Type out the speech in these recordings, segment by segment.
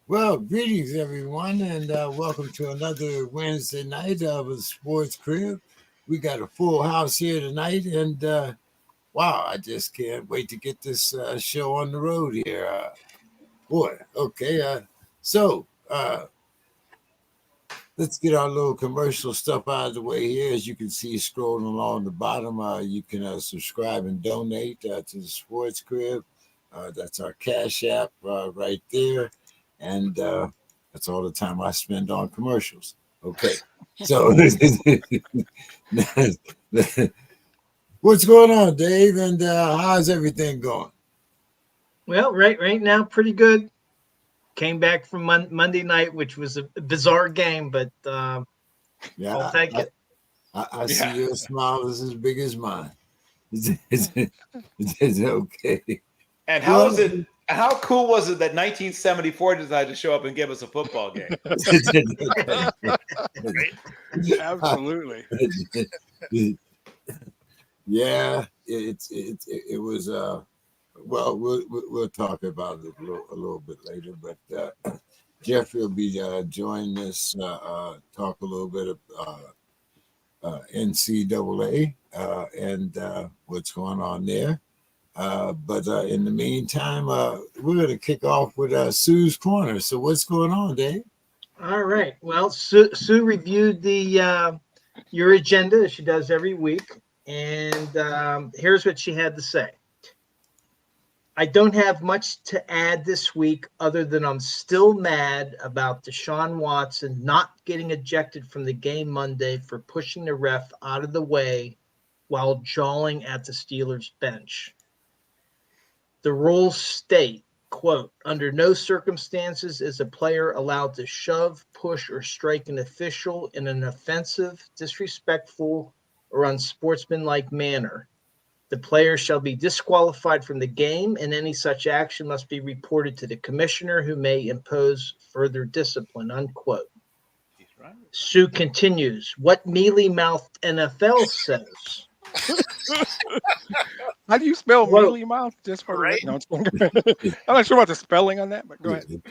Well, greetings everyone, and welcome to another Wednesday night of a Sports Crib. We got a full house here tonight, and wow, I just can't wait to get this show on the road here. Boy, okay. So let's get our little commercial stuff out of the way here. As you can see, scrolling along the bottom, you can subscribe and donate to the Sports Crib. That's our Cash App right there, and that's all the time I spend on commercials. Okay, so what's going on, Dave? And how's everything going? Well, right now, pretty good. Came back from Monday night, which was a bizarre game, but I'll Yeah, take I, it. I see Yeah. your smile is as big as mine. It's okay. And how Well, was it? How cool was it that 1974 decided to show up and give us a football game? Absolutely. Yeah, it was. Well, we'll talk about it a little bit later. But Jeffrey will be joining us. Talk a little bit of NCAA and what's going on there. But in the meantime, we're going to kick off with Sue's Corner. So what's going on, Dave? All right. Well, Sue reviewed the your agenda as she does every week, and here's what she had to say. I don't have much to add this week other than I'm still mad about Deshaun Watson not getting ejected from the game Monday for pushing the ref out of the way while jawing at the Steelers bench. The rules state, quote, under no circumstances is a player allowed to shove, push, or strike an official in an offensive, disrespectful, or unsportsmanlike manner. The player shall be disqualified from the game, and any such action must be reported to the commissioner, who may impose further discipline, unquote. He's right. Sue continues, what mealy-mouthed NFL says. How do you spell Whoa. mealy mouth? Just for Right. the no, I'm not sure about the spelling on that, but go ahead.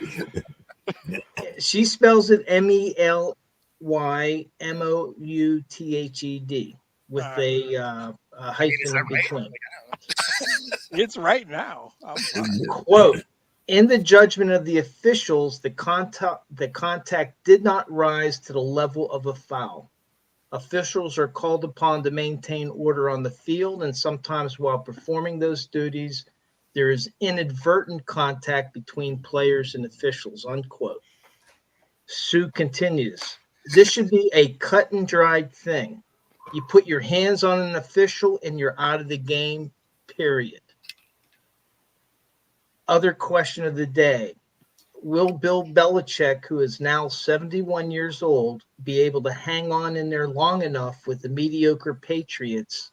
She spells it MELYMOUTHED with a hyphen in between. It's right now. I'm fine. Quote, in the judgment of the officials, the contact did not rise to the level of a foul. Officials are called upon to maintain order on the field, and sometimes while performing those duties, there is inadvertent contact between players and officials, unquote. Sue continues, this should be a cut and dried thing. You put your hands on an official and you're out of the game, period. Other question of the day. Will Bill Belichick, who is now 71 years old, be able to hang on in there long enough with the mediocre Patriots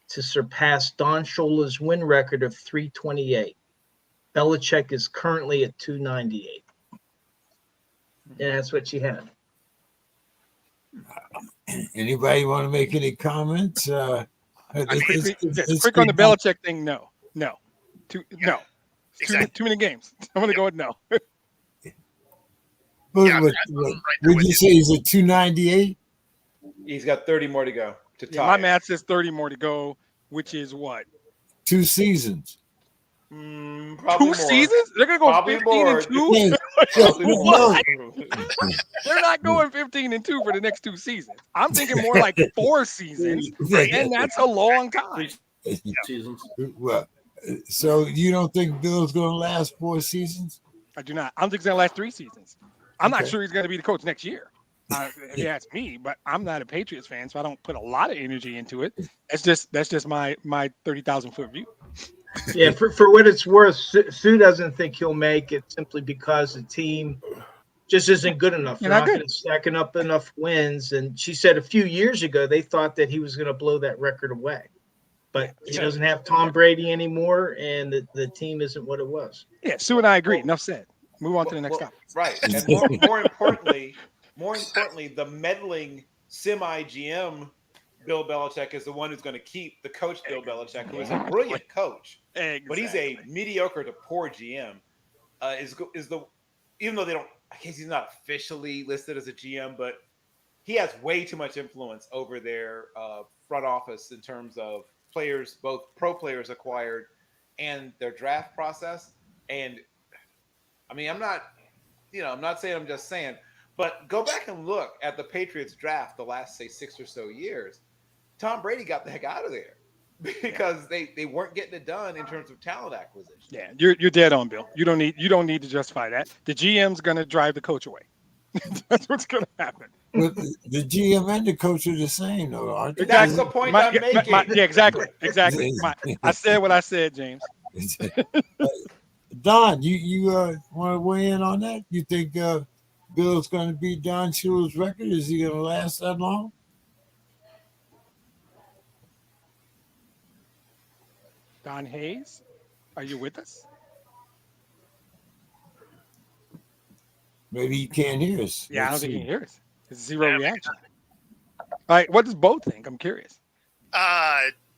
to surpass Don Shula's win record of 328? Belichick is currently at 298. And that's what she had. Anybody want to make any comments? Quick on the Belichick thing, no. Too many games. I'm going to go with no. What would you say? Is it 298? He's got 30 more to go to tie. Yeah, my math says 30 more to go, which is what? 2 seasons. Probably 2 more. seasons? They're going to go Probably 15 more. and 2? Probably more. What? They're not going 15 and 2 for the next 2 seasons. I'm thinking more like 4 seasons, and that's a long time. Seasons. Well, so you don't think Bill's going to last 4 seasons? I do not. I don't think he's going to last 3 seasons. I'm not Okay. sure he's going to be the coach next year. If you ask me, but I'm not a Patriots fan, so I don't put a lot of energy into it. That's just my 30,000 foot view. Yeah, for what it's worth, Sue doesn't think he'll make it simply because the team just isn't good enough. They're You're not not going to stacking up enough wins. And she said a few years ago they thought that he was going to blow that record away. But he doesn't have Tom Brady anymore, and the team isn't what it was. Yeah, Sue and I agree. Enough said. Move on to the next topic. Right. And more importantly, the meddling semi-GM Bill Belichick is the one who's going to keep the coach Bill Belichick, who is a brilliant coach, Exactly. but he's a mediocre to poor GM. Is the even though they don't, I guess he's not officially listed as a GM, but he has way too much influence over their front office in terms of players, both pro players acquired and their draft process. And I mean, I'm not saying, I'm just saying, but go back and look at the Patriots draft the last, say, 6 or so years. Tom Brady got the heck out of there because they weren't getting it done in terms of talent acquisition. Yeah, you're dead on, Bill. You don't need to justify that. The GM's going to drive the coach away. That's what's going to happen. But the GM and the coach are the same, though, aren't they? That's the point I'm making. Yeah, exactly. I said what I said, James. Don, you want to weigh in on that? You think Bill's going to beat Don Shula's record? Is he going to last that long? Don Hayes, are you with us? Maybe he can't hear us. Yeah, I don't Let's think he see. can hear us. It's zero reaction. All right, what does Bo think? I'm curious.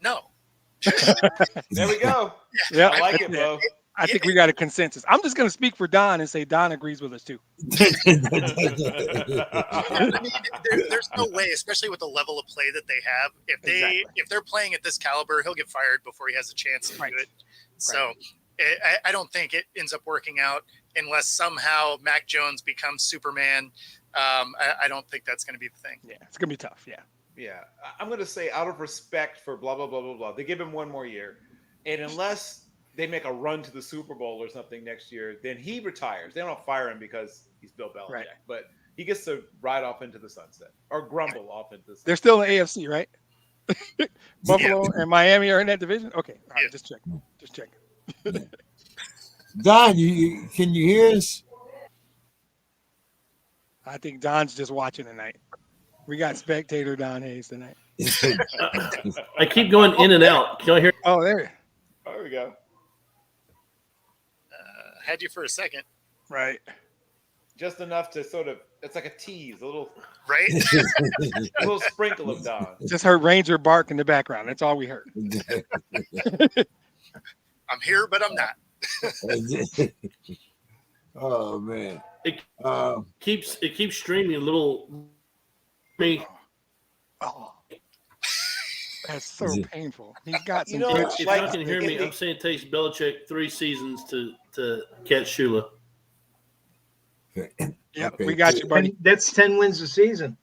No. There we go. Yeah, I like it, Bo. I think we got a consensus. I'm just going to speak for Don and say Don agrees with us too. I mean, there's no way, especially with the level of play that they have. If they're playing at this caliber, he'll get fired before he has a chance to do it. So I don't think it ends up working out unless somehow Mac Jones becomes Superman. I don't think that's going to be the thing. Yeah, it's going to be tough. Yeah. Yeah, I'm going to say, out of respect for blah, blah, blah, blah, blah, they give him one more year. And unless they make a run to the Super Bowl or something next year, then he retires. They don't fire him because he's Bill Belichick, Right. but he gets to ride off into the sunset or grumble off into the sunset. They're still in the AFC, right? Buffalo and Miami are in that division? Okay. All right, just checking. Don, can you hear us? I think Don's just watching tonight. We got spectator Don Hayes tonight. I keep going in and out. Can I hear? Oh, there. There we go. Had you for a second. Right. Just enough to sort of, it's like a tease, a little Right? sprinkle of Don. Just heard Ranger bark in the background. That's all we heard. I'm here, but I'm not. Oh man! It keeps streaming a little. Me. Oh, that's so painful. He's got some You know, good If shit. like- y'all can hear me, I'm saying it takes Belichick 3 seasons to catch Shula. Yep, Okay. we got you, buddy. That's 10 wins a season.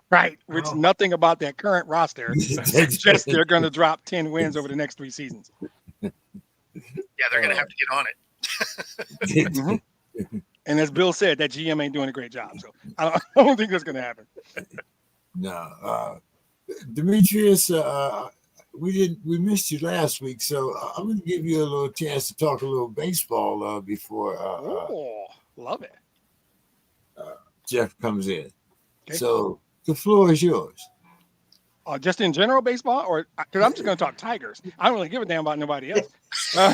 Right. Which Wow. nothing about that current roster suggests they're going to drop 10 wins over the next 3 seasons. Yeah, they're going to have to get on it. And as Bill said, that GM ain't doing a great job. So I don't think that's going to happen. No, Demetrius, we missed you last week, so I'm going to give you a little chance to talk a little baseball before Oh, love it. Jeff comes in. Okay. So the floor is yours. Just in general baseball, or because I'm just going to talk Tigers. I don't really give a damn about nobody else.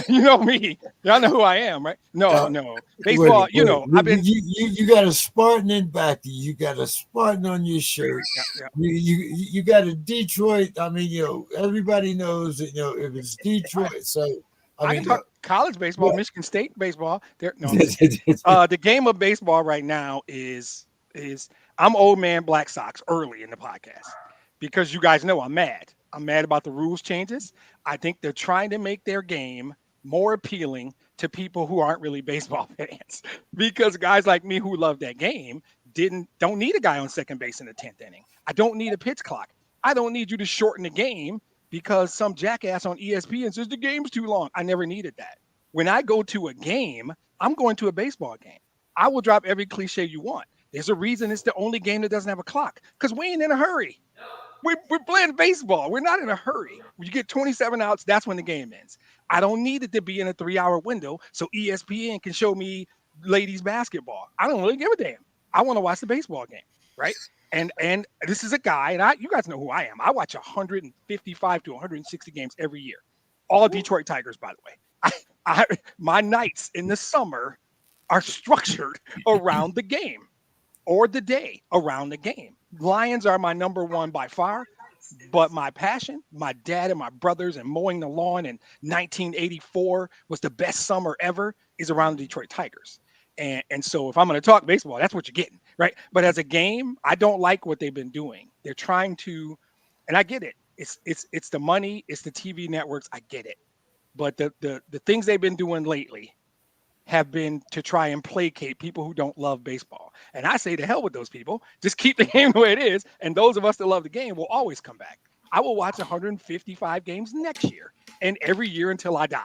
You know me. Y'all know who I am, right? No. Baseball, I've been. You got a Spartan in back. You got a Spartan on your shirt. Yeah. You got a Detroit. I mean, everybody knows that, if it's Detroit. So I can talk college baseball, yeah. Michigan State baseball. The game of baseball right now is I'm old man Black Sox early in the podcast because you guys know I'm mad. I'm mad about the rules changes. I think they're trying to make their game more appealing to people who aren't really baseball fans because guys like me who love that game don't need a guy on second base in the 10th inning. I don't need a pitch clock. I don't need you to shorten the game because some jackass on ESPN says the game's too long. I never needed that. When I go to a game, I'm going to a baseball game. I will drop every cliche you want. There's a reason it's the only game that doesn't have a clock because we ain't in a hurry. We're playing baseball. We're not in a hurry. When you get 27 outs, that's when the game ends. I don't need it to be in a 3-hour window so ESPN can show me ladies basketball. I don't really give a damn. I want to watch the baseball game, right? And this is a guy, and you guys know who I am. I watch 155 to 160 games every year. All Detroit Tigers, by the way. My nights in the summer are structured around the game or the day around the game. Lions are my number one by far, but my passion, my dad and my brothers and mowing the lawn in 1984 was the best summer ever is around the Detroit Tigers. And so if I'm going to talk baseball, that's what you're getting, right? But as a game, I don't like what they've been doing. They're trying to, and I get it. It's the money, it's the TV networks. I get it. But the things they've been doing lately have been to try and placate people who don't love baseball. And I say to hell with those people. Just keep the game the way it is. And those of us that love the game will always come back. I will watch 155 games next year and every year until I die.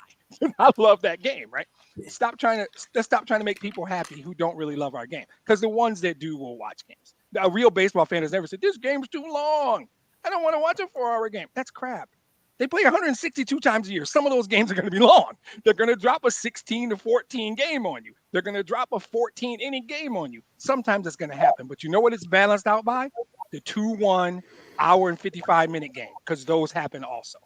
I love that game, right? Let's stop trying to make people happy who don't really love our game. Because the ones that do will watch games. A real baseball fan has never said, this game's too long. I don't want to watch a 4-hour game. That's crap. They play 162 times a year. Some of those games are going to be long. They're going to drop a 16 to 14 game on you. They're going to drop a 14 inning game on you. Sometimes it's going to happen. But you know what it's balanced out by? The 2-1 hour and 55-minute game, because those happen also.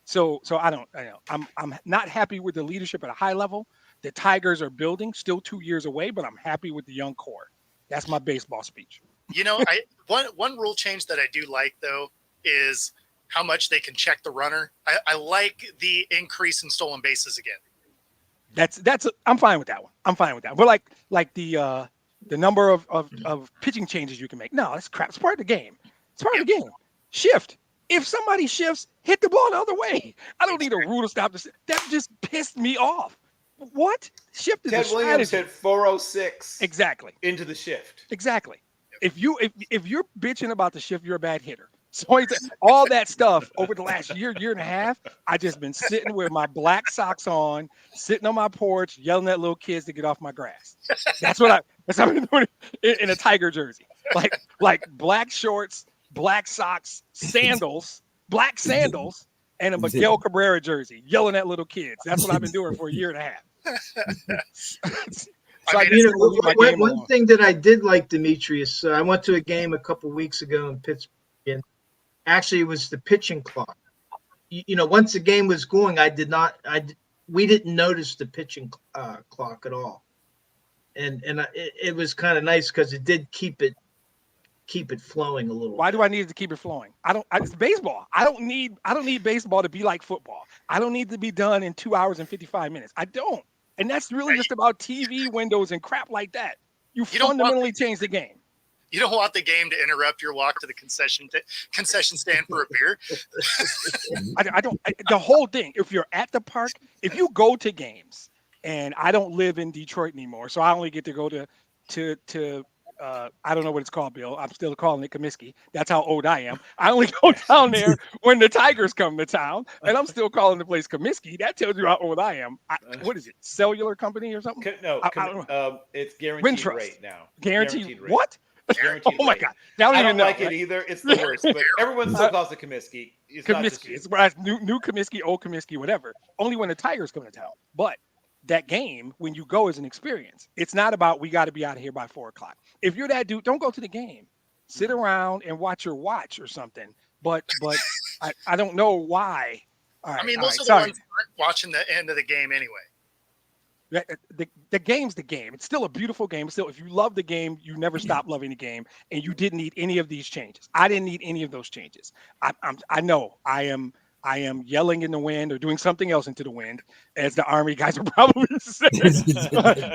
So I know. I'm not happy with the leadership at a high level. The Tigers are building, still 2 years away, but I'm happy with the young core. That's my baseball speech. One rule change that I do like, though, is how much they can check the runner. I like the increase in stolen bases again. I'm fine with that one. But like the number of pitching changes you can make. No, that's crap. It's part of the game. Shift. If somebody shifts, hit the ball the other way. I don't need a rule to stop this. That just pissed me off. What? Shift is Ted a Williams strategy. hit 406 Exactly. into the shift. Exactly. If you're bitching about the shift, you're a bad hitter. So all that stuff over the last year and a half, I just been sitting with my black socks on, sitting on my porch, yelling at little kids to get off my grass. That's what I've been doing in a Tiger jersey. Like black shorts, black socks, black sandals, and a Miguel Cabrera jersey, yelling at little kids. That's what I've been doing for a year and a half. One thing that I did like, Demetrius, I went to a game a couple weeks ago in Pittsburgh, and actually it was the pitching clock. Once the game was going, we didn't notice the pitching clock at all, and it was kind of nice because it did keep it flowing a little. Why do I need it to keep it flowing? It's baseball. I don't need baseball to be like football. I don't need to be done in 2 hours and 55 minutes. I don't. And that's really just about TV windows and crap like that. You fundamentally change the game. You don't want the game to interrupt your walk to the concession stand for a beer. I don't. The whole thing. If you're at the park, if you go to games, and I don't live in Detroit anymore, so I only get to go to I don't know what it's called, Bill. I'm still calling it Comiskey. That's how old I am. I only go down there when the Tigers come to town, and I'm still calling the place Comiskey. That tells you how old I am. What is it? Cellular company or something? No, I don't know. It's guaranteed rate now. Guaranteed rate. What? Guaranteed Oh my rate. God! I don't like it either. It's the worst. But everyone still calls it Comiskey. It's not just you. It's new Comiskey, old Comiskey, whatever. Only when the Tigers come to town. But that game, when you go, is an experience. It's not about we got to be out of here by 4 o'clock. If you're that dude, don't go to the game. Sit around and watch your watch or something. But I don't know why. All right, most of the ones aren't watching the end of the game anyway. The game's the game. It's still a beautiful game. Still, if you love the game, you never stop loving the game, and you didn't need any of these changes. I didn't need any of those changes. I know I am yelling in the wind or doing something else into the wind, as the Army guys are probably saying.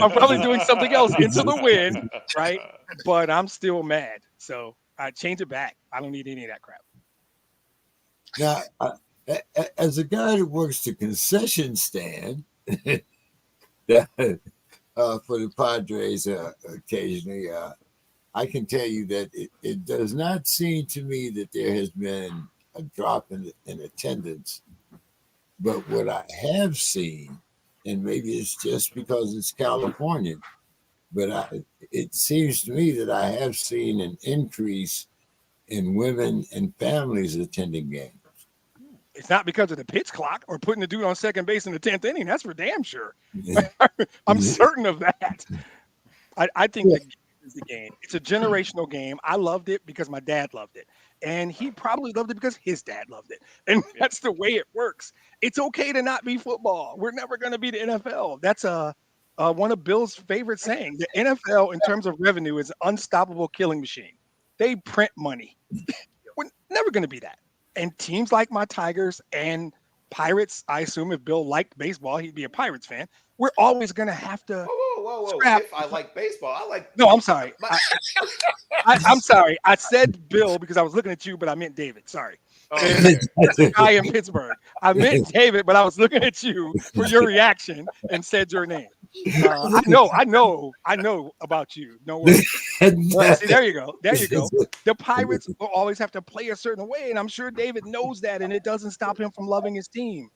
I'm probably doing something else into the wind, right? But I'm still mad. So I change it back. I don't need any of that crap. Now, as a guy that works the concession stand for the Padres occasionally, I can tell you that it does not seem to me that there has been a drop in attendance. But what I have seen, and maybe it's just because it's California, but it seems to me that I have seen an increase in women and families attending games. It's not because of the pitch clock or putting the dude on second base in the 10th inning. That's for damn sure. I'm certain of that. I think the game is the game. It's a generational game. I loved it because my dad loved it. And he probably loved it because his dad loved it. And that's the way it works. It's okay to not be football. We're never going to be the NFL. That's one of Bill's favorite sayings. The NFL, in terms of revenue, is an unstoppable killing machine. They print money. We're never going to be that. And teams like my Tigers and Pirates, I assume if Bill liked baseball, he'd be a Pirates fan. We're always going to have to. Whoa. whoa. Scrap. If I like baseball, I like. No, I'm sorry. My- I'm sorry. I said Bill because I was looking at you, but I meant David. Sorry. Okay. The guy in Pittsburgh. I meant David, but I was looking at you for your reaction and said your name. I know about you. Don't worry. See, there you go. There you go. The Pirates will always have to play a certain way, and I'm sure David knows that, and it doesn't stop him from loving his team.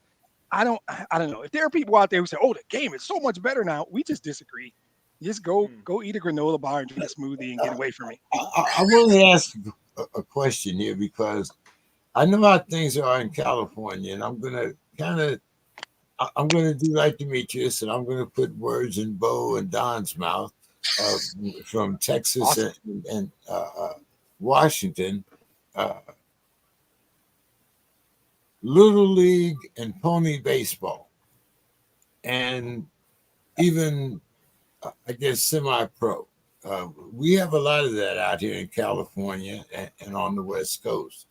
I don't know. If there are people out there who say, "Oh, the game is so much better now," we just disagree. Just go eat a granola bar and drink a smoothie and get away from me. I want to ask a question here because I know how things are in California, and I'm gonna do like Demetrius, and I'm gonna put words in Bo and Don's mouth from Texas Awesome. and Washington. Little League and Pony Baseball, and even I guess semi-pro. We have a lot of that out here in California and on the West Coast.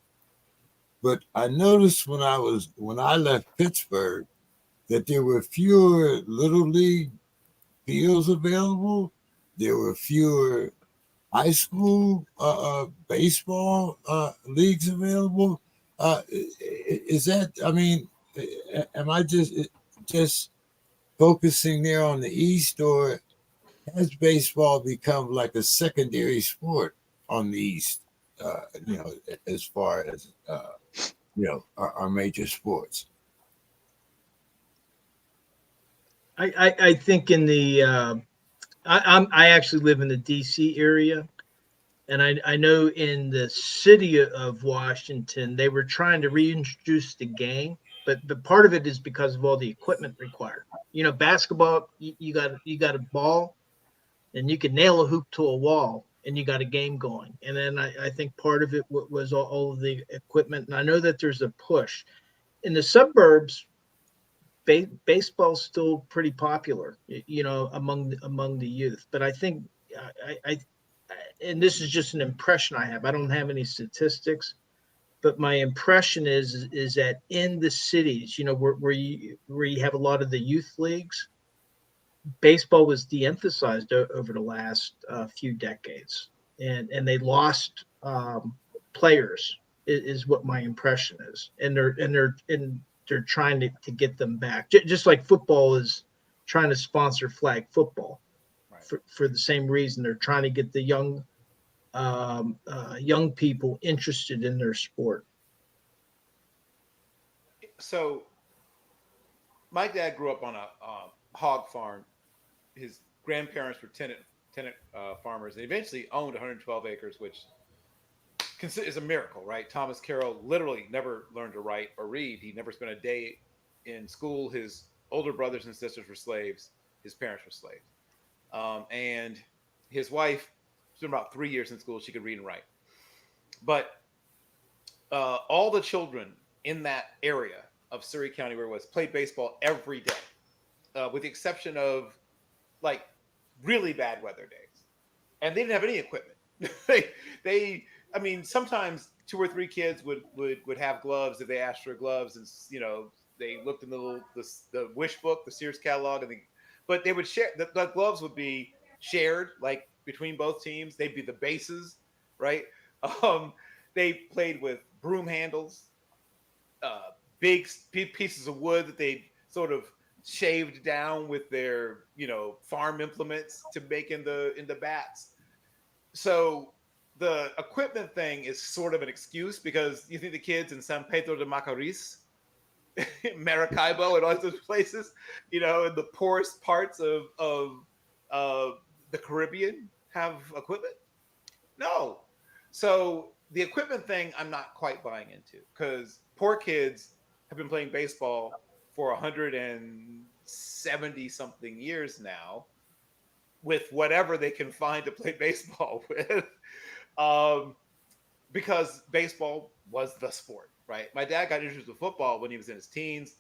But I noticed when I left Pittsburgh that there were fewer Little League fields available. There were fewer high school baseball leagues available. Is that? I mean, am I just focusing there on the East, or has baseball become like a secondary sport on the East? As far as our major sports. I think in the I actually live in the DC area, and I know in the city of Washington they were trying to reintroduce the game, but part of it is because of all the equipment required. Basketball, you got a ball, and you can nail a hoop to a wall, and you got a game going. And then I think part of it was all of the equipment, and I know that there's a push in the suburbs. Baseball's still pretty popular, among the youth. But I think and this is just an impression I have. I don't have any statistics, but my impression is that in the cities, where you have a lot of the youth leagues, baseball was de-emphasized over the last few decades, and they lost players. Is what my impression is, and they're trying to get them back, just like football is trying to sponsor flag football. Right. For the same reason, they're trying to get the young people interested in their sport. So my dad grew up on a hog farm. His grandparents were tenant farmers. They eventually owned 112 acres, which is a miracle, right? Thomas Carroll literally never learned to write or read. He never spent a day in school. His older brothers and sisters were slaves. His parents were slaves. And his wife spent about 3 years in school. She could read and write. But all the children in that area of Surrey County where it was played baseball every day, with the exception of like really bad weather days. And they didn't have any equipment. I mean, sometimes 2 or 3 kids would have gloves if they asked for gloves, and they looked in the wish book, the Sears catalog, but they would share. The gloves would be shared, like between both teams. They'd be the bases, right? They played with broom handles, big pieces of wood that they sort of shaved down with their farm implements to make in the bats. So the equipment thing is sort of an excuse because you think the kids in San Pedro de Macorís, Maracaibo, and all those places, in the poorest parts of the Caribbean have equipment? No. So the equipment thing I'm not quite buying into because poor kids have been playing baseball for 170 something years now with whatever they can find to play baseball with. Because baseball was the sport, right? My dad got introduced to football when he was in his teens,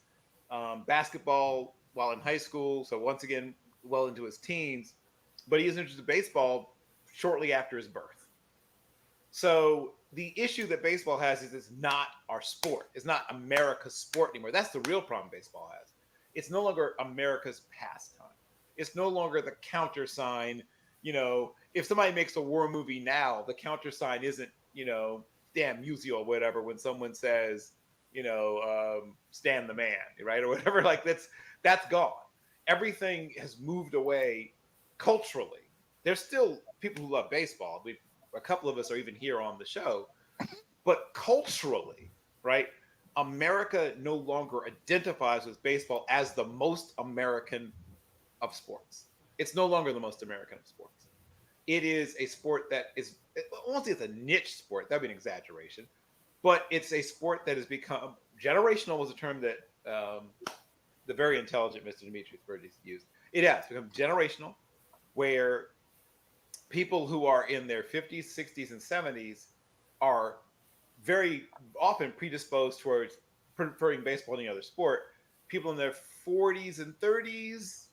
basketball while in high school. So once again, well into his teens, but he was introduced to baseball shortly after his birth. So the issue that baseball has is it's not our sport. It's not America's sport anymore. That's the real problem baseball has. It's no longer America's pastime. It's no longer the counter sign. You know, if somebody makes a war movie now, the counter sign isn't, you know, damn Musial or whatever when someone says, you know, Stan the Man, right? Or whatever. Like that's gone. Everything has moved away culturally. There's still people who love baseball. A couple of us are even here on the show. But culturally, right? America no longer identifies with baseball as the most American of sports. It's no longer the most American of sports. It is a sport that is, I won't say it's a niche sport, that'd be an exaggeration, but it's a sport that has become, generational was a term that the very intelligent Mr. Demetrius Burgess used. It has become generational, where people who are in their 50s, 60s, and 70s are very often predisposed towards preferring baseball to any other sport. People in their 40s and 30s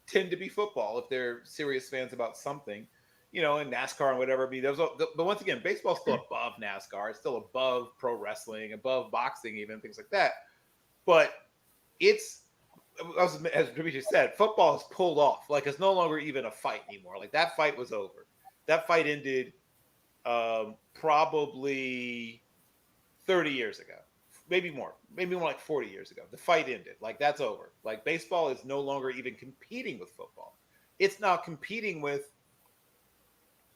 tend to be football if they're serious fans about something, you know, and NASCAR and whatever. But once again, baseball's still above NASCAR. It's still above pro wrestling, above boxing, even things like that. But it's, as Demetrius said, football has pulled off. Like, it's no longer even a fight anymore. Like, that fight was over. That fight ended probably 30 years ago. Maybe more like 40 years ago. The fight ended. Like, that's over. Like, baseball is no longer even competing with football. It's now competing with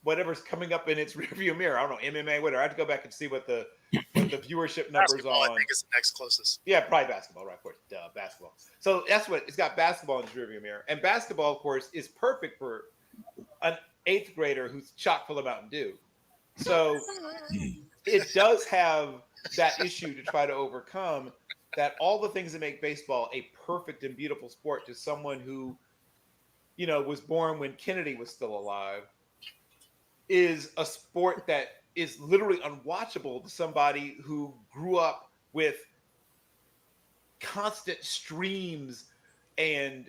whatever's coming up in its rearview mirror. I don't know, MMA, whatever. I have to go back and see what the viewership numbers Basketball, on. I think, is the next closest. Yeah, probably basketball, right? Of course, basketball. So that's what it's got. Basketball in its rearview mirror, and basketball, of course, is perfect for an 8th grader who's chock full of Mountain Dew. So it does have that issue to try to overcome, that all the things that make baseball a perfect and beautiful sport to someone who, you know, was born when Kennedy was still alive, is a sport that is literally unwatchable to somebody who grew up with constant streams and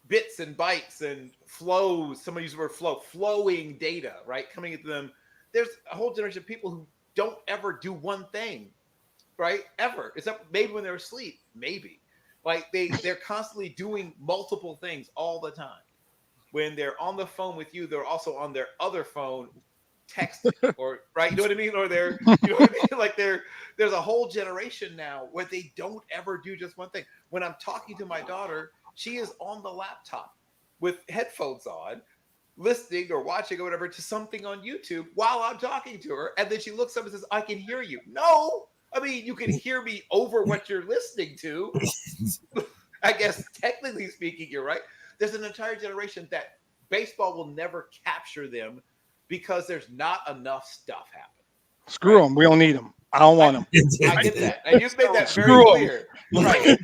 bits and bytes and flows. Somebody used the word flow, flowing data, right? Coming at them. There's a whole generation of people who don't ever do one thing, right? Ever. Except maybe when they're asleep, maybe. Like they're constantly doing multiple things all the time. When they're on the phone with you, they're also on their other phone texting, or right, you know what I mean? Or they're, you know what I mean? Like there's a whole generation now where they don't ever do just one thing. When I'm talking to my daughter, she is on the laptop with headphones on, listening or watching or whatever to something on YouTube while I'm talking to her. And then she looks up and says, I can hear you. No, I mean, you can hear me over what you're listening to. I guess technically speaking, you're right. There's an entire generation that baseball will never capture them because there's not enough stuff happening. Screw them. We don't need them. I don't want them. I get that. And you've made that very Screw 'em. clear. Right.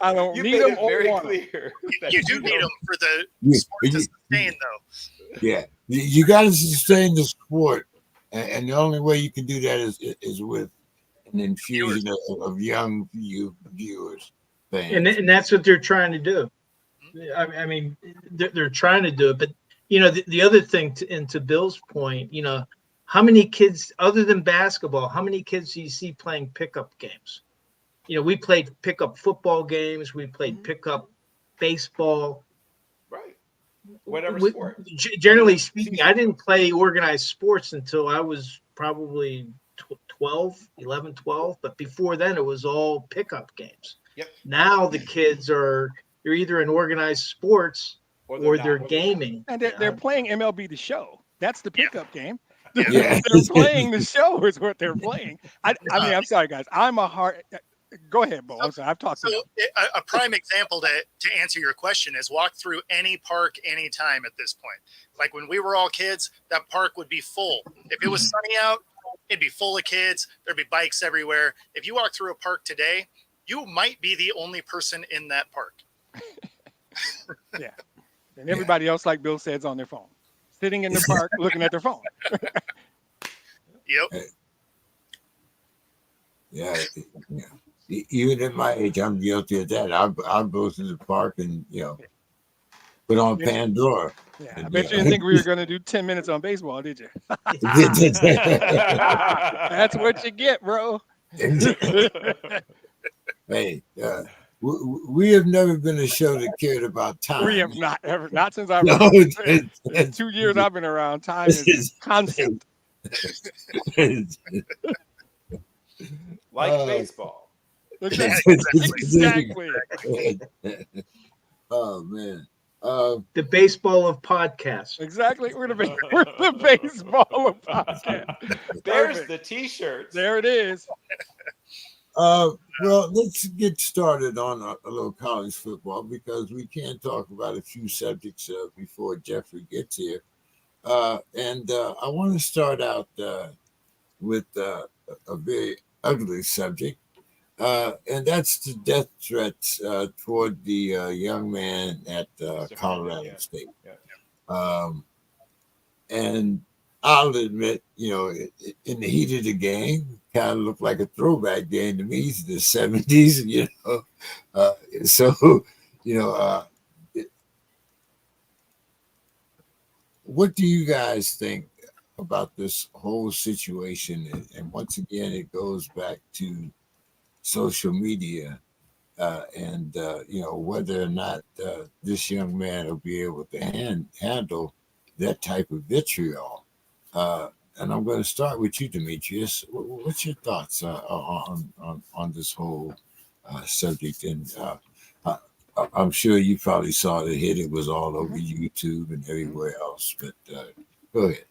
I don't You need made them it or very want them. clear. You do need them for the sport to sustain, though. Yeah, you got to sustain the sport, and the only way you can do that is with an infusion of young viewers. Fans. And that's what they're trying to do. I mean, they're trying to do it, but you know, the other thing, to Bill's point, you know, how many kids other than basketball, how many kids do you see playing pickup games? You know, we played pickup football games, we played pickup baseball. Right. Whatever sport. Generally speaking, I didn't play organized sports until I was probably 11, 12. But before then, it was all pickup games. Yep. Now the kids they're either in organized sports or they're gaming. And they're playing MLB The Show. That's the pickup game. Yeah. They're playing the show is what they're playing. I mean, I'm sorry, guys. I'm a hard. Go ahead, Bo. I'm sorry. I've talked to So a prime example to answer your question is walk through any park anytime at this point. Like when we were all kids, that park would be full. If it was sunny out, it'd be full of kids. There'd be bikes everywhere. If you walk through a park today, you might be the only person in that park. Yeah. And everybody else, like Bill said, is on their phone. Sitting in the park looking at their phone. Yep. Yeah. Even at my age, I'm guilty of that. I'll go to the park and, you know, put on Pandora. Yeah, I bet you didn't think we were going to do 10 minutes on baseball, did you? That's what you get, bro. Hey, we have never been a show that cared about time. We have not ever, not since I've No, been it's 2 years I've been around. Time is concept. Like baseball. Exactly. Oh man. The baseball of podcasts. Exactly. We're the baseball of podcast. There's Perfect. the T-shirts. There it is. Well, let's get started on a little college football because we can talk about a few subjects before Jeffrey gets here. And I want to start out with a very ugly subject, and that's the death threats toward the young man at Colorado State. Yeah. And I'll admit, in the heat of the game, kind of looked like a throwback game to me, the 70s, what do you guys think about this whole situation? And once again, it goes back to social media and whether or not this young man will be able to handle that type of vitriol. And I'm going to start with you, Demetrius. What's your thoughts on this whole subject? And I'm sure you probably saw the hit. It was all over YouTube and everywhere else. But go ahead.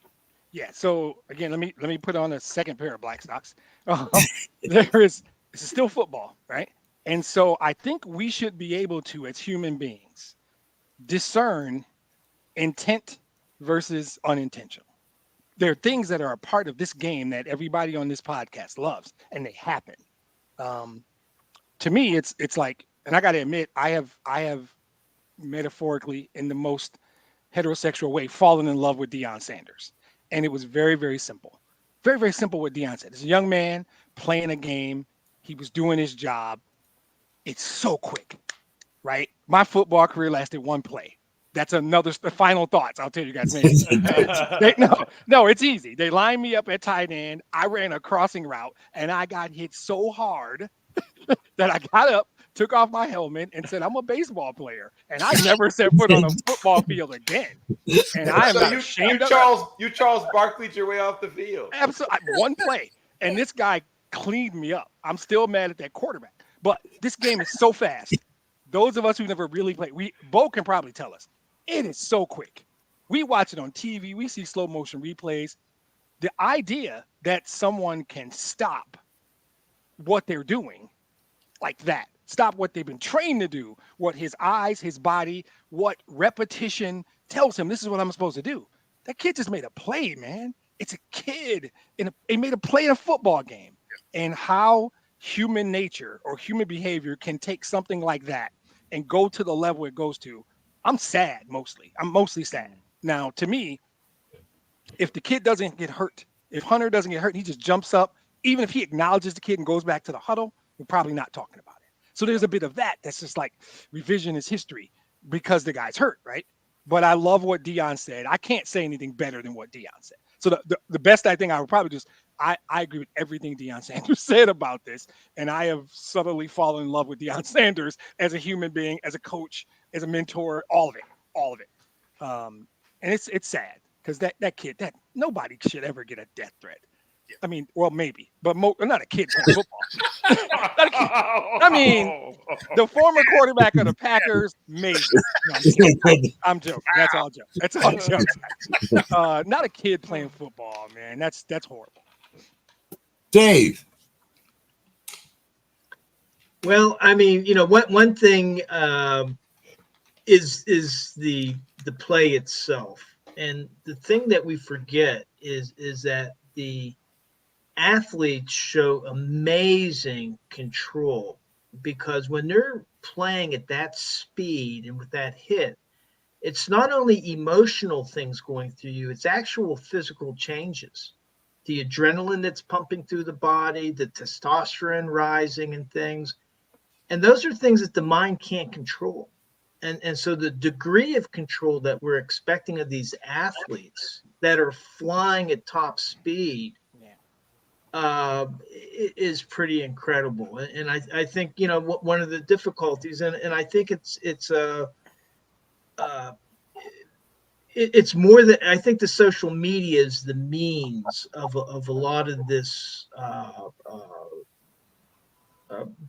Yeah. So again, let me put on a second pair of black socks. This is still football, right? And so I think we should be able to, as human beings, discern intent versus unintentional. There are things that are a part of this game that everybody on this podcast loves, and they happen. To me, it's like, and I got to admit, I have metaphorically, in the most heterosexual way, fallen in love with Deion Sanders, and it was very, very simple, very, very simple. What Deion said, it's a young man playing a game. He was doing his job. It's so quick, right? My football career lasted one play. That's the final thoughts. I'll tell you guys. No, it's easy. They lined me up at tight end. I ran a crossing route, and I got hit so hard that I got up, took off my helmet, and said, "I'm a baseball player," and I never set foot on a football field again. And I am not ashamed of it. You Charles Barkley'd your way off the field. Absolutely, one play, and this guy cleaned me up. I'm still mad at that quarterback, but this game is so fast. Those of us who never really played, Bo can probably tell us. It is so quick. We watch it on TV. We see slow motion replays. The idea that someone can stop what they're doing like that, stop what they've been trained to do, what his eyes, his body, what repetition tells him, this is what I'm supposed to do. That kid just made a play, man. It's a kid. He made a play in a football game. And how human nature or human behavior can take something like that and go to the level it goes to. I'm sad mostly. I'm mostly sad. Now, to me, if the kid doesn't get hurt, if Hunter doesn't get hurt, he just jumps up. Even if he acknowledges the kid and goes back to the huddle, we're probably not talking about it. So there's a bit of that that's just like revisionist history because the guy's hurt, right? But I love what Deion said. I can't say anything better than what Deion said. So the best I think I would probably just, I agree with everything Deion Sanders said about this. And I have subtly fallen in love with Deion Sanders as a human being, as a coach, as a mentor, all of it. And it's sad because that kid, that nobody should ever get a death threat. Yeah. I mean, well, maybe, but not a kid playing football. I mean, the former quarterback of the Packers, maybe. No, I'm joking. That's all joke. That's all joke. Not a kid playing football, man. That's horrible. Dave. Well, I mean, one thing is the play itself, and the thing that we forget is that the athletes show amazing control, because when they're playing at that speed and with that hit, it's not only emotional things going through you, it's actual physical changes. The adrenaline that's pumping through the body, the testosterone rising and things. And those are things that the mind can't control. And so the degree of control that we're expecting of these athletes that are flying at top speed is pretty incredible. And I think, one of the difficulties, and I think uh, it's more that I think the social media is the means of a lot of this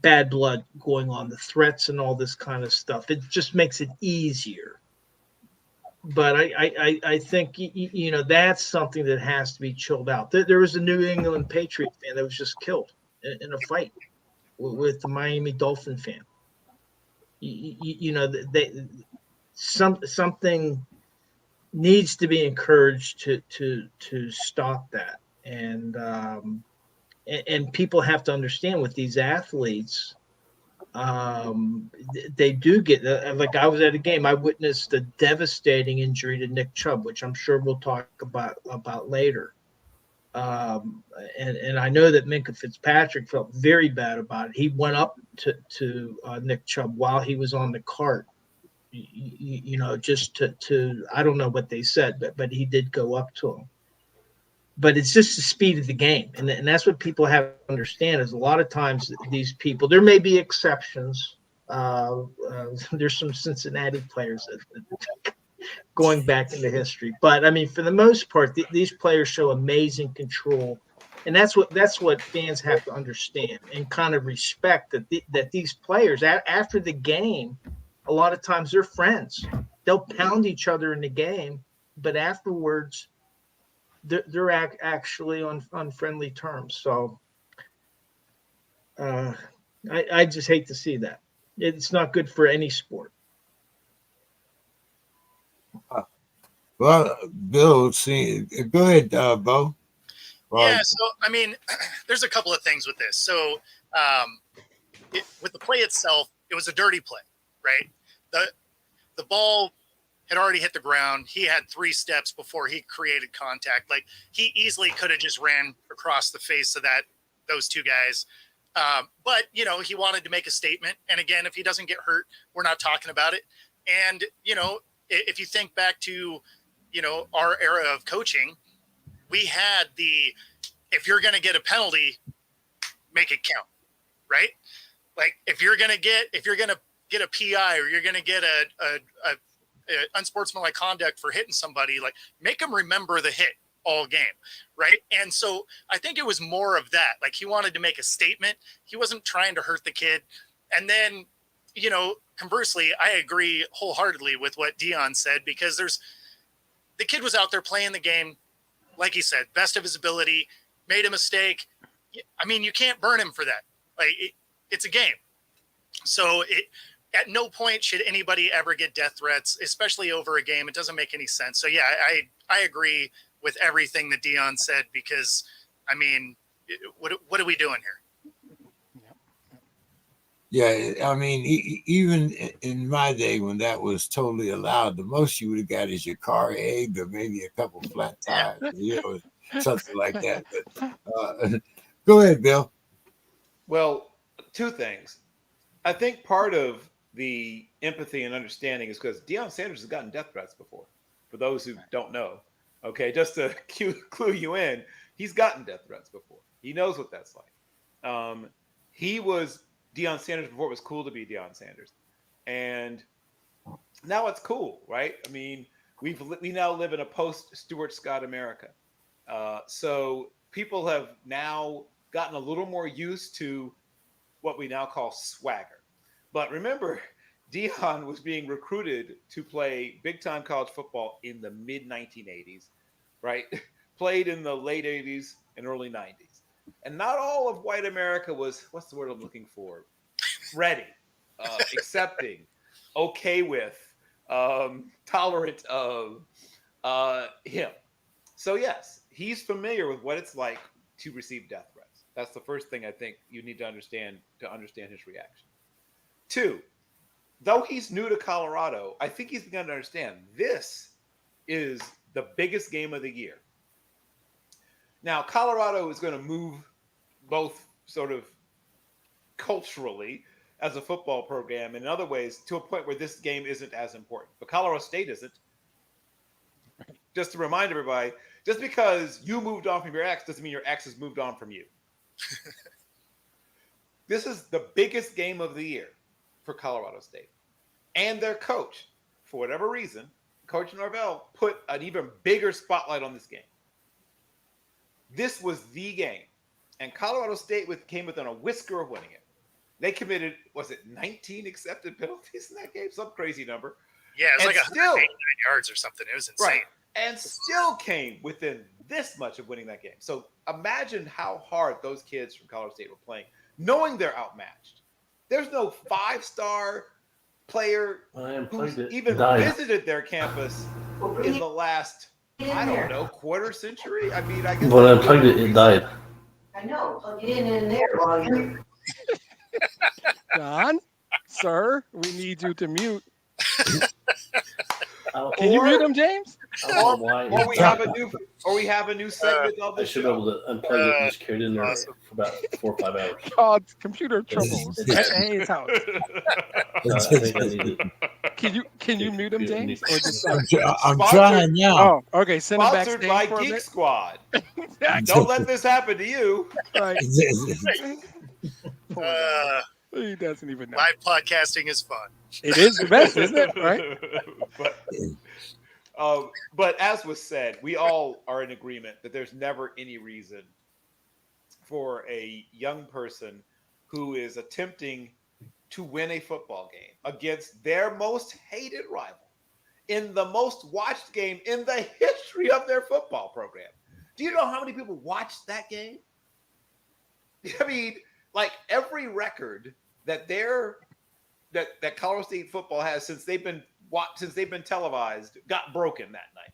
bad blood going on, the threats and all this kind of stuff. It just makes it easier. But I think that's something that has to be chilled out. There was a New England Patriot fan that was just killed in a fight with the Miami Dolphin fan. Something needs to be encouraged to stop that, and people have to understand with these athletes, they do get, like, I was at a game, I witnessed a devastating injury to Nick Chubb, which I'm sure we'll talk about later. And I know that Minka Fitzpatrick felt very bad about it. He went up to Nick Chubb while he was on the cart, just to I don't know what they said, but he did go up to him. But it's just the speed of the game, and that's what people have to understand. Is a lot of times these people, there may be exceptions. There's some Cincinnati players that going back into history, but I mean, for the most part, these players show amazing control, and that's what fans have to understand and kind of respect, that these players after the game, a lot of times they're friends. They'll pound each other in the game, but afterwards they're actually on friendly terms. So I just hate to see that. It's not good for any sport. Well, Bill, go ahead, Bo. Yeah, so I mean, there's a couple of things with this. So with the play itself, it was a dirty play, right? The ball had already hit the ground. He had 3 steps before he created contact. Like, he easily could have just ran across the face of those 2 guys. But, he wanted to make a statement. And again, if he doesn't get hurt, we're not talking about it. And, if you think back to, our era of coaching, we had if you're going to get a penalty, make it count, right? Like, if you're going to get a PI, or you're going to get a unsportsmanlike conduct for hitting somebody, like, make them remember the hit all game, right? And so I think it was more of that. Like, he wanted to make a statement. He wasn't trying to hurt the kid. And then, conversely, I agree wholeheartedly with what Dion said, because the kid was out there playing the game, like he said, best of his ability, made a mistake. I mean, you can't burn him for that. Like, it's a game. So at no point should anybody ever get death threats, especially over a game. It doesn't make any sense. So yeah, I agree with everything that Dion said, because I mean, what are we doing here? Yeah, I mean, even in my day when that was totally allowed, the most you would have got is your car egged, or maybe a couple flat tires, something like that. But go ahead, Bill. Well, 2 things. I think part of the empathy and understanding is because Deion Sanders has gotten death threats before. For those who don't know, okay, just to clue you in, he's gotten death threats before. He knows what that's like. He was Deion Sanders before it was cool to be Deion Sanders, and now it's cool, right? I mean, we now live in a post Stuart Scott America, so people have now gotten a little more used to what we now call swagger. But remember, Deion was being recruited to play big-time college football in the mid-1980s, right? Played in the late 80s and early 90s. And not all of white America was, what's the word I'm looking for? Ready, accepting, okay with, tolerant of him. So yes, he's familiar with what it's like to receive death threats. That's the first thing I think you need to understand his reaction. 2, though he's new to Colorado, I think he's begun to understand this is the biggest game of the year. Now, Colorado is going to move both sort of culturally as a football program and in other ways to a point where this game isn't as important. But Colorado State isn't. just to remind everybody, just because you moved on from your ex doesn't mean your ex has moved on from you. This is the biggest game of the year for Colorado State. And their coach, for whatever reason, Coach Norvell put an even bigger spotlight on this game. This was the game. And Colorado State came within a whisker of winning it. They committed, 19 accepted penalties in that game? Some crazy number. Yeah, it was And like still, 189 yards or something. It was insane. right. And still came within this much of winning that game. So imagine how hard those kids from Colorado State were playing, knowing they're outmatched. There's no 5-star player who's even visited their campus in the last, I don't know, quarter century. I mean, I guess When I plugged it, it died. I know. Plug it in there while you're. John, sir, we need you to mute. Can you mute him, James? Or we have a new segment of the I should be able to unplug it and just carry it in there for about 4 or 5 hours. Called computer troubles at Hayes' house. I think I need it. Can you mute him, James? Or just I'm trying now. Oh, okay. Send him Sponsored by backstage for a Geek bit. Squad. Don't let this happen to you. Right. He doesn't even know. Live podcasting is fun. It is the best, isn't it? Right? But as was said, we all are in agreement that there's never any reason for a young person who is attempting to win a football game against their most hated rival in the most watched game in the history of their football program. Do you know how many people watched that game? I mean, like every record that that Colorado State football has since they've been televised got broken that night.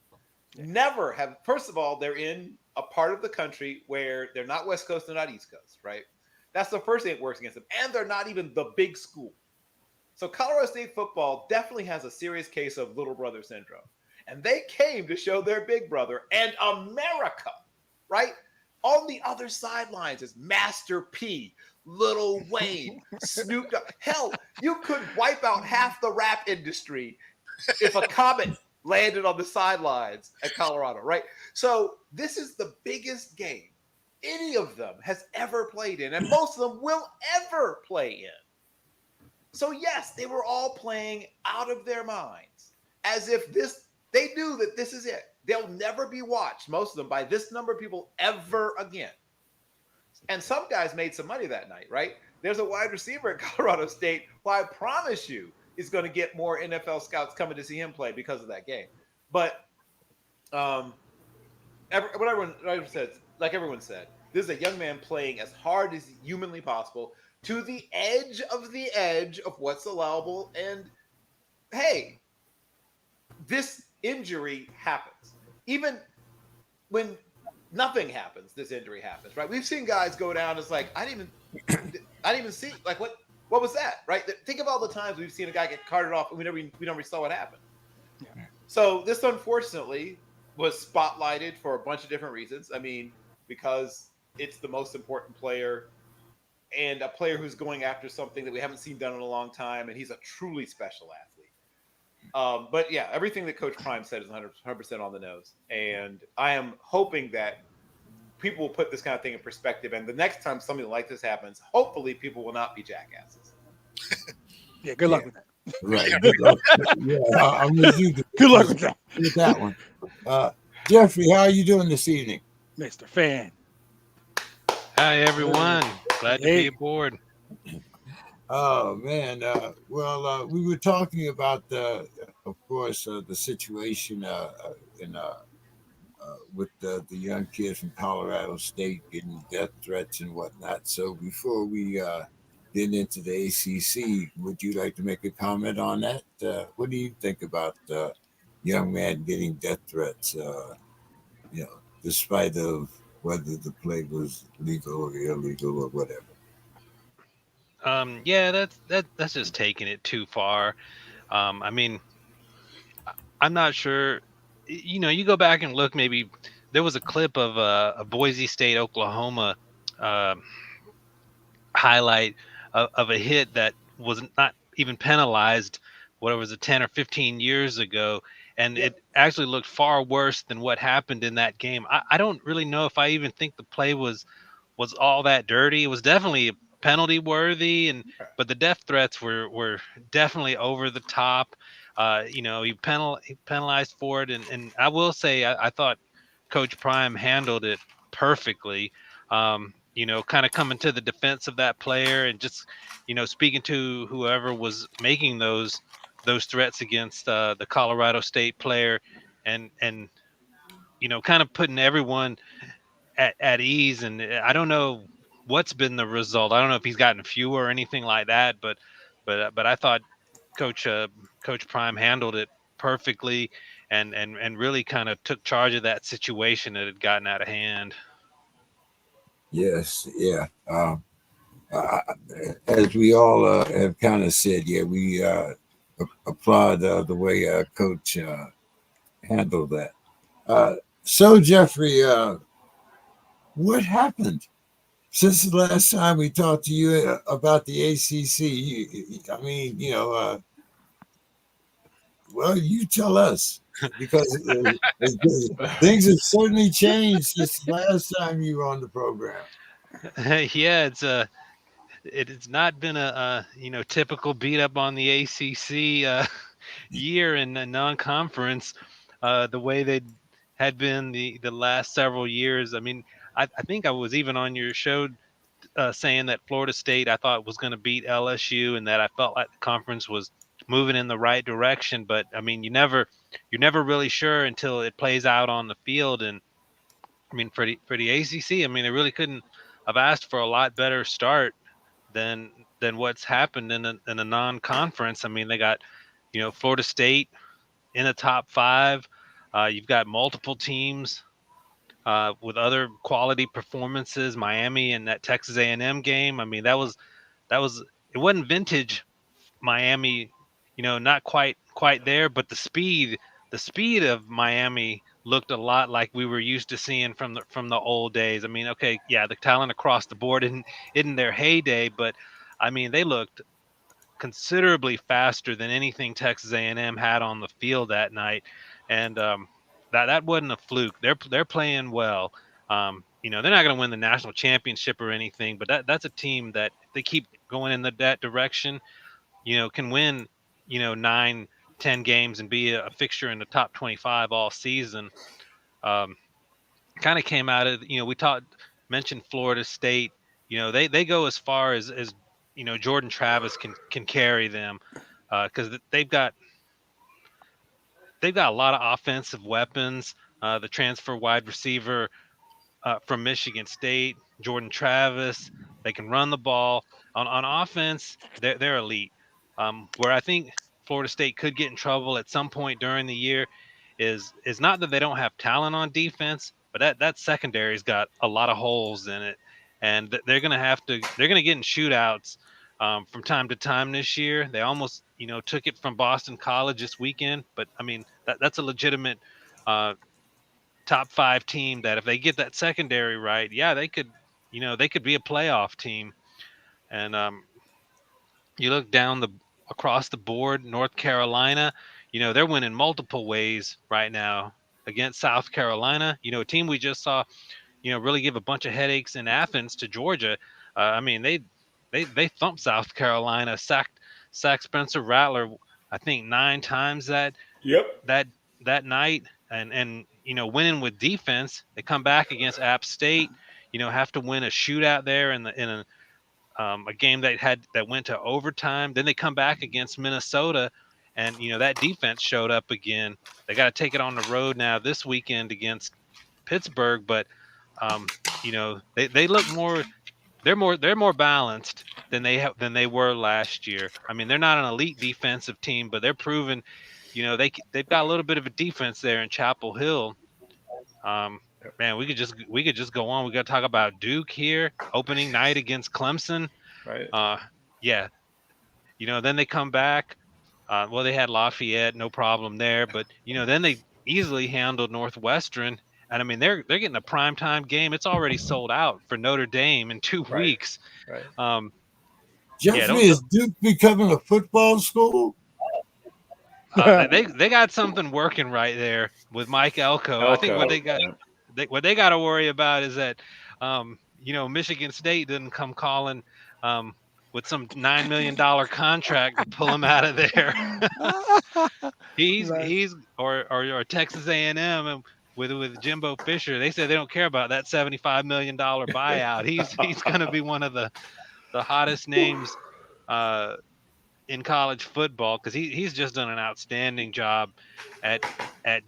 Never have. First of all, they're in a part of the country where they're not West Coast, they're not East Coast, right? That's the first thing that works against them, and they're not even the big school. So Colorado State football definitely has a serious case of little brother syndrome, and they came to show their big brother and America, right? On the other sidelines is Master P, Lil Wayne, Snoop Dogg. Hell, you could wipe out half the rap industry if a comet landed on the sidelines at Colorado, right? So this is the biggest game any of them has ever played in, and most of them will ever play in. So yes, they were all playing out of their minds, as if they knew that this is it. They'll never be watched, most of them, by this number of people ever again. And some guys made some money that night, right? There's a wide receiver at Colorado State who I promise you is going to get more NFL scouts coming to see him play because of that game. But what everyone said, like everyone said, this is a young man playing as hard as humanly possible to the edge of what's allowable. And hey, this injury happens. Even when nothing happens, this injury happens, right? We've seen guys go down. It's like, I didn't even see, like, what was that, right? Think of all the times we've seen a guy get carted off and we never saw what happened. Yeah. So this, unfortunately, was spotlighted for a bunch of different reasons. I mean, because it's the most important player and a player who's going after something that we haven't seen done in a long time, and he's a truly special athlete. But yeah, everything that Coach Prime said is 100% on the nose. And I am hoping that people will put this kind of thing in perspective. And the next time something like this happens, hopefully people will not be jackasses. Yeah, good luck with that. Right. Good luck. Yeah, I'm with you. Good luck with that. With that one. Jeffrey, how are you doing this evening? Mr. Fan. Hi, everyone. Glad to be aboard. Oh, man. We were talking about, of course, the situation with the young kids from Colorado State getting death threats and whatnot. So before we get into the ACC, would you like to make a comment on that? What do you think about young man getting death threats, despite of whether the play was legal or illegal or whatever? Yeah, that's just taking it too far. I mean, I'm not sure. You go back and look. Maybe there was a clip of a Boise State, Oklahoma highlight of a hit that was not even penalized. Whatever, was it 10 or 15 years ago, and it actually looked far worse than what happened in that game. I don't really know if I even think the play was all that dirty. It was definitely penalty worthy, but the death threats were definitely over the top. He penalized for it, and I will say I thought Coach Prime handled it perfectly. Kind of coming to the defense of that player and just speaking to whoever was making those threats against the Colorado State player, and kind of putting everyone at ease. And I don't know what's been the result. I don't know if he's gotten fewer or anything like that, but I thought Coach Prime handled it perfectly and really kind of took charge of that situation that had gotten out of hand. Yes, yeah. Uh, as we all have kind of said, yeah, we applaud the way Coach handled that. So, Jeffrey, what happened since the last time we talked to you about the ACC? I mean, well, you tell us because things have certainly changed since the last time you were on the program. Yeah, it's not been a typical beat up on the ACC year in the non-conference the way they had been the last several years. I mean, I think I was even on your show saying that Florida State I thought was going to beat LSU and that I felt like the conference was moving in the right direction. But I mean, you're never really sure until it plays out on the field. And I mean, for the ACC, I mean, they really couldn't have asked for a lot better start than what's happened in a non-conference. I mean, they got Florida State in the top 5. You've got multiple teams with other quality performances. Miami and that Texas A&M game. I mean, that was it wasn't vintage Miami, not quite there, but the speed of Miami looked a lot like we were used to seeing from the old days. I mean, okay, yeah, the talent across the board isn't their heyday, but I mean, they looked considerably faster than anything Texas A&M had on the field that night, and that wasn't a fluke. They're playing well. They're not going to win the national championship or anything, but that's a team that if they keep going in that direction, can win 9-10 games and be a fixture in the top 25 all season. Kind of came out of we mentioned Florida State. They go as far as Jordan Travis can carry them because they've got a lot of offensive weapons. The transfer wide receiver from Michigan State, Jordan Travis, they can run the ball. On offense, they're elite. Where I think Florida State could get in trouble at some point during the year is not that they don't have talent on defense, but that secondary's got a lot of holes in it, and they're going to get in shootouts from time to time this year. They almost took it from Boston College this weekend, but I mean that's a legitimate top 5 team that if they get that secondary right, yeah, they could be a playoff team. And you look across the board, North Carolina, they're winning multiple ways right now against South Carolina, a team we just saw, really give a bunch of headaches in Athens to Georgia. I mean, they thumped South Carolina, sacked Spencer Rattler, I think 9 times that night, and winning with defense. They come back against App State, have to win a shootout there in a game that went to overtime. Then they come back against Minnesota, and that defense showed up again. They got to take it on the road now this weekend against Pittsburgh, but they look more. They're more balanced than they were last year. I mean, they're not an elite defensive team, but they're proven. They've got a little bit of a defense there in Chapel Hill. Man, we could just go on. We got to talk about Duke here, opening night against Clemson. Right. Yeah. Then they come back. Well, they had Lafayette, no problem there, but then they easily handled Northwestern. And I mean, they're getting a primetime game. It's already sold out for Notre Dame in 2 weeks. Right. Jeffrey, is Duke becoming a football school? They got something working right there with Mike Elko. I think what they got to worry about is that Michigan State didn't come calling with some $9 million contract to pull him out of there. he's or Texas A&M and with Jimbo Fisher. They said they don't care about that $75 million buyout. He's going to be one of the hottest names in college football because he's just done an outstanding job at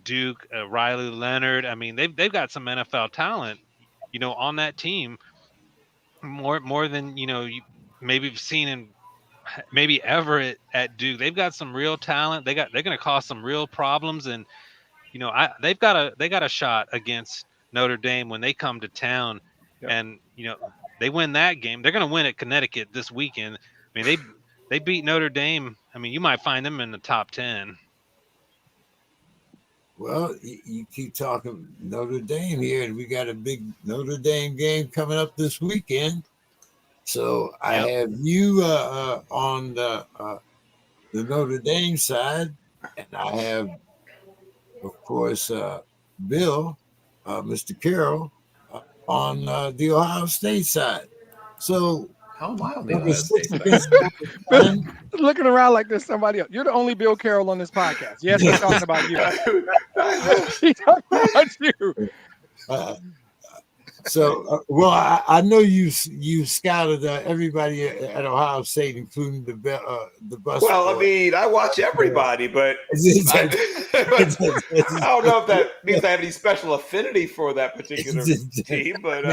Duke. Riley Leonard. I mean, they've got some NFL talent, on that team more than you maybe have seen in maybe ever at Duke. They've got some real talent. They're going to cause some real problems, and they got a shot against Notre Dame when they come to town, and they win that game. They're going to win at Connecticut this weekend. I mean, they beat Notre Dame. I mean, you might find them in the top 10. Well, you keep talking Notre Dame here, and we got a big Notre Dame game coming up this weekend. So I have you on the Notre Dame side, and I have, of course, Bill, Mr. Carroll, on the Ohio State side. So how am I on the Ohio State side? Looking around like there's somebody else. You're the only Bill Carroll on this podcast. Yes, we're talking about you. He's talking about you. I know you scouted everybody at Ohio State, including the bus. Well, I mean, I watch everybody, but I don't know if that means I have any special affinity for that particular team. But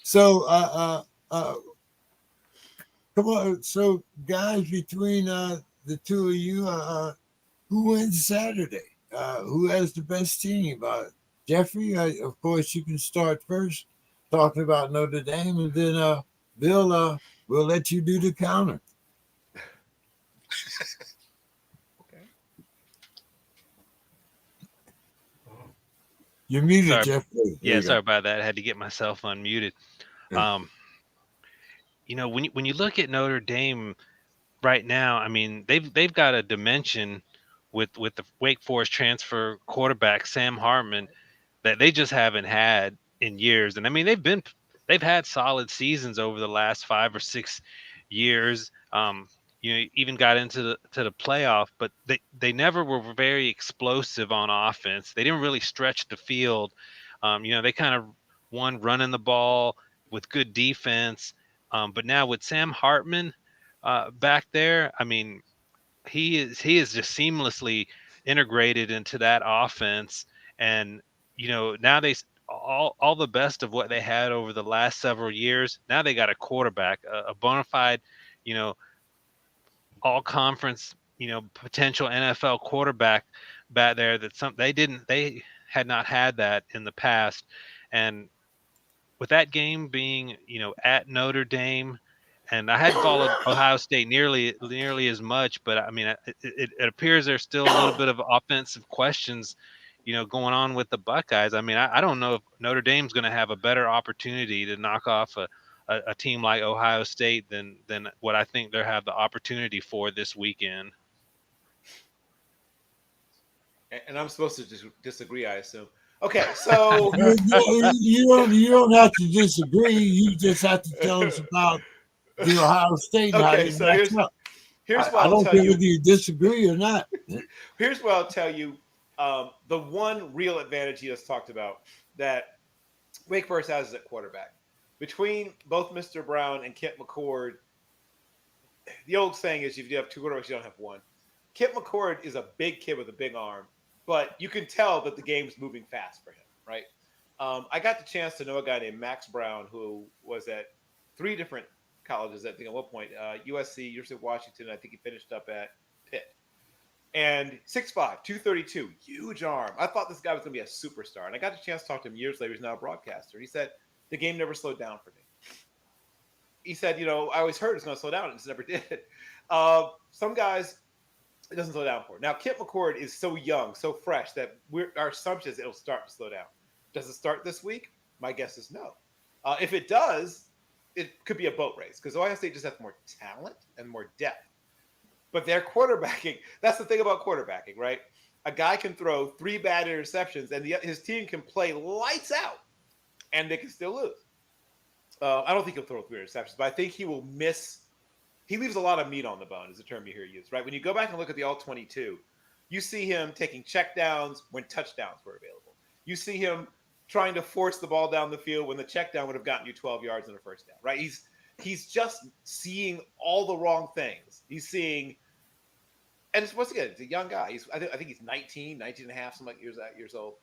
so come on. So, guys, between the two of you, who wins Saturday? Who has the best team? Jeffrey, of course, you can start first talking about Notre Dame, and then Bill, we'll let you do the counter. Okay. You're muted, Jeffrey. Sorry about that. I had to get myself unmuted. When you look at Notre Dame right now, I mean, they've got a dimension with the Wake Forest transfer quarterback Sam Hartman that they just haven't had in years. And I mean, they've had solid seasons over the last 5 or 6 years. Even got into the playoff, but they never were very explosive on offense. They didn't really stretch the field. They kind of won running the ball with good defense. But now with Sam Hartman back there, I mean, he is just seamlessly integrated into that offense. And now all the best of what they had over the last several years. Now they got a quarterback, a bona fide, all conference, potential NFL quarterback back there. They had not had that in the past. And with that game being, at Notre Dame, and I hadn't followed Ohio State nearly as much, but I mean, it appears there's still a little bit of offensive questions going on with the Buckeyes. I mean, I don't know if Notre Dame's going to have a better opportunity to knock off a team like Ohio State than what I think they have the opportunity for this weekend. And I'm supposed to disagree, I assume. Okay, so you don't have to disagree. You just have to tell us about the Ohio State. Okay, so here's what I don't care whether you disagree or not. Here's what I'll tell you. The one real advantage he has talked about that Wake Forest has is at quarterback. Between both Mr. Brown and Kent McCord, the old saying is if you have two quarterbacks, you don't have one. Kent McCord is a big kid with a big arm, but you can tell that the game's moving fast for him, right? I got the chance to know a guy named Max Brown who was at 3 different colleges, I think at one point, USC, University of Washington, I think he finished up at Pitt. And 6'5", 232, huge arm. I thought this guy was going to be a superstar. And I got the chance to talk to him years later. He's now a broadcaster. He said, the game never slowed down for me. He said, I always heard it's going to slow down. It just never did. Some guys, it doesn't slow down for. Now, Kent McCord is so young, so fresh, that our assumption is it'll start to slow down. Does it start this week? My guess is no. If it does, it could be a boat race because Ohio State just has more talent and more depth. but they're quarterbacking. That's the thing about quarterbacking, right? A guy can throw 3 bad interceptions, and his team can play lights out, and they can still lose. I don't think he'll throw 3 interceptions, but I think he will miss. He leaves a lot of meat on the bone, is the term you hear used, right? When you go back and look at the All-22, you see him taking checkdowns when touchdowns were available. You see him trying to force the ball down the field when the check down would have gotten you 12 yards and a first down, right? He's just seeing all the wrong things. He's seeing, and it's, once again, it's a young guy. I think he's 19 and a half, something like years old.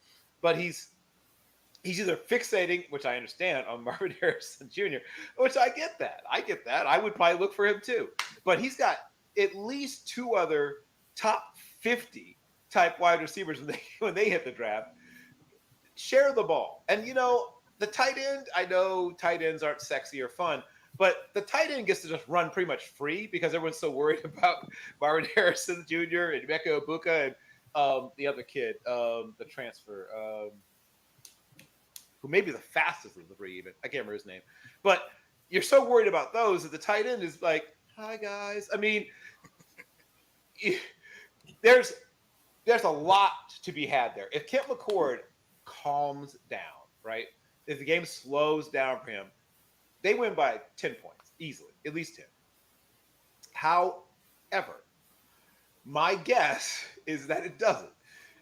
But he's either fixating, which I understand, on Marvin Harrison Jr., which I get that. I would probably look for him too. But he's got at least 2 other top 50 type wide receivers when they hit the draft. Share the ball. And, the tight end, I know tight ends aren't sexy or fun, but the tight end gets to just run pretty much free because everyone's so worried about Marvin Harrison Jr. and Emeka Egbuka and the other kid, the transfer, who may be the fastest of the 3 even. I can't remember his name. But you're so worried about those that the tight end is like, hi, guys. I mean, there's a lot to be had there. If Kent McCord calms down, right? If the game slows down for him, they win by 10 points, easily, at least 10. However, my guess is that it doesn't.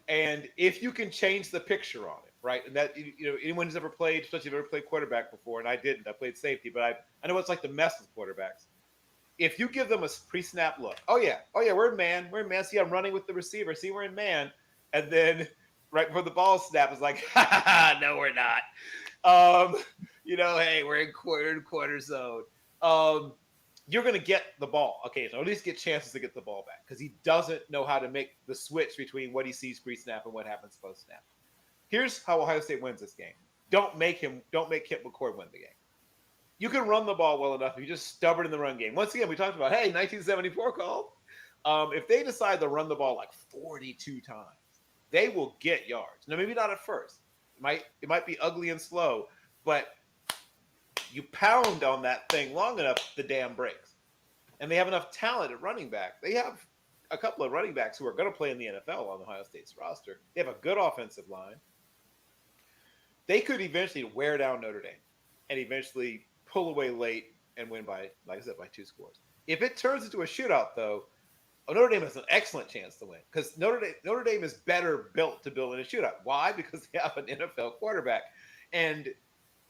And if you can change the picture on it, right? And that, anyone who's ever played, especially if you've ever played quarterback before, and I didn't, I played safety, but I know it's like the mess with quarterbacks. If you give them a pre-snap look, oh yeah, we're in man. See, I'm running with the receiver. See, we're in man. And then right before the ball snap, it's like, no, we're not. Hey, we're in quarter zone. You're going to get the ball occasionally, or at least get chances to get the ball back, because he doesn't know how to make the switch between what he sees pre-snap and what happens post-snap. Here's how Ohio State wins this game. Don't make Kent McCord win the game. You can run the ball well enough if you're just stubborn in the run game. Once again, we talked about, 1974 called. If they decide to run the ball like 42 times, they will get yards. Now, maybe not at first. It might be ugly and slow, but you pound on that thing long enough, the dam breaks. And they have enough talent at running back. They have a couple of running backs who are going to play in the NFL on Ohio State's roster. They have a good offensive line. They could eventually wear down Notre Dame and eventually pull away late and win by, like I said, by 2 scores. If it turns into a shootout, though, Notre Dame has an excellent chance to win, because Notre Dame is better built to build in a shootout. Why? Because they have an NFL quarterback. And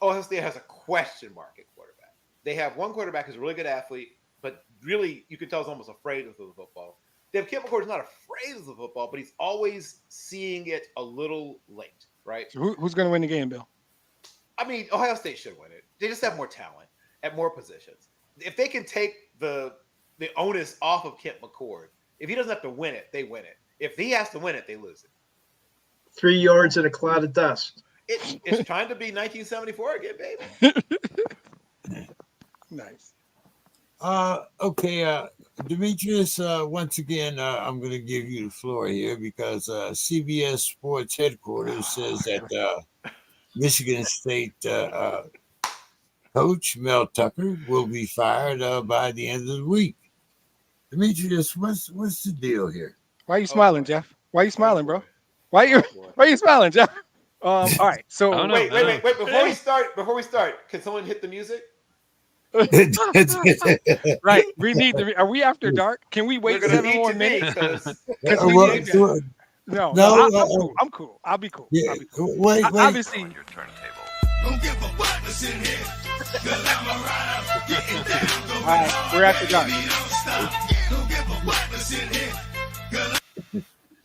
Ohio State has a question mark at quarterback. They have one quarterback who's a really good athlete, but really you can tell is almost afraid of the football. They have Kent McCord who's not afraid of the football, but he's always seeing it a little late, right? So who's going to win the game, Bill? I mean, Ohio State should win it. They just have more talent at more positions. If they can take the onus off of Kent McCord, if he doesn't have to win it, they win it. If he has to win it, they lose it. 3 yards in a cloud of dust. It's trying to be 1974 again, baby. Nice. Okay, Demetrius, once again, I'm going to give you the floor here because CBS Sports headquarters says that Michigan State coach Mel Tucker will be fired by the end of the week. Demetrius, what's the deal here? Why are you smiling, Jeff? Why are you smiling, bro? Why are you smiling, Jeff? All right. So wait. Before we start, can someone hit the music? Right. We need to. Are we after dark? Can we wait 7 more minutes? No, I'm cool. I'll be cool. Yeah, I'll be cool. wait. Obviously. All right, we're after dark.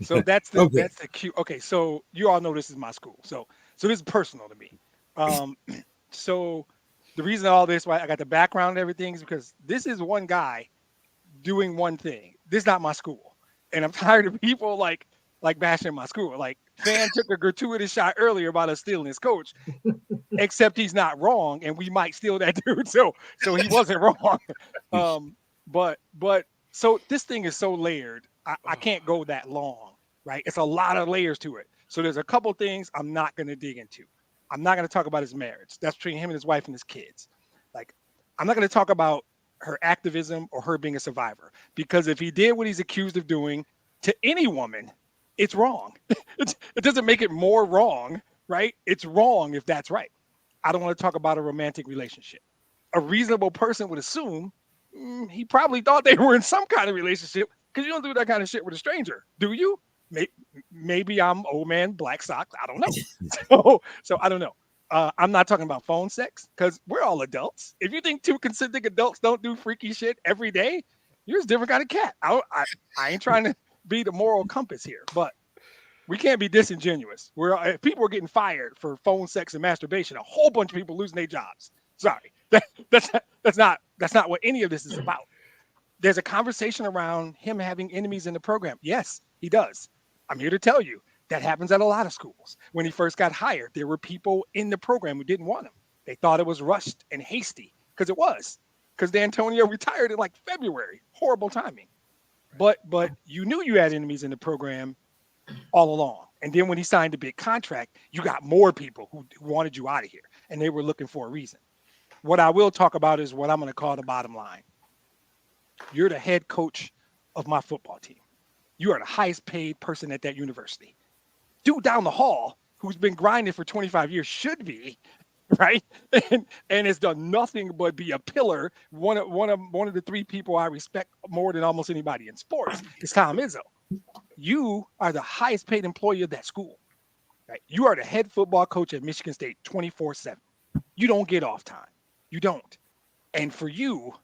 So that's the cue. Okay, so you all know this is my school. So this is personal to me. So the reason all this, why I got the background and everything, is because this is one guy doing one thing. This is not my school, and I'm tired of people like bashing my school. Like, Fan took a gratuitous shot earlier about us stealing his coach, except he's not wrong, and we might steal that dude. So he wasn't wrong. But so this thing is so layered. I can't go that long, right? It's a lot of layers to it. So there's a couple things I'm not going to dig into. I'm not going to talk about his marriage. That's between him and his wife and his kids. Like, I'm not going to talk about her activism or her being a survivor. Because if he did what he's accused of doing to any woman, it's wrong. It doesn't make it more wrong, right? It's wrong if that's right. I don't want to talk about a romantic relationship. A reasonable person would assume he probably thought they were in some kind of relationship, because you don't do that kind of shit with a stranger, do you? Maybe I'm old man black socks. I don't know. So I don't know. I'm not talking about phone sex, because we're all adults. If you think two consenting adults don't do freaky shit every day, you're a different kind of cat. I ain't trying to be the moral compass here, but we can't be disingenuous. If people are getting fired for phone sex and masturbation, a whole bunch of people losing their jobs. Sorry, that's not what any of this is about. There's a conversation around him having enemies in the program. Yes, he does. I'm here to tell you that happens at a lot of schools. When he first got hired, there were people in the program who didn't want him. They thought it was rushed and hasty, because it was. Because D'Antonio retired in like February. Horrible timing. But you knew you had enemies in the program all along. And then when he signed a big contract, you got more people who wanted you out of here, and they were looking for a reason. What I will talk about is what I'm going to call the bottom line. You're the head coach of my football team. You are the highest paid person at that university. Dude down the hall, who's been grinding for 25 years, should be, right? And has done nothing but be a pillar. One of the three people I respect more than almost anybody in sports is Tom Izzo. You are the highest paid employee of that school, right? You are the head football coach at Michigan State 24/7. You don't get off time. You don't. And for you,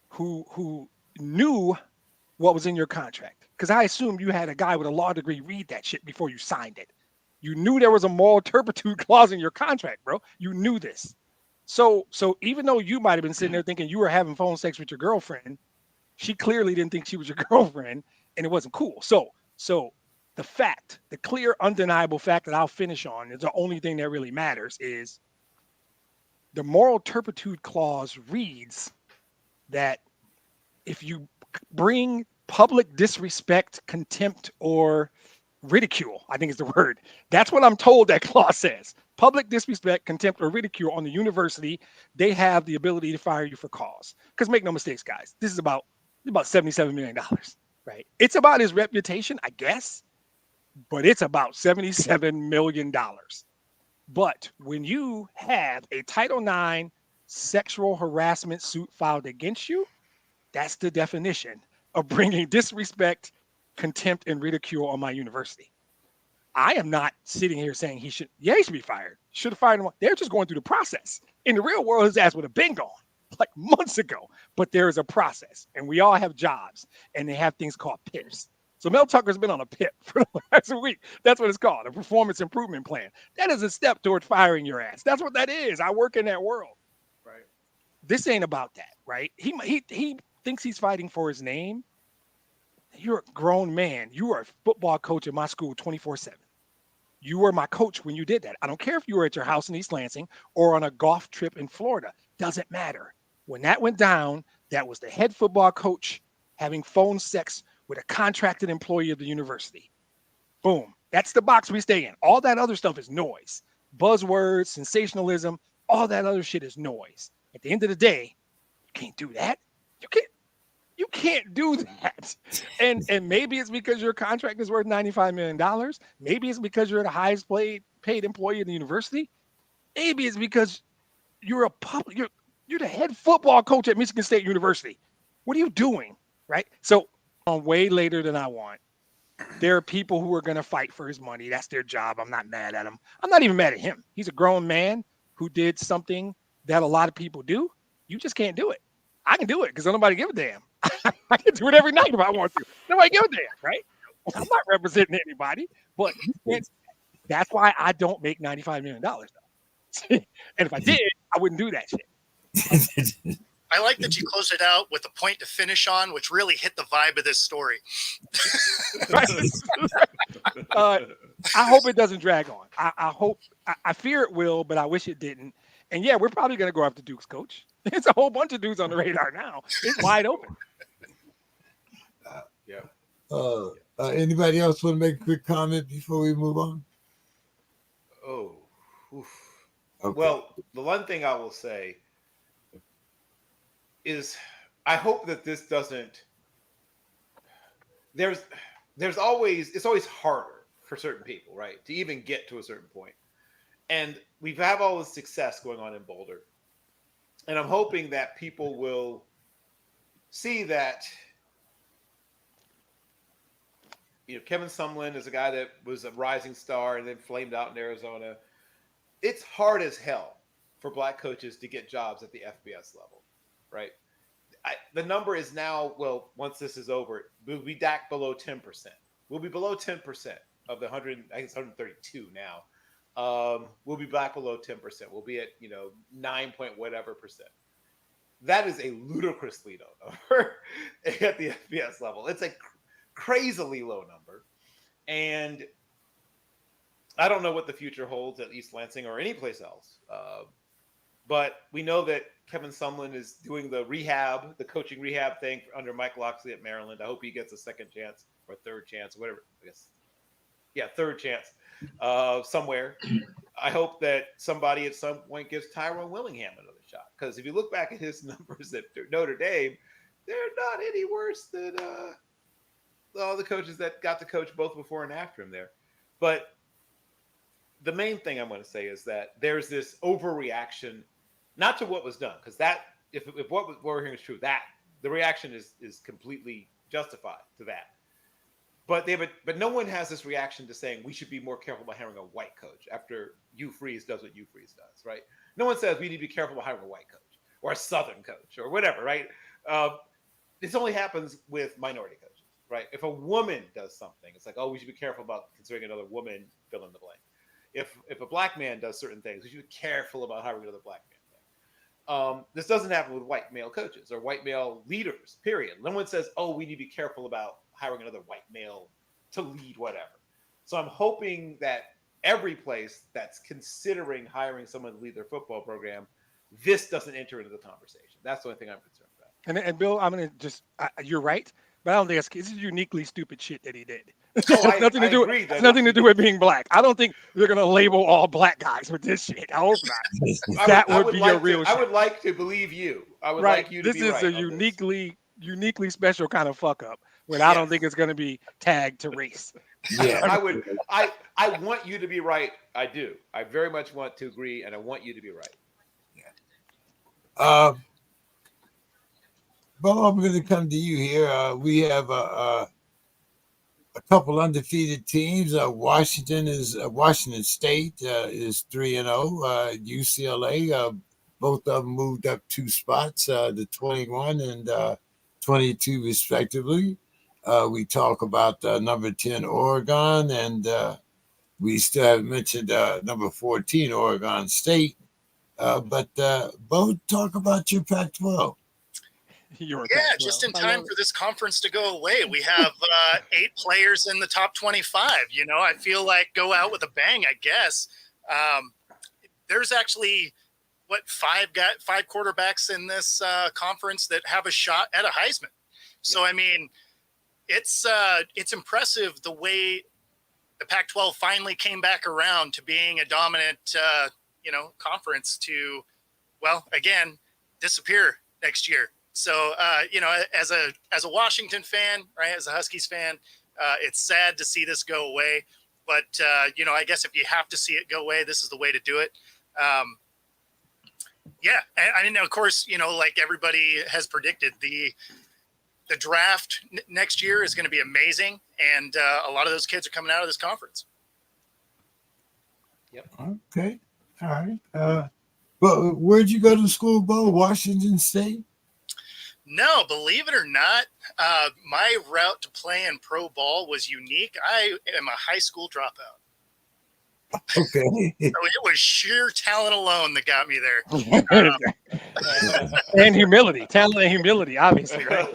who knew what was in your contract, because I assume you had a guy with a law degree read that shit before you signed it. You knew there was a moral turpitude clause in your contract, bro. You knew this. So even though you might have been sitting there thinking you were having phone sex with your girlfriend, she clearly didn't think she was your girlfriend, and it wasn't cool. So the clear, undeniable fact that I'll finish on is the only thing that really matters is the moral turpitude clause reads that if you bring public disrespect, contempt, or ridicule, I think is the word. That's what I'm told that clause says. Public disrespect, contempt, or ridicule on the university, they have the ability to fire you for cause. Because make no mistakes, guys, this is about $77 million, right? It's about his reputation, I guess, but it's about $77 million. But when you have a Title IX sexual harassment suit filed against you, that's the definition of bringing disrespect, contempt, and ridicule on my university. I am not sitting here saying he should be fired. Should have fired him. They're just going through the process. In the real world, his ass would have been gone like months ago. But there is a process, and we all have jobs, and they have things called PIPs. So Mel Tucker's been on a PIP for the last week. That's what it's called, a performance improvement plan. That is a step toward firing your ass. That's what that is. I work in that world. Right. This ain't about that, right? He thinks he's fighting for his name. You're a grown man. You were a football coach at my school 24/7. You were my coach when you did that. I don't care if you were at your house in East Lansing or on a golf trip in Florida. Doesn't matter. When that went down, that was the head football coach having phone sex with a contracted employee of the university. Boom. That's the box we stay in. All that other stuff is noise. Buzzwords, sensationalism, all that other shit is noise. At the end of the day, you can't do that. You can't do that. And maybe it's because your contract is worth $95 million. Maybe it's because you're the highest paid employee in the university. Maybe it's because you're you're the head football coach at Michigan State University. What are you doing? Right? So on way later than I want. There are people who are going to fight for his money. That's their job. I'm not mad at him. I'm not even mad at him. He's a grown man who did something that a lot of people do. You just can't do it. I can do it because nobody give a damn. I can do it every night if I want to. Nobody give a damn, right? I'm not representing anybody, but that's why I don't make $95 million. And if I did, I wouldn't do that shit. I like that you closed it out with a point to finish on, which really hit the vibe of this story. I hope it doesn't drag on. I fear it will, but I wish it didn't. And yeah, we're probably going to go after Duke's coach. It's a whole bunch of dudes on the radar now. It's wide open. Anybody else want to make a quick comment before we move on? Oh, oof. Okay. Well, the one thing I will say is I hope that this doesn't. There's always it's always harder for certain people, right, to even get to a certain point. And we've had all this success going on in Boulder, and I'm hoping that people will see that. Kevin Sumlin is a guy that was a rising star and then flamed out in Arizona. It's hard as hell for black coaches to get jobs at the FBS level, right? The number is now, well, once this is over, we'll be back below 10%. We'll be below 10% of the 100, I guess 132 now. We'll be back below 10%. We'll be at, 9 point whatever percent. That is a ludicrously low number at the FBS level. It's a crazily low number. And I don't know what the future holds at East Lansing or any place else. But we know that Kevin Sumlin is doing the coaching rehab thing under Mike Locksley at Maryland. I hope he gets a second chance or third chance, whatever. I guess, third chance somewhere. I hope that somebody at some point gives Tyrone Willingham another shot. Because if you look back at his numbers at Notre Dame, they're not any worse than all the coaches that got to coach both before and after him there. But the main thing I'm going to say is that there's this overreaction, not to what was done, because that if what we're hearing is true, that the reaction is completely justified to that. But no one has this reaction to saying we should be more careful about hiring a white coach after Hugh Freeze does what Hugh Freeze does, right? No one says we need to be careful about hiring a white coach or a Southern coach or whatever, right? This only happens with minority coaches, right? If a woman does something, it's like, oh, we should be careful about considering another woman fill in the blank. If a black man does certain things, we should be careful about hiring another black man. This doesn't happen with white male coaches or white male leaders, period. No one says, oh, we need to be careful about hiring another white male to lead whatever. So I'm hoping that every place that's considering hiring someone to lead their football program, this doesn't enter into the conversation. That's the only thing I'm concerned about. And Bill, I'm going to just, you're right, but I don't think this is uniquely stupid shit that he did. Oh, It's nothing to do with being black. I don't think they're going to label all black guys with this shit. I hope not. That would be a real shit. I would like to believe you. I would right. like you to this be is right. a uniquely special kind of fuck up when I don't think it's going to be tagged to race. Yeah, I want you to be right. I do. I very much want to agree, and I want you to be right. Yeah. Bo, I'm going to come to you here. We have a couple undefeated teams. Washington State is 3-0. UCLA, both of them moved up 2 spots, the 21 and 22 respectively. We talk about number 10 Oregon, and we still haven't mentioned number 14 Oregon State. But Bo, talk about your Pac-12. Just in time for this conference to go away. We have 8 players in the top 25. I feel like go out with a bang, I guess. There's actually, 5 quarterbacks in this conference that have a shot at a Heisman. So, I mean, it's impressive the way the Pac-12 finally came back around to being a dominant, conference to, again, disappear next year. So, as a Washington fan, right, as a Huskies fan, it's sad to see this go away. But, I guess if you have to see it go away, this is the way to do it. Of course, like everybody has predicted, the draft next year is going to be amazing. And a lot of those kids are coming out of this conference. Yep. Okay. All right. But where'd you go to school, Bo? Washington State? No, believe it or not, my route to play in pro ball was unique. I am a high school dropout. Okay. So it was sheer talent alone that got me there. And humility, talent and humility, obviously, right?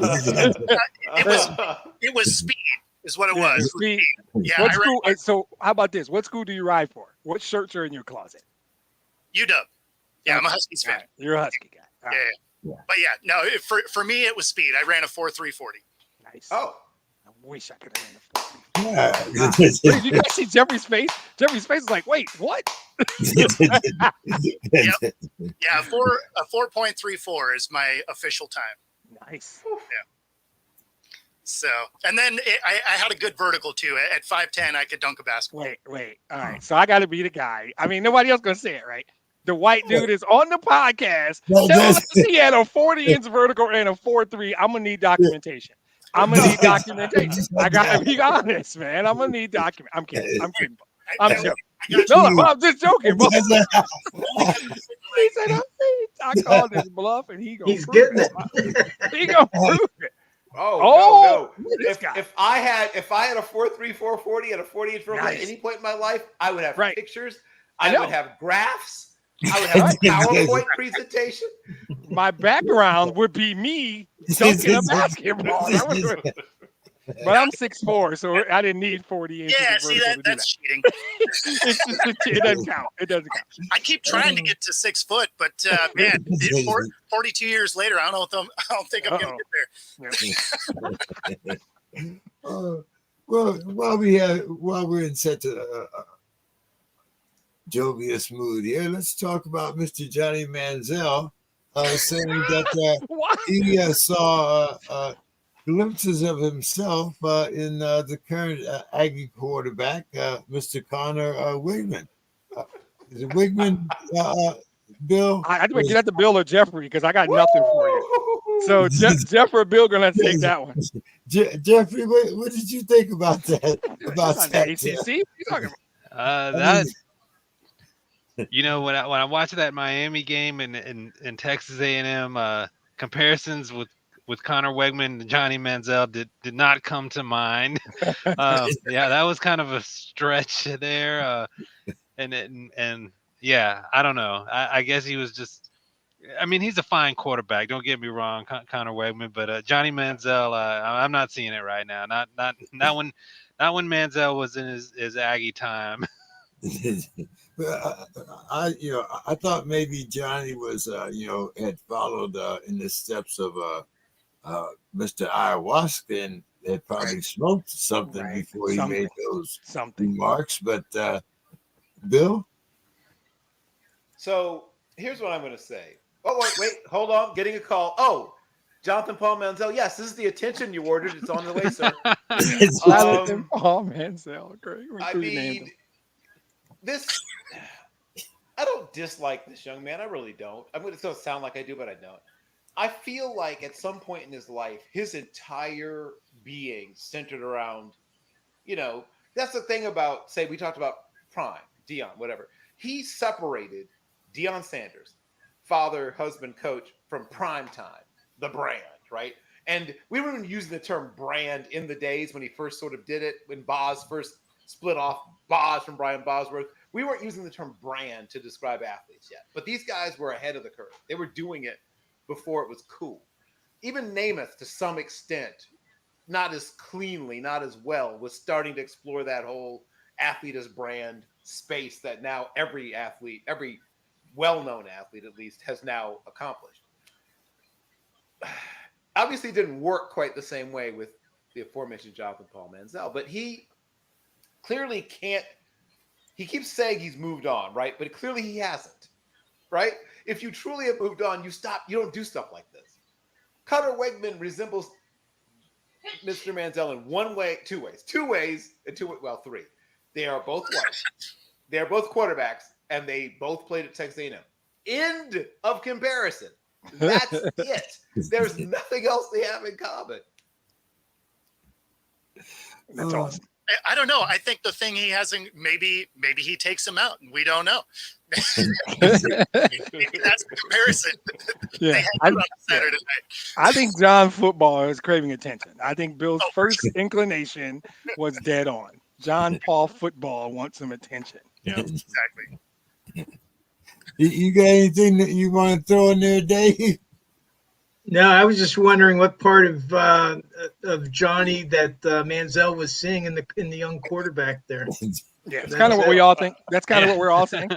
It was speed, is what it was. Speed. Yeah. What school, so how about this? What school do you ride for? What shirts are in your closet? UW. Yeah, I'm a Huskies fan. Right. You're a Husky guy. All yeah. Right. Yeah. But for me, it was speed. I ran a 4.340. Nice. Oh. I wish I could have ran a 4.340. Yeah. You guys see Jeffrey's face? Jeffrey's face is like, wait, what? Yep. Yeah, a 4.34 is my official time. Nice. So, and then I had a good vertical too. At 5'10", I could dunk a basketball. Wait. All right. So I got to be the guy. I mean, nobody else going to say it, right? The white dude is on the podcast telling us he had a 40-inch vertical and a 4.3. I'm going to need documentation. I got to be honest, man. I'm going to need document. I'm kidding. I'm joking. No, I'm just joking. He said, I called his bluff, and he's getting it. He going to prove it. Oh no! If I had a 4.3, 440 and a 40-inch vertical at any point in my life, I would have pictures. I would have graphs. I would have a PowerPoint presentation. My background would be me dunking a basketball. But I'm 6'4", so I didn't need 40 inches. Yeah, see that's cheating. It doesn't count. It doesn't count. I keep trying to get to 6 foot, but man, 42 years later, I don't think I'm going to get there. Well, while we're in such a jovious mood here, let's talk about Mr. Johnny Manziel saying that he saw glimpses of himself in the current Aggie quarterback, Mr. Connor Wigman. Is it Wigman, Bill? I have to get at the Bill or Jeffrey because I got nothing for you. So Jeff or Bill going to take that one. Jeffrey, what did you think about that? About that? ACC? What are you talking about? That. You know, when I watched that Miami game and Texas A&M, comparisons with Connor Wegman and Johnny Manziel did not come to mind. Yeah, that was kind of a stretch there. And yeah, I don't know. I guess he was just. I mean, he's a fine quarterback. Don't get me wrong, Connor Wegman, but Johnny Manziel, I'm not seeing it right now. Not when Manziel was in his Aggie time. I thought maybe Johnny was had followed in the steps of Mr. Ayahuasca and had probably smoked something before he made those remarks. But Bill? So here's what I'm going to say. Oh, wait, hold on. Getting a call. Oh, Jonathan Paul Manziel. Yes, this is the attention you ordered. It's on the way, sir. Jonathan Paul Manziel. Great. I mean, I don't dislike this young man. I really don't. I'm going to sound like I do, but I don't. I feel like at some point in his life, his entire being centered around, that's the thing about, say, we talked about Prime, Deion, whatever. He separated Deion Sanders, father, husband, coach, from Prime Time, the brand, right? And we weren't even using the term brand in the days when he first sort of did it, when Boz first split off Boz from Brian Bosworth. We weren't using the term brand to describe athletes yet. But these guys were ahead of the curve. They were doing it before it was cool. Even Namath, to some extent, not as cleanly, not as well, was starting to explore that whole athlete as brand space that now every athlete, every well-known athlete at least, has now accomplished. Obviously, it didn't work quite the same way with the aforementioned Jonathan Paul Manziel, but he clearly can't. He keeps saying he's moved on, right? But clearly he hasn't, right? If you truly have moved on, you stop. You don't do stuff like this. Connor Wegman resembles Mr. Manziel in two ways, three. They are both white. They are both quarterbacks, and they both played at Texas A&M. End of comparison. That's it. There's nothing else they have in common. That's awesome. I don't know. I think the thing he hasn't, maybe he takes him out, and we don't know. Maybe that's the comparison. Yeah, I think John football is craving attention. I think Bill's first inclination was dead on. John Paul football wants some attention. Yeah, exactly. You got anything that you want to throw in there, Dave? No, I was just wondering what part of Johnny that Manziel was seeing in the young quarterback there. Yeah, it's kind of what we all think. That's kind of what we're all saying.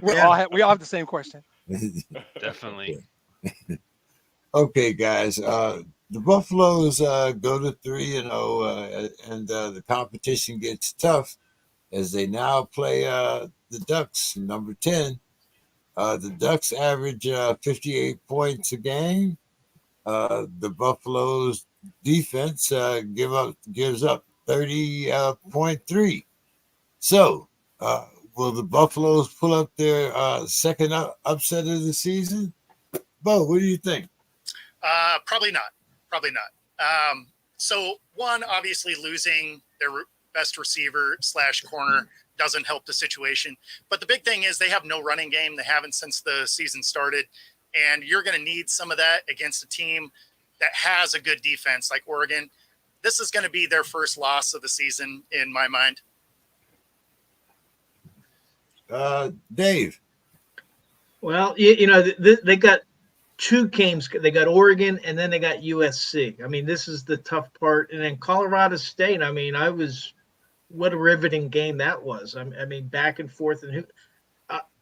We all have the same question. Definitely. Okay, guys. The Buffaloes go to 3-0, and the competition gets tough as they now play the Ducks, number 10. The Ducks average 58 points a game. the Buffalo's defense gives up 30.3. So, will the Buffaloes pull up their second upset of the season? Bo, what do you think? Probably not. Probably not. So one, obviously losing their best receiver / corner doesn't help the situation. But the big thing is they have no running game. They haven't since the season started. And you're going to need some of that against a team that has a good defense like Oregon. This is going to be their first loss of the season in my mind. Dave. Well, they got two games. They got Oregon and then they got USC. I mean, this is the tough part. And then Colorado State. I mean, what a riveting game that was. I mean, back and forth. And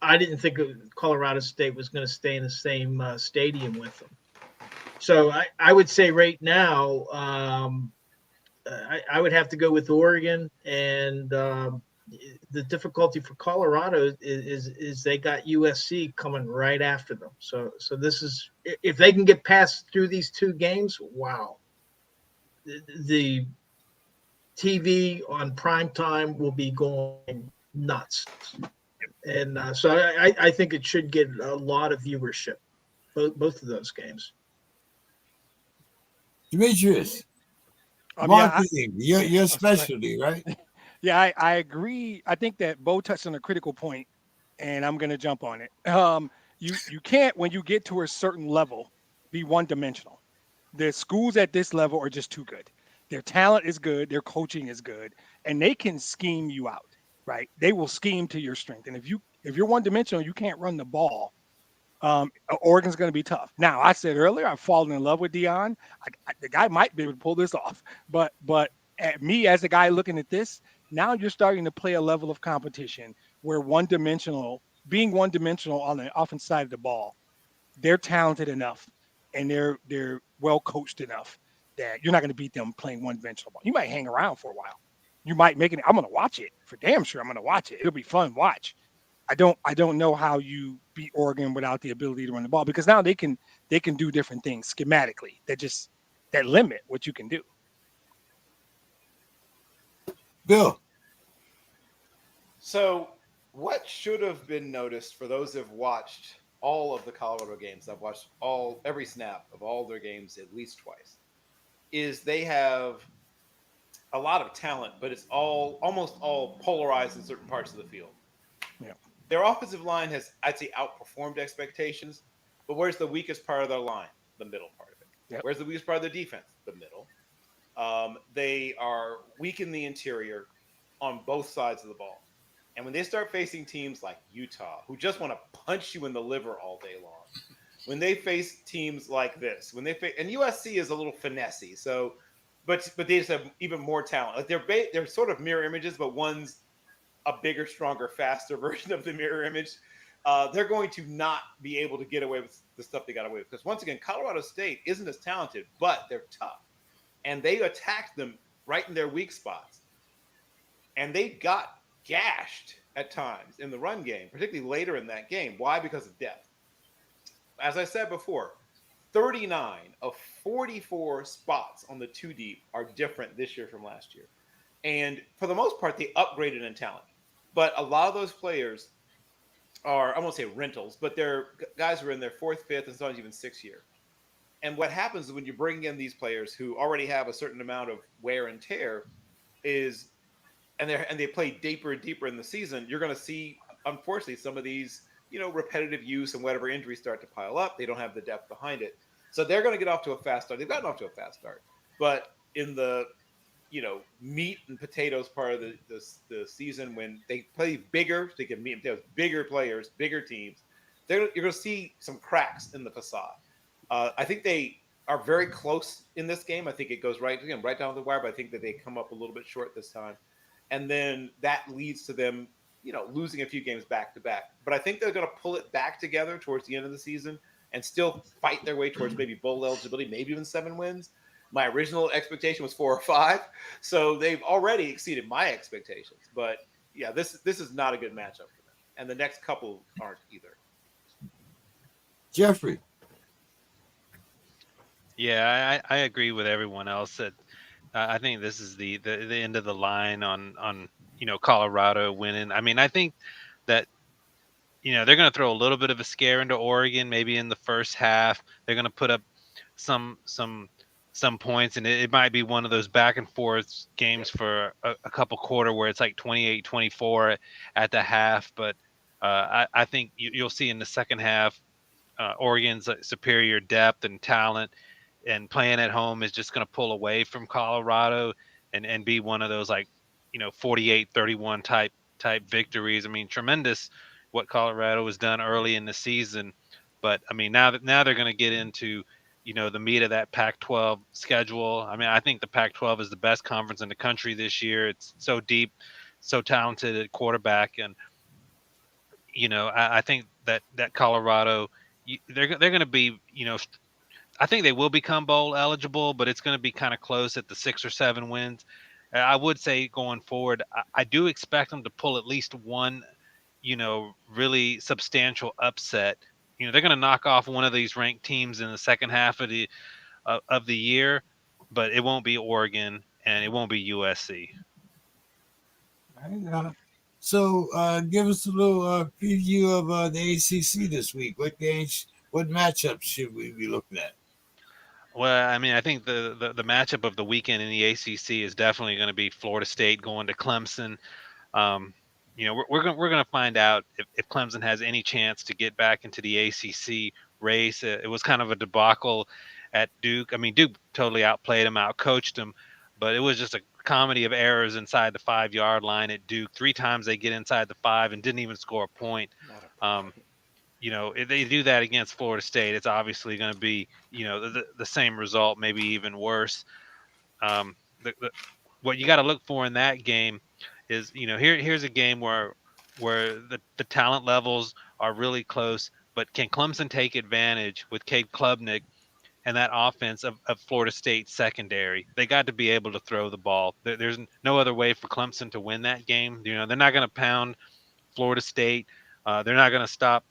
I didn't think Colorado State was going to stay in the same stadium with them. So I would say right now, I would have to go with Oregon. And the difficulty for Colorado is they got USC coming right after them. So this is, if they can get past through these two games, wow. The TV on prime time will be going nuts. And so I think it should get a lot of viewership, both of those games. Demetrius, marketing, your specialty, right? Yeah, I agree. I think that Bo touched on a critical point, and I'm going to jump on it. You can't, when you get to a certain level, be one-dimensional. The schools at this level are just too good. Their talent is good, their coaching is good, and they can scheme you out, right? They will scheme to your strength. And if you're one-dimensional, you can't run the ball. Oregon's going to be tough. Now, I said earlier, I've fallen in love with Deion. The guy might be able to pull this off, but at me as a guy looking at this, now you're starting to play a level of competition where being one-dimensional on the offense side of the ball, they're talented enough and they're well coached enough that you're not going to beat them playing one-dimensional ball. You might hang around for a while. You might make it. I'm going to watch it for damn sure. I'm going to watch it. It'll be fun. Watch. I don't know how you beat Oregon without the ability to run the ball, because now they can do different things schematically that limit what you can do. Bill. So what should have been noticed for those who have watched all of the Colorado games, I've watched every snap of all their games at least twice, is they have a lot of talent, but it's almost all polarized in certain parts of the field. Yeah. Their offensive line has, I'd say, outperformed expectations, but where's the weakest part of their line? The middle part of it. Yep. Where's the weakest part of their defense? The middle. They are weak in the interior on both sides of the ball. And when they start facing teams like Utah, who just want to punch you in the liver all day long, when they face teams like this, and USC is a little finessey, so, but they just have even more talent. Like they're sort of mirror images, but one's a bigger, stronger, faster version of the mirror image. They're going to not be able to get away with the stuff they got away with. Because once again, Colorado State isn't as talented, but they're tough. And they attacked them right in their weak spots. And they got gashed at times in the run game, particularly later in that game. Why? Because of depth. As I said before, 39 of 44 spots on the two deep are different this year from last year. And for the most part, they upgraded in talent. But a lot of those players are, I won't say rentals, but they're guys who are in their fourth, fifth, and sometimes even sixth year. And what happens is when you bring in these players who already have a certain amount of wear and tear and they play deeper and deeper in the season, you're going to see, unfortunately, some of these, repetitive use and whatever injuries start to pile up. They don't have the depth behind it. So they're going to get off to a fast start. They've gotten off to a fast start. But in the meat and potatoes part of the season, when they play bigger, they can meat and potatoes, bigger players, bigger teams, you're going to see some cracks in the facade. I think they are very close in this game. I think it goes right down the wire, but I think that they come up a little bit short this time. And then that leads to them, losing a few games back to back. But I think they're going to pull it back together towards the end of the season and still fight their way towards maybe bowl eligibility, maybe even 7 wins. My original expectation was 4 or 5, so they've already exceeded my expectations. But yeah, this is not a good matchup for them, and the next couple aren't either. Jeffrey. Yeah, I agree with everyone else that I think this is the end of the line on Colorado winning. I mean, I think that they're going to throw a little bit of a scare into Oregon, maybe in the first half. They're going to put up some some some points, and it might be one of those back and forth games for a couple quarter where it's like 28-24 at the half. But I think you'll see in the second half Oregon's superior depth and talent, and playing at home is just going to pull away from Colorado and be one of those like 48-31 type victories. I mean, tremendous what Colorado has done early in the season, but I mean now they're going to get into the meat of that Pac-12 schedule. I mean, I think the Pac-12 is the best conference in the country this year. It's so deep, so talented at quarterback, and I think that Colorado, they're going to be, I think they will become bowl eligible, but it's going to be kind of close at the 6 or 7 wins. I would say going forward, I do expect them to pull at least one, really substantial upset. They're going to knock off one of these ranked teams in the second half of the year, but it won't be Oregon and it won't be USC. Right, so give us a little preview of the ACC this week. What games, what matchups should we be looking at? Well, I mean, I think the matchup of the weekend in the ACC is definitely going to be Florida State going to Clemson. Um, we're going to find out if Clemson has any chance to get back into the ACC race. It was kind of a debacle at Duke. I mean, Duke totally outplayed them, outcoached them, but it was just a comedy of errors inside the 5-yard line at Duke. 3 times they get inside the 5 and didn't even score a point. If they do that against Florida State, it's obviously going to be, the same result, maybe even worse. Um, what you got to look for in that game is, here's a game where the talent levels are really close, but can Clemson take advantage with Cade Klubnik and that offense of Florida State secondary? They got to be able to throw the ball. There's no other way for Clemson to win that game. They're not going to pound Florida State. They're not going to stop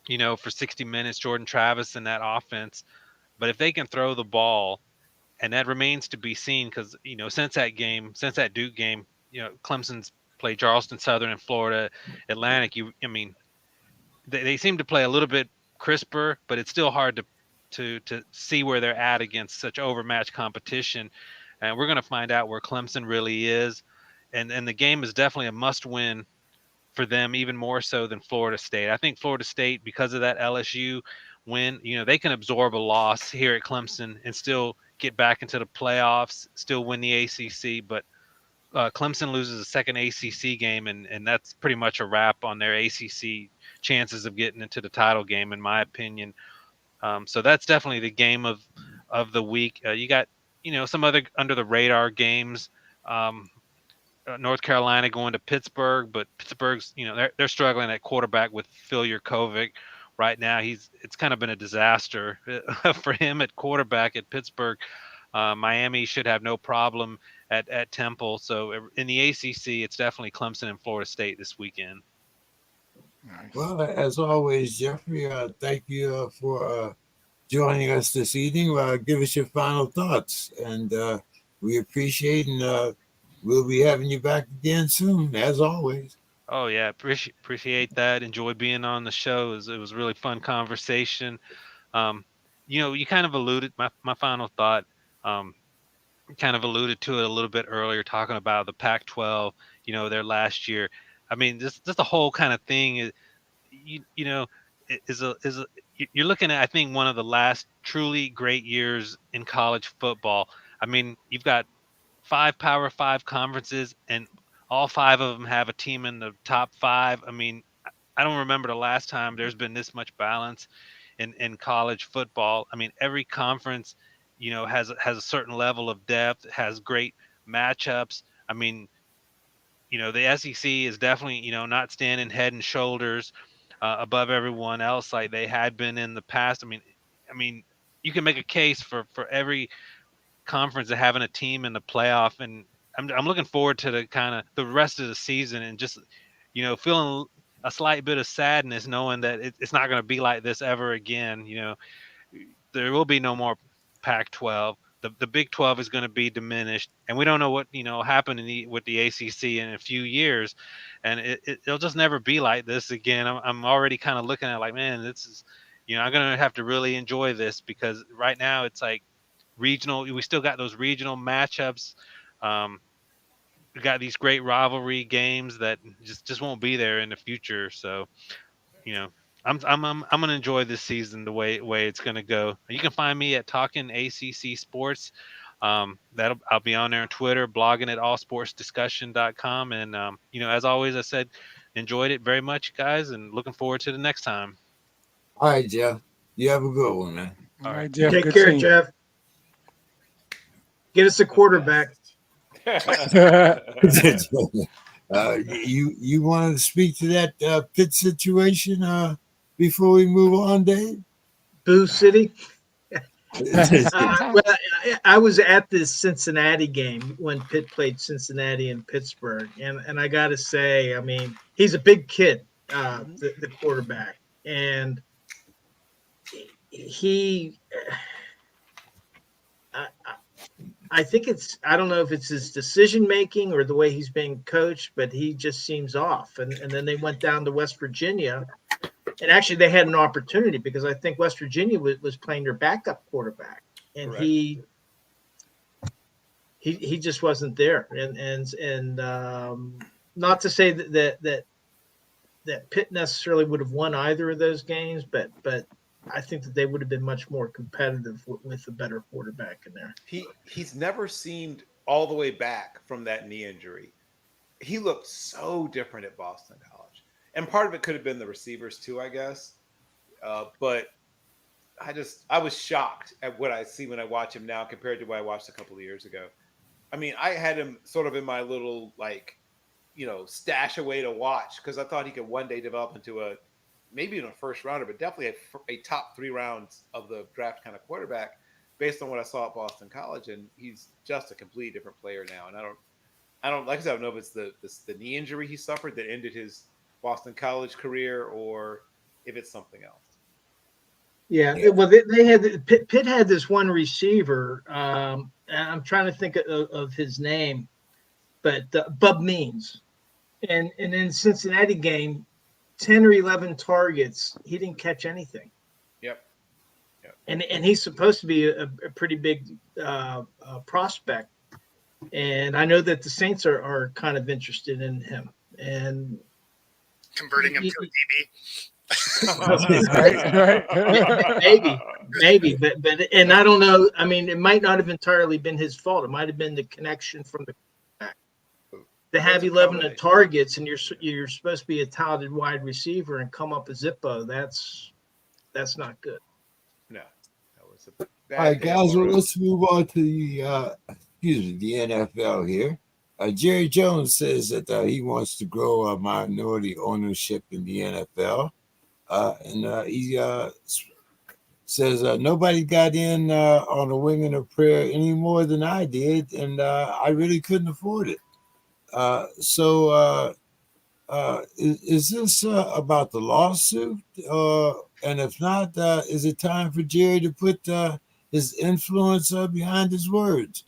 for 60 minutes, Jordan Travis and that offense. But if they can throw the ball, and that remains to be seen because, since that Duke game, Clemson's played Charleston Southern and Florida Atlantic. They seem to play a little bit crisper, but it's still hard to see where they're at against such overmatched competition. And we're going to find out where Clemson really is. And the game is definitely a must win for them, even more so than Florida State. I think Florida State, because of that LSU win, they can absorb a loss here at Clemson and still get back into the playoffs, still win the ACC. But Clemson loses a second ACC game, and that's pretty much a wrap on their ACC chances of getting into the title game, in my opinion. So that's definitely the game of the week. You got some other under the radar games. North Carolina going to Pittsburgh, but Pittsburgh's they're struggling at quarterback with Phil Yurkovich right now. It's kind of been a disaster for him at quarterback at Pittsburgh. Miami should have no problem at Temple. So in the ACC, it's definitely Clemson and Florida State this weekend. Nice. Well, as always, Jeffrey, thank you for joining us this evening. Give us your final thoughts, and we appreciate, and we'll be having you back again soon, as always. Oh yeah, appreciate that. Enjoy being on the show. It was a really fun conversation. You kind of alluded my final thought. Kind of alluded to it a little bit earlier, talking about the Pac-12. Their last year. I mean, just the whole kind of thing is, you're looking at, I think, one of the last truly great years in college football. I mean, you've got 5 Power 5 conferences, and all 5 of them have a team in the top 5. I mean, I don't remember the last time there's been this much balance in college football. I mean, every conference, has a certain level of depth, has great matchups. I mean, the SEC is definitely, not standing head and shoulders above everyone else like they had been in the past. I mean, you can make a case for every conference of having a team in the playoff, and I'm looking forward to the rest of the season, and just feeling a slight bit of sadness knowing that it's not going to be like this ever again. There will be no more Pac-12. The Big 12 is going to be diminished, and we don't know what happen with the ACC in a few years, and it'll just never be like this again. I'm already kind of looking at like, man, this is, I'm going to have to really enjoy this, because right now it's like regional. We still got those regional matchups. We got these great rivalry games that just won't be there in the future. So, I'm gonna enjoy this season the way it's gonna go. You can find me at Talking ACC Sports. I'll be on there on Twitter, blogging at allsportsdiscussion.com. And as always, I said, enjoyed it very much, guys, and looking forward to the next time. All right, Jeff. You have a good one, man. All right, Jeff. Take good care, seeing you. Jeff. Get us a quarterback. You wanted to speak to that Pitt situation before we move on, Dave? Boo City. I was at this Cincinnati game when Pitt played Cincinnati and Pittsburgh, and I got to say, I mean, he's a big kid, the quarterback, and he. I think I don't know if it's his decision making or the way he's being coached, but he just seems off. And then they went down to West Virginia, and actually they had an opportunity because I think West Virginia was playing their backup quarterback, and Correct. he just wasn't there. And not to say that Pitt necessarily would have won either of those games, but I think that they would have been much more competitive with a better quarterback in there. He's never seemed all the way back from that knee injury. He looked so different at Boston College. And part of it could have been the receivers too, I guess. But I was shocked at what I see when I watch him now compared to what I watched a couple of years ago. I mean, I had him sort of in my little, stash away to watch because I thought he could one day develop into maybe in a first rounder, but definitely a top 3 rounds of the draft kind of quarterback based on what I saw at Boston College. And he's just a completely different player now. And I don't, like I said, I don't know if it's the knee injury he suffered that ended his Boston College career or if it's something else. Yeah. Well, they had Pitt had this one receiver. And I'm trying to think of his name, but Bub Means. And in Cincinnati game, 10 or 11 targets, he didn't catch anything. Yep. And he's supposed to be a pretty big prospect. And I know that the Saints are kind of interested in him and converting him to a DB. maybe, but and I don't know. I mean, it might not have entirely been his fault. It might have been the connection from the back. To have 11 targets and you're supposed to be a touted wide receiver and come up a Zippo, that's not good. No, that was a bad. All right, guys. Well, let's move on to the NFL here. Jerry Jones says that he wants to grow minority ownership in the NFL, and he says nobody got in on the Women of Prayer any more than I did, and I really couldn't afford it. So is this about the lawsuit? And if not, is it time for Jerry to put his influence behind his words?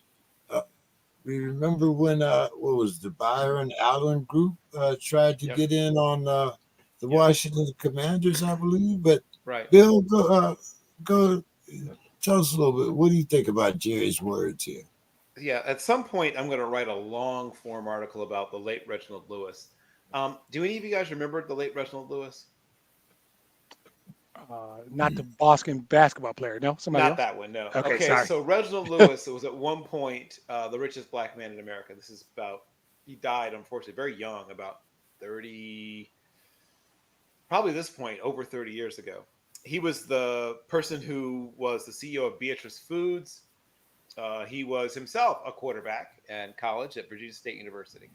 We remember when what was the Byron Allen group tried to get in on the Washington Commanders, I believe. But right. Bill, go tell us a little bit. What do you think about Jerry's words here? Yeah, at some point I'm going to write a long form article about the late Reginald Lewis. Do any of you guys remember the late Reginald Lewis? Not the Boston basketball player, no? Somebody Not else? that one, no. Okay, so Reginald Lewis was at one point the richest black man in America. This is he died, unfortunately, very young, about 30, probably this point, over 30 years ago. He was the person who was the CEO of Beatrice Foods. He was himself a quarterback in college at Virginia State University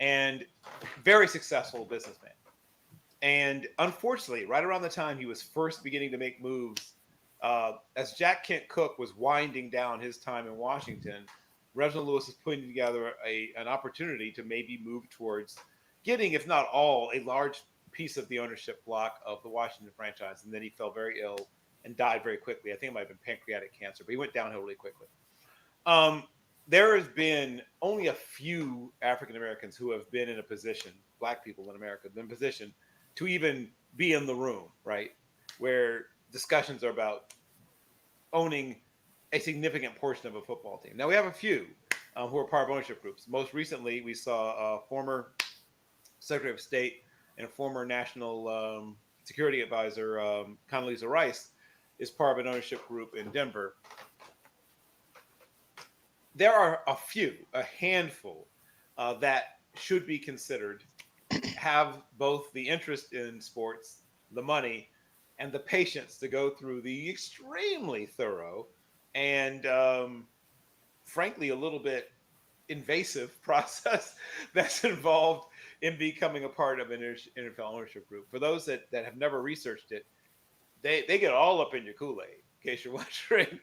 and very successful businessman. And unfortunately, right around the time he was first beginning to make moves, as Jack Kent Cooke was winding down his time in Washington, Reginald Lewis was putting together an opportunity to maybe move towards getting, if not all, a large piece of the ownership block of the Washington franchise. And then he fell very ill and died very quickly. I think it might have been pancreatic cancer, but he went downhill really quickly. There has been only a few African Americans who have been in a position, Black people in America, been in a position to even be in the room, right, where discussions are about owning a significant portion of a football team. Now we have a few who are part of ownership groups. Most recently, we saw a former Secretary of State and a former National Security Advisor, Condoleezza Rice, is part of an ownership group in Denver. There are a handful that should be considered, have both the interest in sports, the money, and the patience to go through the extremely thorough and frankly a little bit invasive process that's involved in becoming a part of an NFL ownership group. For those that have never researched it, they get all up in your Kool-Aid, in case you're wondering.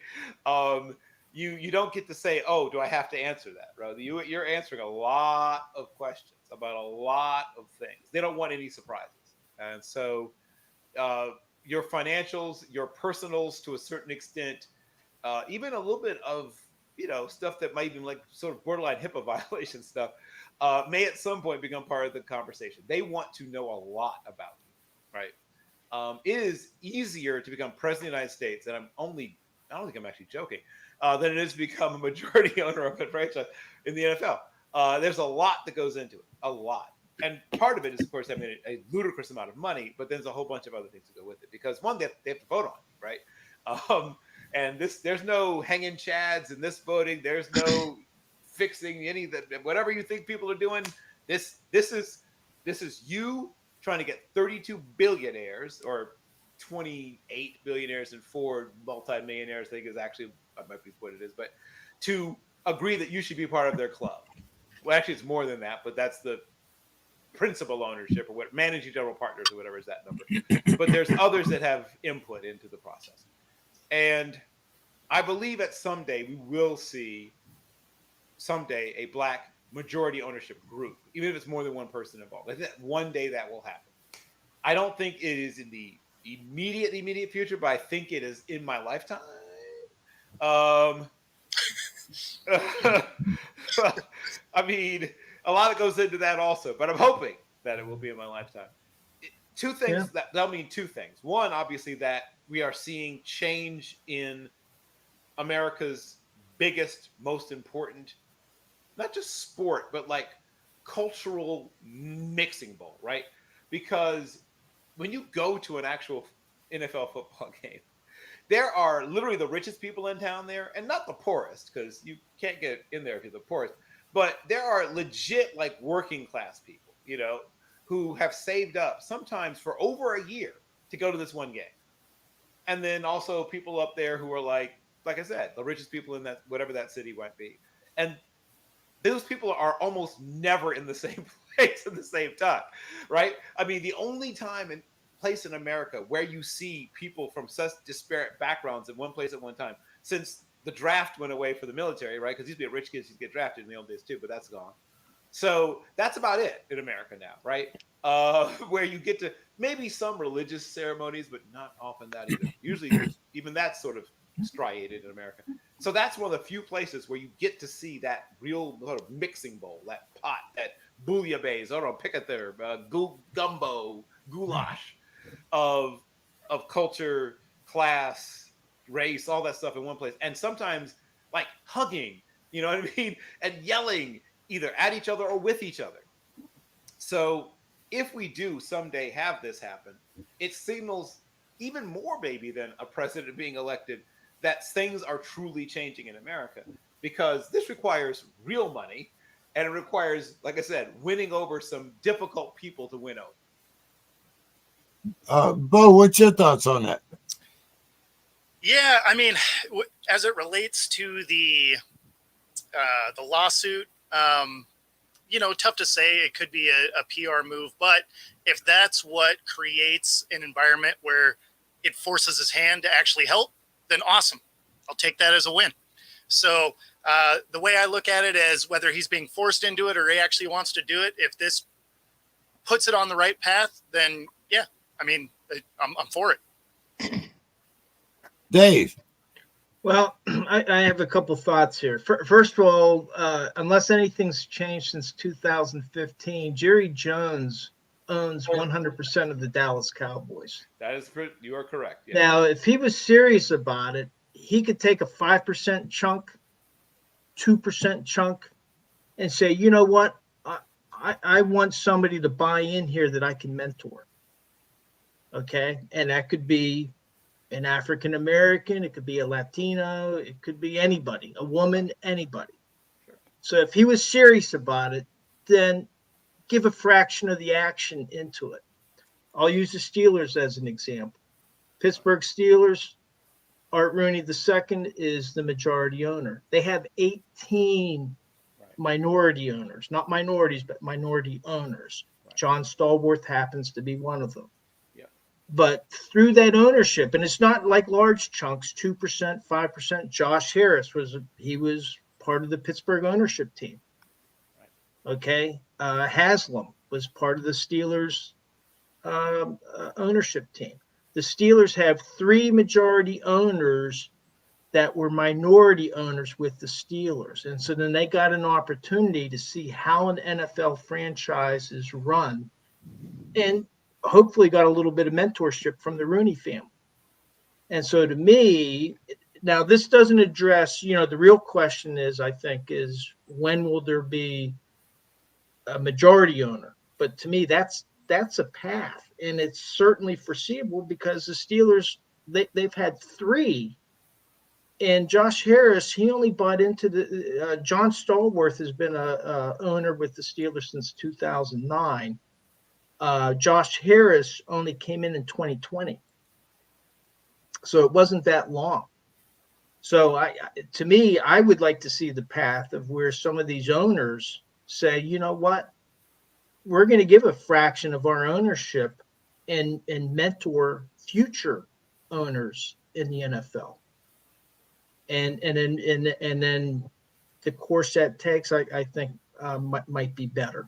You don't get to say, oh, do I have to answer that, right? You're answering a lot of questions about a lot of things. They don't want any surprises. And so your financials, your personals to a certain extent, even a little bit of, stuff that might even like sort of borderline HIPAA violation stuff, may at some point become part of the conversation. They want to know a lot about you, right? It is easier to become president of the United States, and I don't think I'm actually joking, than it is to become a majority owner of a franchise in the NFL. There's a lot that goes into it, a lot. And part of it is, of course, having a ludicrous amount of money, but there's a whole bunch of other things to go with it. Because one, they have to vote on it, right? And there's no hanging chads in this voting. There's no fixing any of that. Whatever you think people are doing, this is you trying to get 32 billionaires or 28 billionaires and 4 multimillionaires, I think is actually, that might be what it is, but to agree that you should be part of their club. Well, actually, it's more than that, but that's the principal ownership or what managing general partners or whatever is that number. But there's others that have input into the process. And I believe at someday we will see a Black majority ownership group, even if it's more than one person involved. I think one day that will happen. I don't think it is in the immediate future, but I think it is in my lifetime. I mean, a lot goes into that also, but I'm hoping that it will be in my lifetime. Two things that'll mean two things. One, obviously, that we are seeing change in America's biggest, most important, not just sport, but like cultural mixing bowl, right? Because when you go to an actual NFL football game, there are literally the richest people in town there, and not the poorest, because you can't get in there if you're the poorest, but there are legit like working class people, who have saved up sometimes for over a year to go to this one game. And then also people up there who are like I said, the richest people in that, whatever that city might be. And those people are almost never in the same place at the same time, right? I mean, the only time and place in America where you see people from such disparate backgrounds in one place at one time, since the draft went away for the military, right? Because used to be rich kids who get drafted in the old days too, but that's gone. So that's about it in America now, right? Where you get to maybe some religious ceremonies, but not often that either. Usually even that's sort of striated in America. So that's one of the few places where you get to see that real sort of mixing bowl, that pot, that bouillabaisse, I don't know, pick it there, gumbo, goulash of culture, class, race, all that stuff in one place. And sometimes like hugging, you know what I mean? And yelling either at each other or with each other. So if we do someday have this happen, it signals even more maybe than a president being elected that things are truly changing in America, because this requires real money and it requires, like I said, winning over some difficult people to win over. Bo, what's your thoughts on that? Yeah, I mean, as it relates to the lawsuit, tough to say. It could be a PR move, but if that's what creates an environment where it forces his hand to actually help, then awesome. I'll take that as a win. So the way I look at it is whether he's being forced into it or he actually wants to do it, if this puts it on the right path, then yeah, I mean, I'm for it. Dave. Well, I have a couple thoughts here. First of all, unless anything's changed since 2015, Jerry Jones owns 100% of the Dallas Cowboys. That is correct. You are correct. Yes. Now, if he was serious about it, he could take a 5% chunk, 2% chunk, and say, you know what? I want somebody to buy in here that I can mentor. Okay. And that could be an African American, it could be a Latino, it could be anybody, a woman, anybody. Sure. So if he was serious about it, then give a fraction of the action into it. I'll use the Steelers as an example. Pittsburgh Steelers, Art Rooney II is the majority owner. They have 18 minority owners, not minorities, but minority owners. Right. John Stallworth happens to be one of them. Yeah. But through that ownership, and it's not like large chunks, 2%, 5%. Josh Harris was part of the Pittsburgh ownership team. Right. Okay. Haslam was part of the Steelers ownership team. The Steelers have 3 majority owners that were minority owners with the Steelers. And so then they got an opportunity to see how an NFL franchise is run and hopefully got a little bit of mentorship from the Rooney family. And so to me, now this doesn't address, the real question is, I think, is when will there be a majority owner? But to me, that's a path. And it's certainly foreseeable because the Steelers, they've had 3. And Josh Harris, he only bought into the John Stallworth has been a owner with the Steelers since 2009. Josh Harris only came in 2020. So it wasn't that long. So to me, I would like to see the path of where some of these owners say, you know what, we're going to give a fraction of our ownership and mentor future owners in the NFL. And then the course that takes, I think, might be better.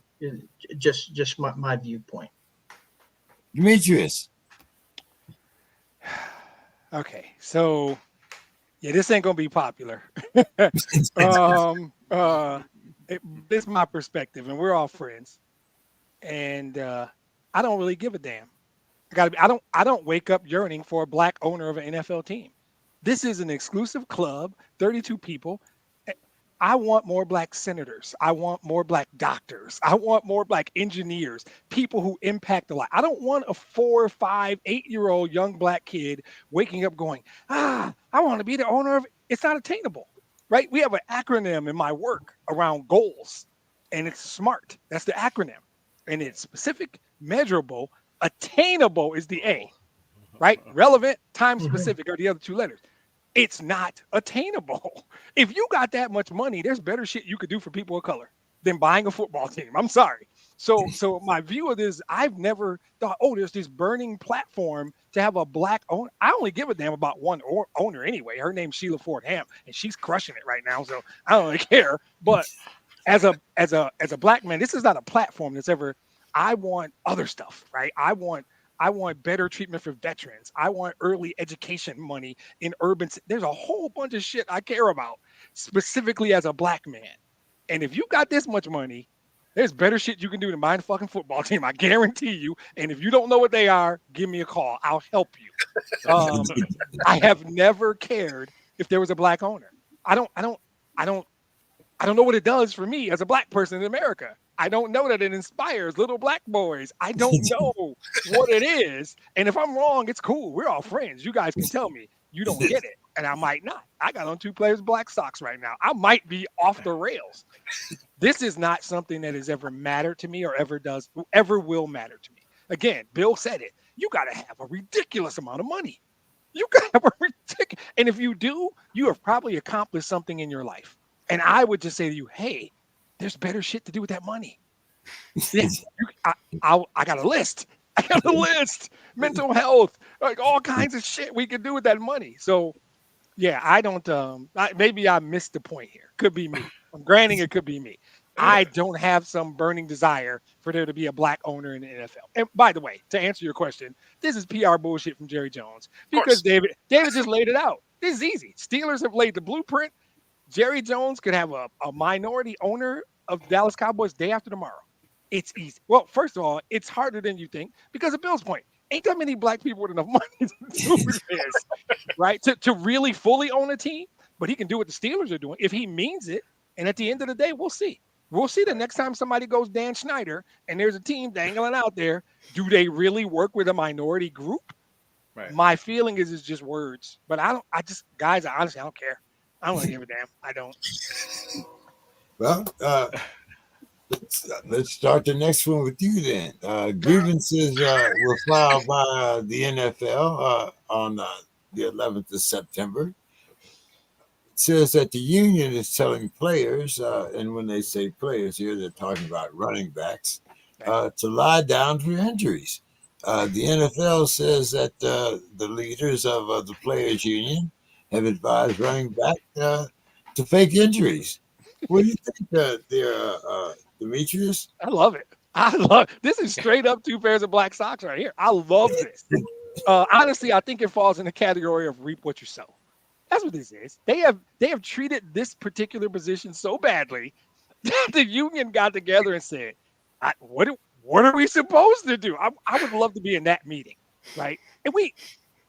Just my viewpoint. Demetrius. Okay, so yeah, this ain't gonna be popular. This is my perspective, and we're all friends. And I don't really give a damn. I don't wake up yearning for a black owner of an NFL team. This is an exclusive club, 32 people. I want more black senators. I want more black doctors. I want more black engineers, people who impact the life. I don't want a 4, 5, 8-year-old young black kid waking up going, I want to be the owner of it. It's not attainable, right? We have an acronym in my work around goals, and it's SMART. That's the acronym. And it's specific, measurable, attainable is the A, right? Relevant, time specific are the other 2 letters. It's not attainable. If you got that much money, there's better shit you could do for people of color than buying a football team. I'm sorry. So my view of this, I've never thought, there's this burning platform to have a black owner. I only give a damn about one owner anyway. Her name's Sheila Ford Ham, and she's crushing it right now. So I don't really care. But as a black man, this is not a platform that's ever. I want other stuff, right? I want better treatment for veterans. I want early education money in urban. There's a whole bunch of shit I care about specifically as a black man. And if you got this much money, there's better shit you can do than buying a fucking football team. I guarantee you. And if you don't know what they are, give me a call. I'll help you. I have never cared if there was a black owner. I don't know what it does for me as a black person in America. I don't know that it inspires little black boys. I don't know what it is. And if I'm wrong, it's cool. We're all friends. You guys can tell me you don't get it. And I might not. I got on 2 pairs of black socks right now. I might be off the rails. This is not something that has ever mattered to me or ever will matter to me. Again, Bill said it. You got to have a ridiculous amount of money. You got to have a ridiculous. And if you do, you have probably accomplished something in your life. And I would just say to you, hey, there's better shit to do with that money. Yeah, I got a list. Mental health, like all kinds of shit we could do with that money. So, yeah, I don't. Maybe I missed the point here. Could be me. I'm granting it could be me. I don't have some burning desire for there to be a black owner in the NFL. And by the way, to answer your question, this is PR bullshit from Jerry Jones because David just laid it out. This is easy. Steelers have laid the blueprint. Jerry Jones could have a minority owner of Dallas Cowboys day after tomorrow. It's easy. Well, first of all, it's harder than you think because of Bill's point. Ain't that many black people with enough money to do this, right? To really fully own a team, but he can do what the Steelers are doing if he means it. And at the end of the day, we'll see. We'll see the next time somebody goes Dan Schneider and there's a team dangling out there. Do they really work with a minority group? Right. My feeling is it's just words, but guys, honestly, I don't care. I don't really give a damn. I don't. Well, let's start the next one with you then. Grievances were filed by the NFL on the 11th of September. It says that the union is telling players, and when they say players here, they're talking about running backs, to lie down for injuries. The NFL says that the leaders of the players union have advised running back to fake injuries. What do you think there, Demetrius? I love it. This is straight up 2 pairs of black socks right here. I love this. Honestly, I think it falls in the category of reap what you sow. That's what this is. They have treated this particular position so badly that the union got together and said, what are we supposed to do? I would love to be in that meeting, right? And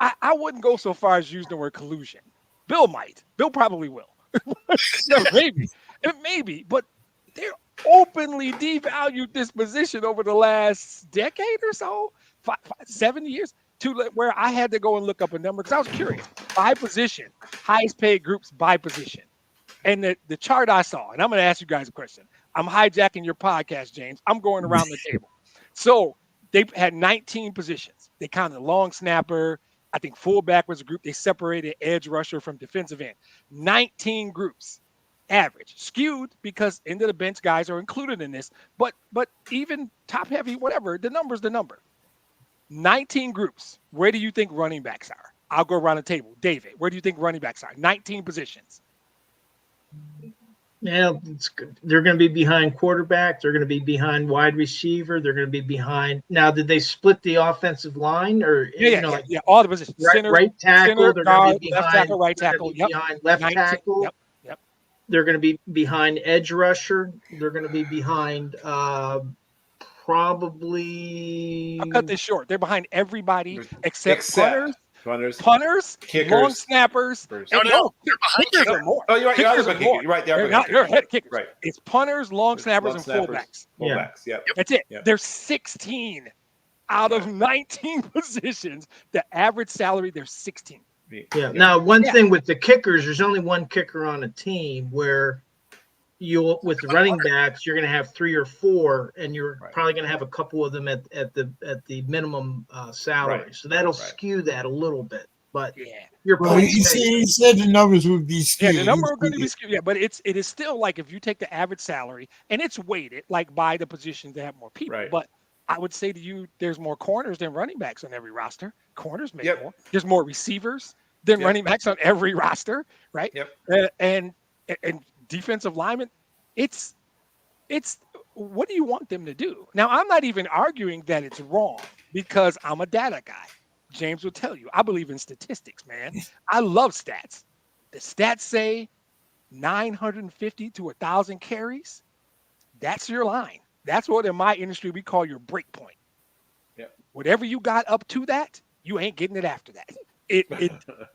I wouldn't go so far as use the word collusion. Bill might. Bill probably will. No, maybe, but they're openly devalued this position over the last decade or so, 7 years, to where I had to go and look up a number because I was curious. By position, highest paid groups by position. And the chart I saw, and I'm going to ask you guys a question. I'm hijacking your podcast, James. I'm going around the table. So they had 19 positions. They counted long snapper. I think fullback was a group. They separated edge rusher from defensive end. 19 groups, average, skewed because end of the bench guys are included in this. But even top heavy, whatever, the number's the number. 19 groups. Where do you think running backs are? I'll go around the table. David, where do you think running backs are? 19 positions. Yeah, it's good. They're going to be behind quarterback. They're going to be behind wide receiver. They're going to be behind. Now, did they split the offensive line or Yeah, all the positions. Right tackle. Center, They're guard, going to be behind left tackle, right tackle. Yep. Behind left 19, tackle. Yep. They're going to be behind edge rusher. They're going to be behind probably. I'll cut this short. They're behind everybody except punters, kickers, long snappers. No, they're behind kickers are more. Oh, you're right. Kickers You're are more. right. You're ahead kickers. Right. It's punters, long snappers, and fullbacks. Fullbacks. Yep. That's it. Yep. There's 16 out of 19 positions. The average salary, there's 16. Yeah. Now, one thing with the kickers, there's only one kicker on a team where with the running backs, you're going to have 3 or 4, and you're probably going to have a couple of them at the minimum salary. Right. So that'll skew that a little bit. But he said the numbers would be skewed. Yeah, the number are going to be skewed. Yeah, but it is still like if you take the average salary and it's weighted like by the positions that have more people. Right. But I would say to you, there's more corners than running backs on every roster. Corners make Yep. more. There's more receivers than running backs on every roster, right? Yep. And defensive linemen, it's what do you want them to do? Now, I'm not even arguing that it's wrong because I'm a data guy. James will tell you, I believe in statistics, man. I love stats. The stats say 950 to 1,000 carries. That's your line. That's what in my industry we call your break point. Yep. Whatever you got up to that, you ain't getting it after that.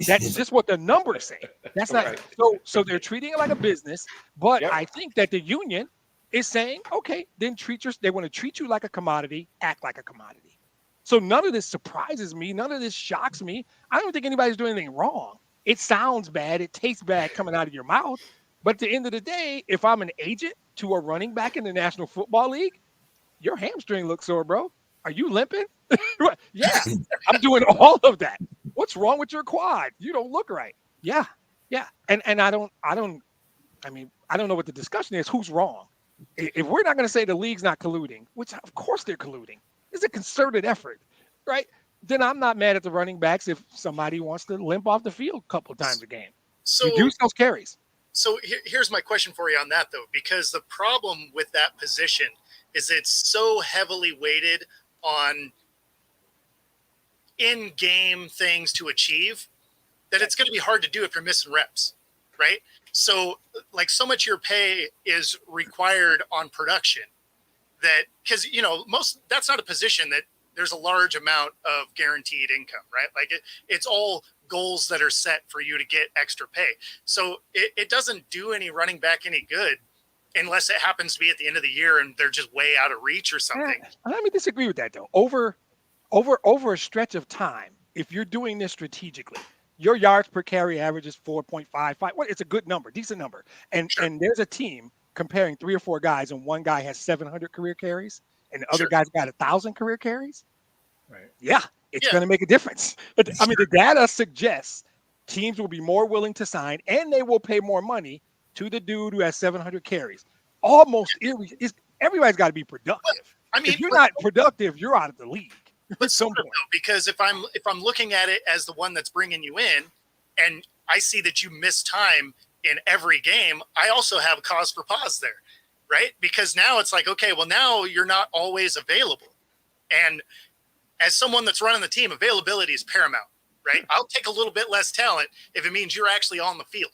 That's just what the numbers say. That's not so they're treating it like a business, but I think that the union is saying, okay, then they want to treat you like a commodity, act like a commodity. So none of this surprises me. None of this shocks me. I don't think anybody's doing anything wrong. It sounds bad. It tastes bad coming out of your mouth. But at the end of the day, if I'm an agent to a running back in the National Football League, your hamstring looks sore, bro. Are you limping? Yeah, I'm doing all of that. What's wrong with your quad? You don't look right. Yeah. And I don't know what the discussion is. Who's wrong? If we're not going to say the league's not colluding, which of course they're colluding. It's a concerted effort, right? Then I'm not mad at the running backs if somebody wants to limp off the field a couple of times a game. So reduce those carries. So here's my question for you on that, though, because the problem with that position is it's so heavily weighted on in-game things to achieve that it's going to be hard to do if you're missing reps, right? So, like, so much of your pay is required on production that, because, you know, that's not a position that there's a large amount of guaranteed income, right? Like, it's all goals that are set for you to get extra pay. So it doesn't do any running back any good unless it happens to be at the end of the year and they're just way out of reach or something. Let me disagree with that, though. Over a stretch of time, if you're doing this strategically, your yards per carry average is 4.55. Well, it's a good number, decent number. And there's a team comparing 3 or 4 guys, and one guy has 700 career carries, and the other guy's got 1,000 career carries. Right. Yeah, it's going to make a difference. I mean, the data suggests teams will be more willing to sign, and they will pay more money to the dude who has 700 carries. Everybody's got to be productive. Well, I mean, if you're not productive, you're out of the league. But because if I'm looking at it as the one that's bringing you in, and I see that you miss time in every game, I also have a cause for pause there, right? Because now it's like, okay, well, now you're not always available, and as someone that's running the team, availability is paramount, right? I'll take a little bit less talent if it means you're actually on the field.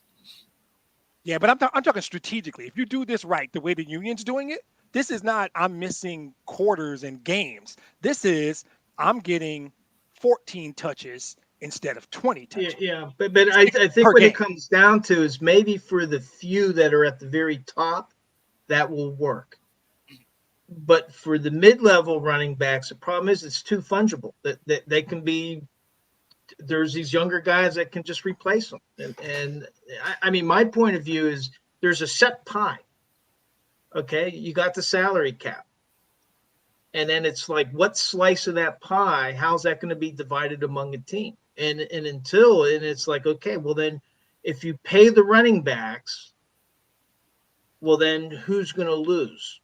Yeah, but I'm talking strategically. If you do this right, the way the union's doing it, this is not I'm missing quarters and games. This is I'm getting 14 touches instead of 20 touches. Yeah. But I think what it comes down to is maybe for the few that are at the very top, that will work. But for the mid-level running backs, the problem is it's too fungible. That they can be. There's these younger guys that can just replace them. And I mean, my point of view is there's a set pie. Okay, you got the salary cap. And then it's like, what slice of that pie, how's that going to be divided among a team? And it's like, okay, well then if you pay the running backs, well then who's going to lose?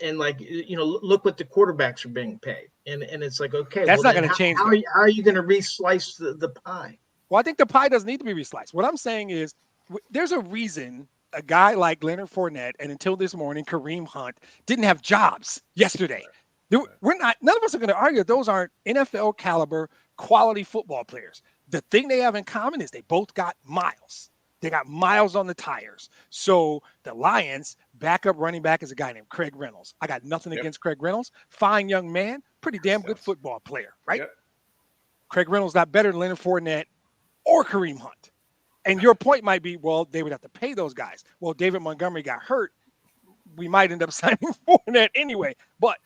And like, you know, look what the quarterbacks are being paid. And it's like, okay, that's not going to change. How are you going to re-slice the pie? Well, I think the pie doesn't need to be re-sliced. What I'm saying is there's a reason a guy like Leonard Fournette and until this morning, Kareem Hunt didn't have jobs yesterday. None of us are going to argue that those aren't NFL caliber quality football players. The thing they have in common is they both got miles. They got miles on the tires. So the Lions backup running back is a guy named Craig Reynolds. I got nothing against Craig Reynolds. Fine young man, pretty damn good football player, right? Yep. Craig Reynolds not better than Leonard Fournette or Kareem Hunt. And your point might be, well, they would have to pay those guys. Well, David Montgomery got hurt. We might end up signing Fournette anyway. But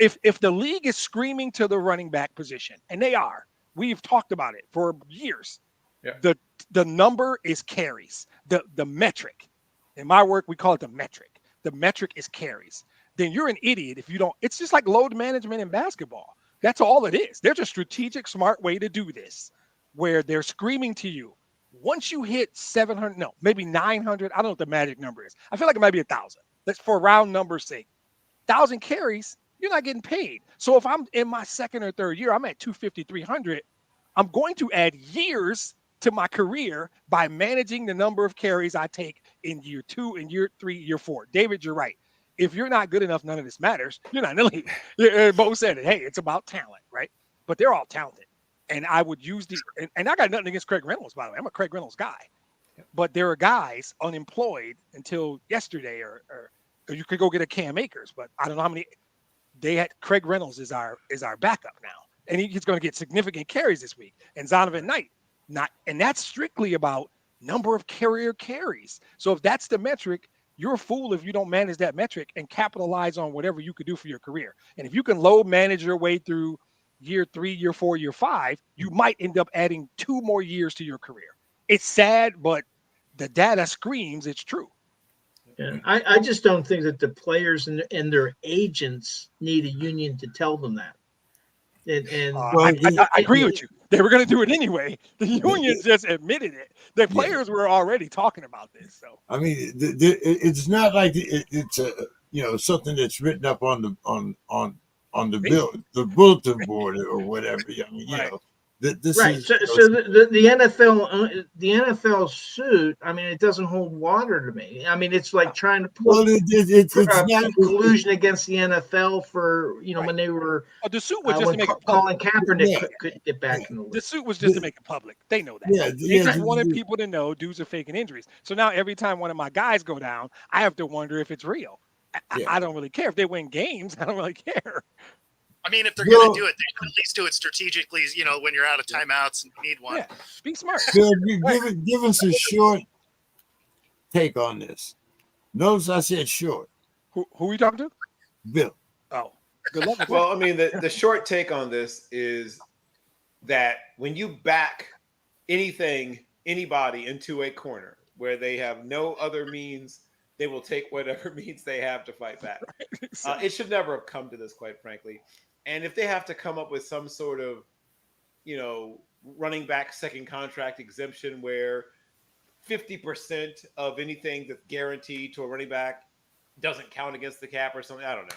if the league is screaming to the running back position, and they are, we've talked about it for years. Yeah. The number is carries. The metric. In my work, we call it the metric. The metric is carries. Then you're an idiot if you don't. It's just like load management in basketball. That's all it is. There's a strategic, smart way to do this where they're screaming to you. Once you hit 700, no, maybe 900. I don't know what the magic number is. I feel like it might be 1,000. Let's for round number's sake. 1,000 carries, you're not getting paid. So if I'm in my second or third year, I'm at 250, 300. I'm going to add years to my career by managing the number of carries I take in year 2, in year 3, year 4. David, you're right. If you're not good enough, none of this matters. You're not in the league. Bo said it. Hey, it's about talent, right? But they're all talented. And I would use and I got nothing against Craig Reynolds, by the way. I'm a Craig Reynolds guy. But there are guys unemployed until yesterday, or you could go get a Cam Akers, but I don't know how many. Craig Reynolds is our backup now. And he's going to get significant carries this week. And Zonovan Knight. And that's strictly about number of career carries. So if that's the metric, you're a fool if you don't manage that metric and capitalize on whatever you could do for your career. And if you can load manage your way through year 3, year 4, year 5, you might end up adding 2 more years to your career. It's sad, but the data screams it's true. Yeah, I just don't think that the players and their agents need a union to tell them that. I agree with you. They were going to do it anyway. The union just admitted it. The players were already talking about this. So I mean, it's not like it's something that's written up on the bill, the bulletin board or whatever. I mean, This Right. is So the NFL suit. I mean, it doesn't hold water to me. I mean, it's like trying to well, prove it's not collusion against the NFL for when they were The suit was just to when make it Colin public. Kaepernick Yeah. couldn't get back in the The league. suit was just to make it public. They know that. They just wanted people to know dudes are faking injuries. So now every time one of my guys go down, I have to wonder if it's real. I don't really care if they win games. I don't really care. I mean, if they're going to do it, they should at least do it strategically. When you're out of timeouts and you need one. Yeah, be smart. Bill, give us a short take on this. Notice I said short. Who are you talking to? Bill. Oh, good luck. Well, I mean, the short take on this is that when you back anybody into a corner where they have no other means, they will take whatever means they have to fight back. It should never have come to this, quite frankly. And if they have to come up with some sort of, running back second contract exemption where 50% of anything that's guaranteed to a running back doesn't count against the cap or something, I don't know.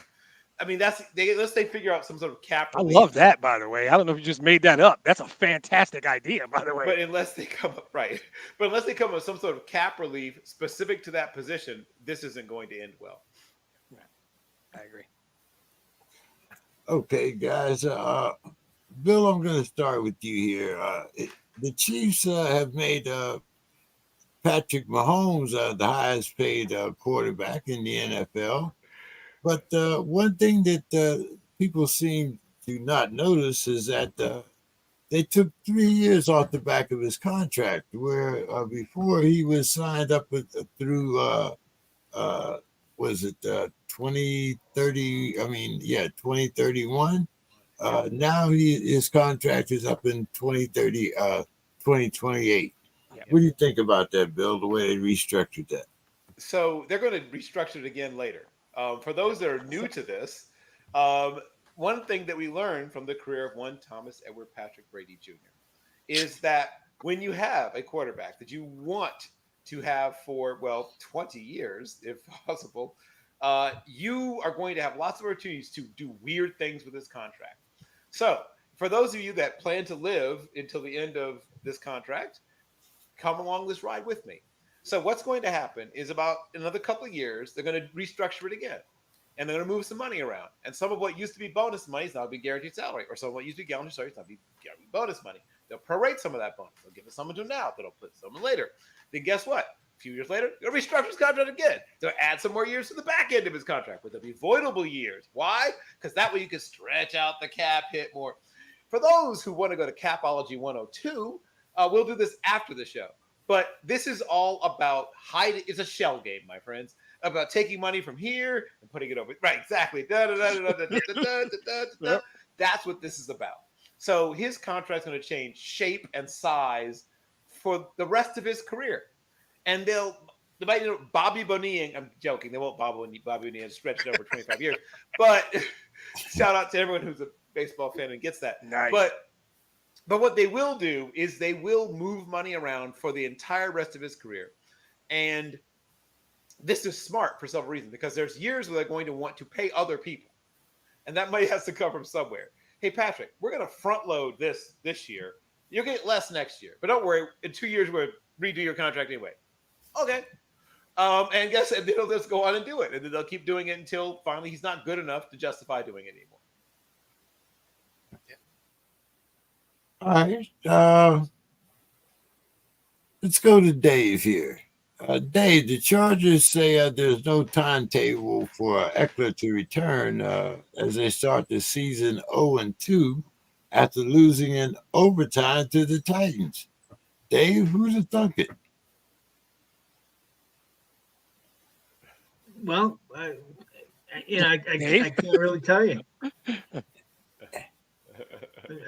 I mean, unless they figure out some sort of cap. I love that, by the way. I don't know if you just made that up. That's a fantastic idea, by the way. But unless they come up with some sort of cap relief specific to that position, this isn't going to end well. Yeah, I agree. Okay, guys. Bill, I'm going to start with you here. The Chiefs have made Patrick Mahomes the highest paid quarterback in the NFL. But one thing that people seem to not notice is that they took 3 years off the back of his contract, where before he was signed up through, was it 2030? 2031. Now his contract is up in 2030, 2028. Yeah. What do you think about that, Bill, the way they restructured that? So they're going to restructure it again later. For those that are new to this, one thing that we learned from the career of one Thomas Edward Patrick Brady Jr. is that when you have a quarterback that you want to have for, 20 years, if possible, you are going to have lots of opportunities to do weird things with this contract. So for those of you that plan to live until the end of this contract, come along this ride with me. So what's going to happen is about another couple of years, they're going to restructure it again. And they're going to move some money around. And some of what used to be bonus money is now be guaranteed salary. Or some of what used to be guaranteed salary is now be guaranteed bonus money. They'll prorate some of that bonus. They'll give it some to them now. They'll put some later. Then guess what? A few years later, they'll restructure his contract again. They'll add some more years to the back end of his contract, but they'll be voidable years. Why? Because that way you can stretch out the cap hit more. For those who want to go to Capology 102, we'll do this after the show. But this is all about hiding. It's a shell game, my friends, about taking money from here and putting it over. Right, exactly. That's what this is about. So his contract's going to change shape and size for the rest of his career. And Bobby Bonilla, I'm joking, they won't Bobby Bonilla stretch it over 25 years. But shout out to everyone who's a baseball fan and gets that. Nice. But what they will do is they will move money around for the entire rest of his career. And this is smart for several reasons, because there's years where they're going to want to pay other people. And that money has to come from somewhere. Hey, Patrick, we're going to front load this year. You'll get less next year. But don't worry, in 2 years, we'll redo your contract anyway. Okay. And they'll just go on and do it. And then they'll keep doing it until finally he's not good enough to justify doing it anymore. All right. Let's go to Dave here. Dave, the Chargers say there's no timetable for Eckler to return as they start the season 0-2 after losing in overtime to the Titans. Dave, who'd have thunk it? Well, I can't really tell you.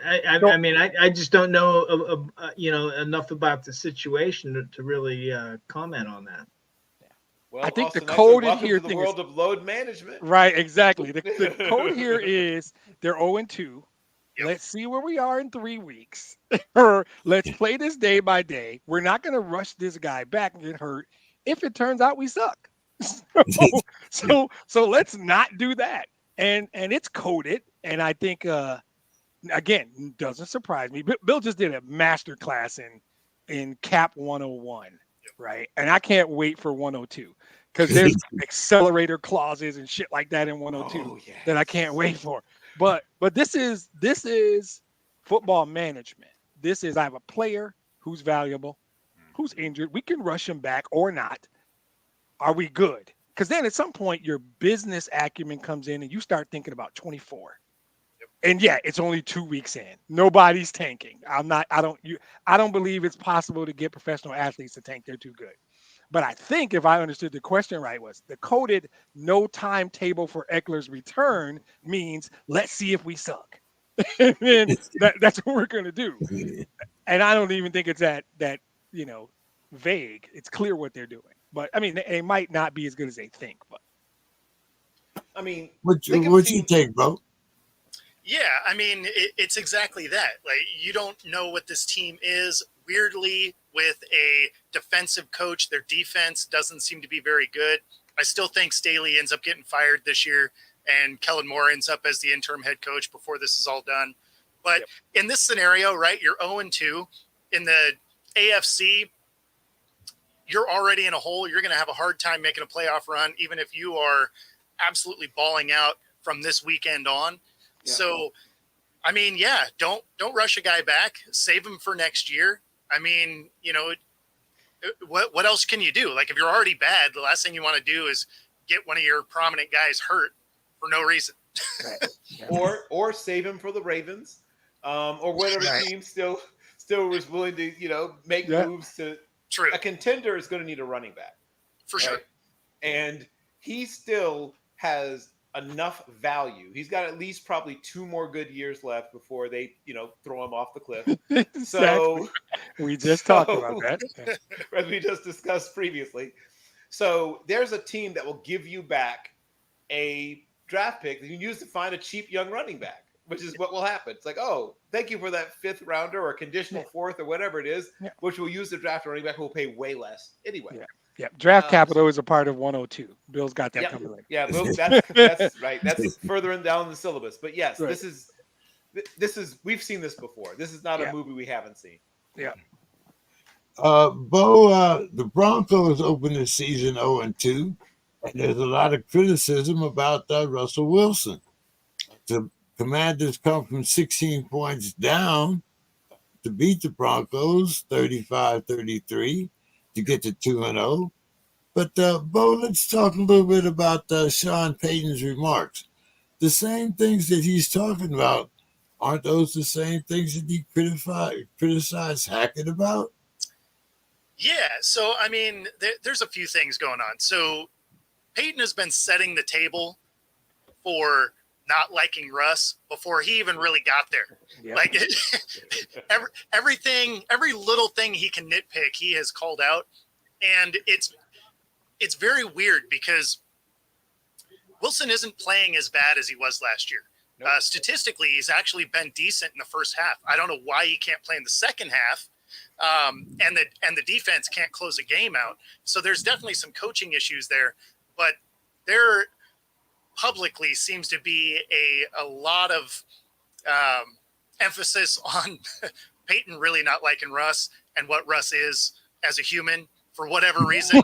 I just don't know, enough about the situation to really comment on that. Well, I think Austin, the code in here to the world of load management. Right, exactly. The code here is they're 0-2. Yep. Let's see where we are in 3 weeks. Or let's play this day by day. We're not going to rush this guy back and get hurt if it turns out we suck. So let's not do that. And it's coded. And I think again, doesn't surprise me. Bill just did a master class in Cap 101, right? And I can't wait for 102 because there's accelerator clauses and shit like that in 102 that I can't wait for. But this is football management. This is I have a player who's valuable, who's injured. We can rush him back or not. Are we good? Because then at some point your business acumen comes in and you start thinking about 24. And yeah, it's only 2 weeks in. Nobody's tanking. I don't believe it's possible to get professional athletes to tank. They're too good. But I think if I understood the question right, was the coded no timetable for Eckler's return means let's see if we suck. And then that's what we're gonna do. And I don't even think it's that vague. It's clear what they're doing. But I mean, they might not be as good as they think. But I mean, what you take, bro? Yeah, I mean, it's exactly that. Like, you don't know what this team is. Weirdly, with a defensive coach, their defense doesn't seem to be very good. I still think Staley ends up getting fired this year, and Kellen Moore ends up as the interim head coach before this is all done. But in this scenario, right, you're 0-2. In the AFC, you're already in a hole. You're going to have a hard time making a playoff run, even if you are absolutely balling out from this weekend on. Yeah. So, I mean, yeah, don't rush a guy back. Save him for next year. I mean, what else can you do? Like, if you're already bad, the last thing you want to do is get one of your prominent guys hurt for no reason. or save him for the Ravens, or whatever team still was willing to make moves to. True. A contender is going to need a running back for sure, and he still has enough value. He's got at least probably 2 more good years left before they throw him off the cliff. Exactly. So we just talked about that, as we just discussed previously. So there's a team that will give you back a draft pick that you can use to find a cheap young running back, which is what will happen. It's like, oh, thank you for that 5th rounder or conditional 4th or whatever it is, which we'll use to draft a running back who will pay way less anyway. Yeah. Draft capital is a part of 102. Bill's got that coming later. Yeah, that's right. That's further down the syllabus. But yes, this is we've seen this before. This is not a movie we haven't seen. Yeah. Bo, the Broncos opened the season 0-2, and there's a lot of criticism about Russell Wilson. The Commanders come from 16 points down to beat the Broncos 35-33 to get to 2-0. But, Bo, let's talk a little bit about Sean Payton's remarks. The same things that he's talking about, aren't those the same things that he criticized Hackett about? Yeah, so, I mean, there's a few things going on. So Payton has been setting the table for not liking Russ before he even really got there. Yep. Like every little thing he can nitpick, he has called out. And it's very weird because Wilson isn't playing as bad as he was last year. Nope. Statistically, he's actually been decent in the first half. I don't know why he can't play in the second half. And the defense can't close a game out. So there's definitely some coaching issues there, but there publicly seems to be a lot of emphasis on Peyton really not liking Russ and what Russ is as a human for whatever reason.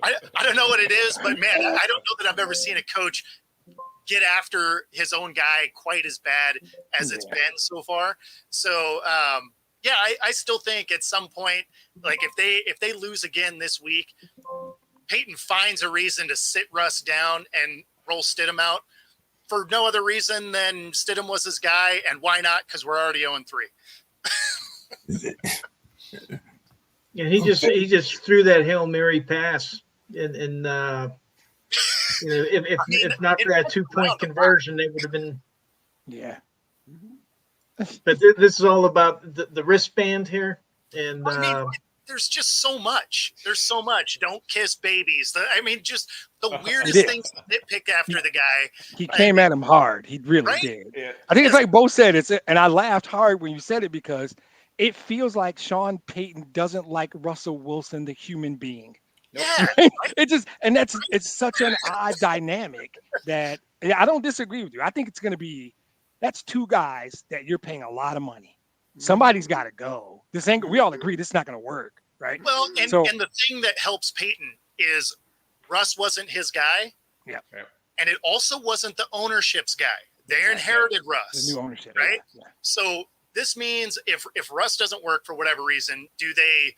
I don't know what it is, but man, I don't know that I've ever seen a coach get after his own guy quite as bad as it's been so far. So, I still think at some point, like if they lose again this week, Peyton finds a reason to sit Russ down and roll Stidham out for no other reason than Stidham was his guy, and why not? Because we're already 0-3. Yeah, he just threw that Hail Mary pass, and if not for that 2-point conversion, they would have been. Yeah. But this is all about the wristband here, and there's just so much. There's so much. Don't kiss babies. Just the weirdest things to nitpick after the guy. He came at him hard. He really did. Yeah. I think it's like Bo said. And I laughed hard when you said it because it feels like Sean Payton doesn't like Russell Wilson, the human being. Yeah. It's such an odd dynamic that I don't disagree with you. I think it's going to be That's two guys that you're paying a lot of money. Somebody's got to go. This ain't. We all agree this is not going to work, right? Well, and the thing that helps Peyton is Russ wasn't his guy. Yeah. And it also wasn't the ownership's guy. They inherited Russ. The new ownership, right? Yeah. So this means if Russ doesn't work for whatever reason, do they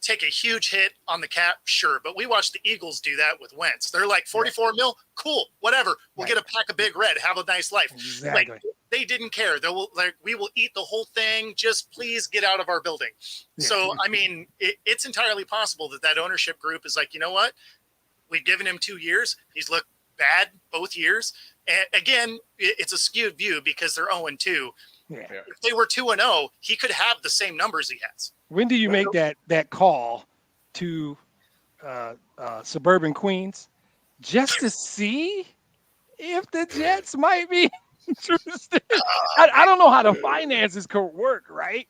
take a huge hit on the cap? Sure. But we watched the Eagles do that with Wentz. They're like 44 mil. Cool. Whatever. We'll get a pack of Big Red. Have a nice life. Exactly. Like, they didn't care. We will eat the whole thing. Just please get out of our building. Yeah. So, I mean, it's entirely possible that ownership group is like, you know what? We've given him 2 years. He's looked bad both years. And again, it's a skewed view because they're 0-2. Yeah. If they were 2-0, he could have the same numbers he has. When do you make that call to suburban Queens just to see if the Jets might be interested? I don't know how the finances could work, right?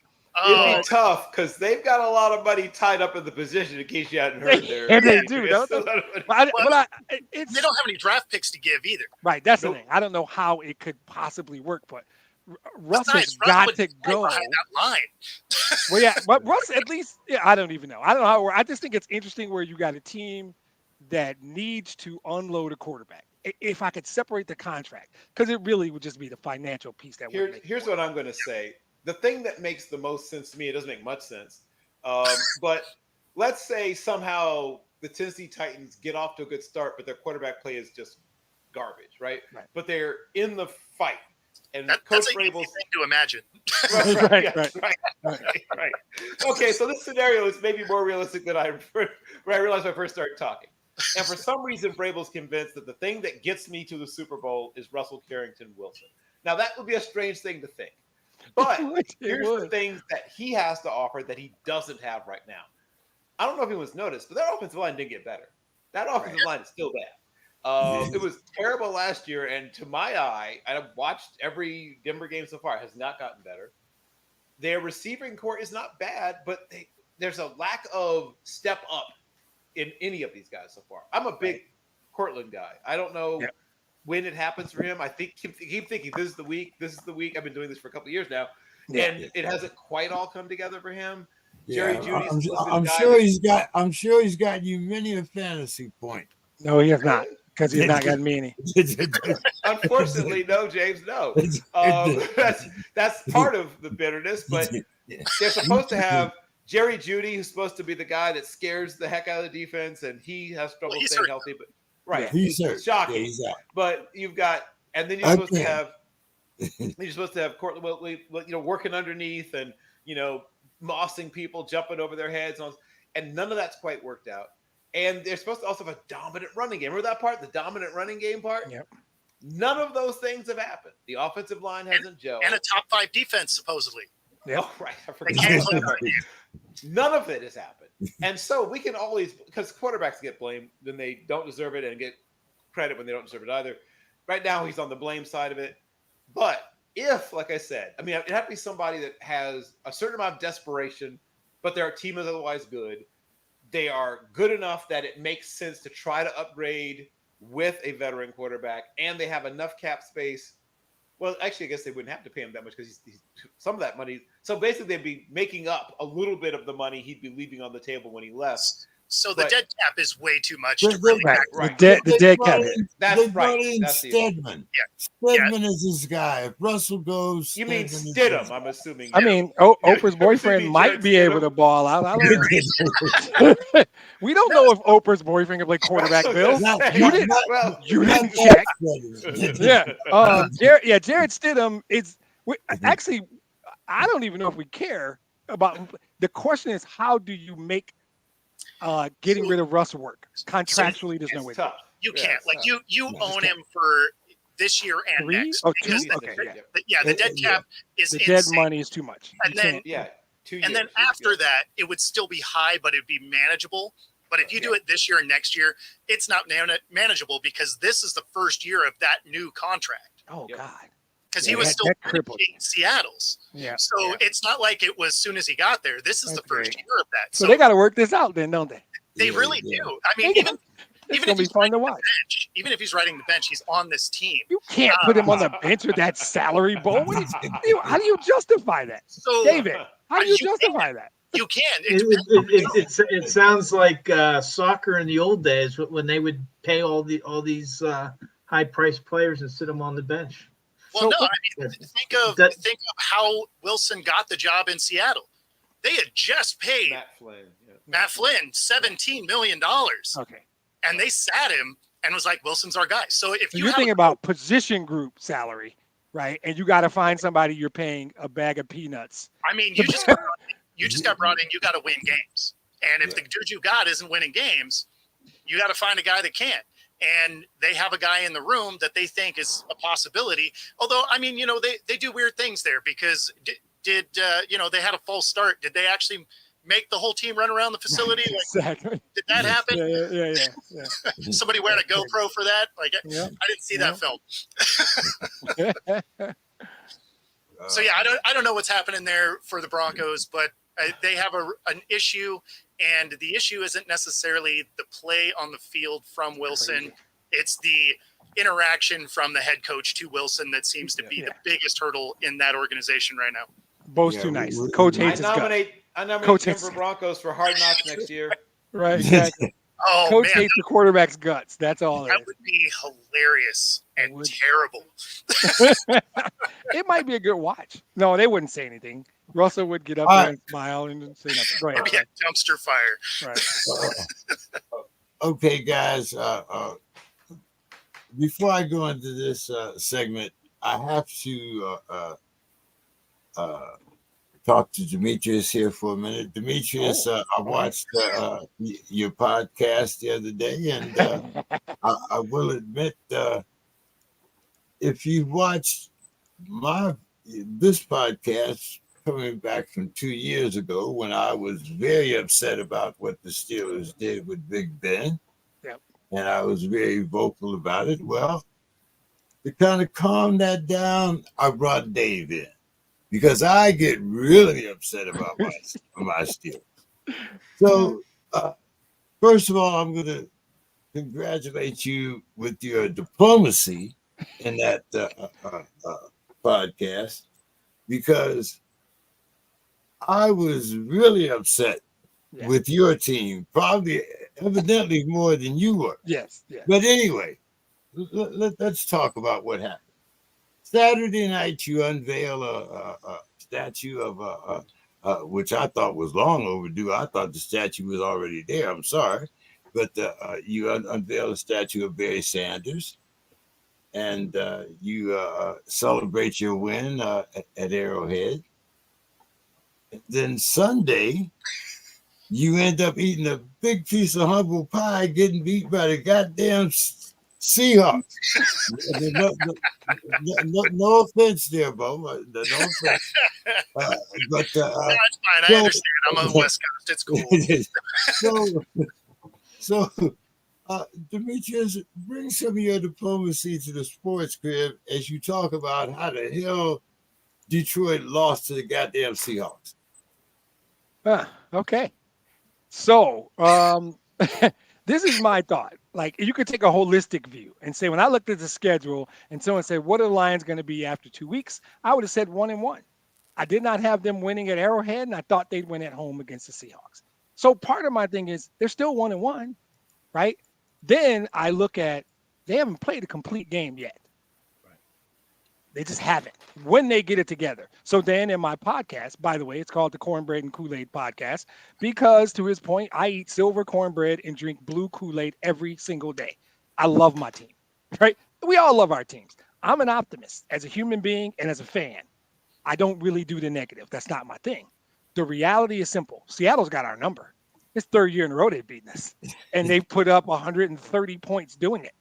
It'd be tough because they've got a lot of money tied up in the position. In case you hadn't heard, they do. Don't they? They don't have any draft picks to give either. Right, that's the thing. I don't know how it could possibly work, but Russ has got to go. Behind that line. Well, yeah, but Russ at least. Yeah, I don't even know. I don't know how. I just think it's interesting where you got a team that needs to unload a quarterback. If I could separate the contract, because it really would just be the financial piece that would make. Here's what I'm going to say. The thing that makes the most sense to me, it doesn't make much sense, but let's say somehow the Tennessee Titans get off to a good start, but their quarterback play is just garbage, right? But they're in the fight. And Coach Vrabel's thing to imagine. Right. Okay, so this scenario is maybe more realistic than I realized when I first started talking. And for some reason, Vrabel's convinced that the thing that gets me to the Super Bowl is Russell Carrington Wilson. Now, that would be a strange thing to think. But here's the things that he has to offer that he doesn't have right now. I don't know if anyone's noticed, but that offensive line didn't get better. That offensive line is still bad. It was terrible last year, and to my eye, I've watched every Denver game so far, has not gotten better. Their receiving core is not bad, but there's a lack of step up in any of these guys so far. I'm a big Cortland guy. I don't know when it happens for him. I keep thinking this is the week. I've been doing this for a couple of years now, and it hasn't quite all come together for him. Jerry Jeudy's I'm sure he's got you many a fantasy point. No, he has not, because he's not got many. Unfortunately, no, James, no. That's part of the bitterness, but they're supposed to have Jerry Jeudy, who's supposed to be the guy that scares the heck out of the defense, and he has trouble staying healthy. But he's shocking. Yeah, he's out. But you've got, and then you're supposed to have Cortland, working underneath and mossing people, jumping over their heads, and none of that's quite worked out. And they're supposed to also have a dominant running game. Remember that part, the dominant running game part? Yep. None of those things have happened. The offensive line hasn't gelled. And a top 5 defense, supposedly. Yep. Oh, right. I forgot. None of it has happened. And so we can always, because quarterbacks get blamed when they don't deserve it and get credit when they don't deserve it either. Right now, he's on the blame side of it. But if, like I said, it has to be somebody that has a certain amount of desperation, but their team is otherwise good. They are good enough that it makes sense to try to upgrade with a veteran quarterback, and they have enough cap space. Well, actually, I guess they wouldn't have to pay him that much because he's some of that money. So basically, they'd be making up a little bit of the money he'd be leaving on the table when he left. So the dead cap is way too much to really the dead cap. That's right. That's Stedman. Stedman is this guy. If Russell goes, you mean Stidham? I'm assuming. I mean, Oprah's boyfriend might be able to ball out. I don't know. We don't know if Oprah's boyfriend can play quarterback. Bill, you didn't check. Jared Stidham is actually. I don't even know if we care about. The question is, how do you make getting rid of Russ work contractually? There's no way. You can't. You own him for this year and next. Oh, because the dead cap is the insane. dead money is too much. And then 2 years. And then after that, it would still be high, but it'd be manageable. But if you do it this year and next year, it's not manageable because this is the first year of that new contract. Oh God. Because he was still in Seattle's. Yeah. So it's not like it was as soon as he got there. This is the first year of that. So they got to work this out then, don't they? They really do. I mean, It's going to be fun to watch. Even if he's riding the bench, he's on this team. You can't put him on the bench with that salary, Bo. How do you justify that? So, David, how do you justify that? You can. It sounds like soccer in the old days when they would pay all these high-priced players and sit them on the bench. Well, no, I mean, think of how Wilson got the job in Seattle. They had just paid Matt Flynn $17 million. Okay. And they sat him and was like, Wilson's our guy. So if you're thinking about position group salary, right? And you got to find somebody you're paying a bag of peanuts. I mean, you just got brought in, you got to win games. And if the dude you got isn't winning games, you got to find a guy that can. And they have a guy in the room that they think is a possibility. Although, I mean, they do weird things there because did they had a false start. Did they actually make the whole team run around the facility? Like, exactly. Did that happen? Yeah. Somebody wearing a GoPro for that? Like, I didn't see that film. So yeah, I don't know what's happening there for the Broncos, but they have an issue, and the issue isn't necessarily the play on the field from Wilson. It's the interaction from the head coach to Wilson that seems to be the biggest hurdle in that organization right now. Bo's too nice. Coach hates his guts. I nominate Denver Broncos for Hard Knocks next year. Right, exactly. Coach hates the quarterback's guts. That's all. That would be hilarious and terrible. It might be a good watch. No, they wouldn't say anything. Russell would get up there and smile and say nothing. Go ahead. Maybe a dumpster fire. Right. Okay, guys. Before I go into this segment, I have to talk to Demetrius here for a minute. Demetrius, I watched your podcast the other day, and I will admit, if you watched this podcast coming back from 2 years ago, when I was very upset about what the Steelers did with Big Ben, and I was very vocal about it. Well, to kind of calm that down, I brought Dave in, because I get really upset about my Steelers. So, first of all, I'm going to congratulate you with your diplomacy in that podcast, because I was really upset with your team, probably evidently more than you were. Yes. But anyway, let's talk about what happened. Saturday night, you unveil a statue of which I thought was long overdue. I thought the statue was already there. I'm sorry. But you unveil a statue of Barry Sanders, and you celebrate your win at Arrowhead. Then Sunday, you end up eating a big piece of humble pie, getting beat by the goddamn Seahawks. No offense there, Bo. No offense. But no, it's fine. I understand. I'm on the West Coast. It's cool. So Demetrius, bring some of your diplomacy to the Sports Crib as you talk about how the hell Detroit lost to the goddamn Seahawks. Okay. So this is my thought. Like, you could take a holistic view and say, when I looked at the schedule and someone said, what are the Lions going to be after 2 weeks? I would have said 1-1. I did not have them winning at Arrowhead, and I thought they'd win at home against the Seahawks. So part of my thing is they're still 1-1, right? Then I look at, they haven't played a complete game yet. They just haven't when they get it together. So then in my podcast, by the way, it's called the Cornbread and Kool-Aid Podcast, because to his point, I eat silver cornbread and drink blue Kool-Aid every single day. I love my team, right? We all love our teams. I'm an optimist as a human being and as a fan. I don't really do the negative. That's not my thing. The reality is simple. Seattle's got our number. It's third year in a row they've beaten us, and they've put up 130 points doing it.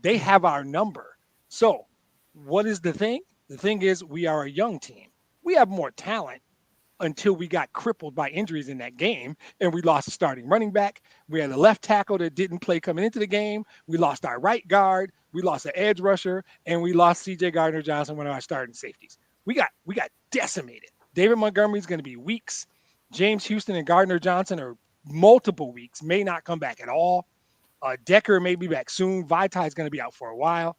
They have our number. So what is the thing? The thing is, we are a young team. We have more talent until we got crippled by injuries in that game, and we lost a starting running back. We had a left tackle that didn't play coming into the game. We lost our right guard. We lost an edge rusher, and we lost C.J. Gardner-Johnson, one of our starting safeties. We got decimated. David Montgomery's going to be weeks. James Houston and Gardner-Johnson are multiple weeks, may not come back at all. Decker may be back soon. Vitae is going to be out for a while.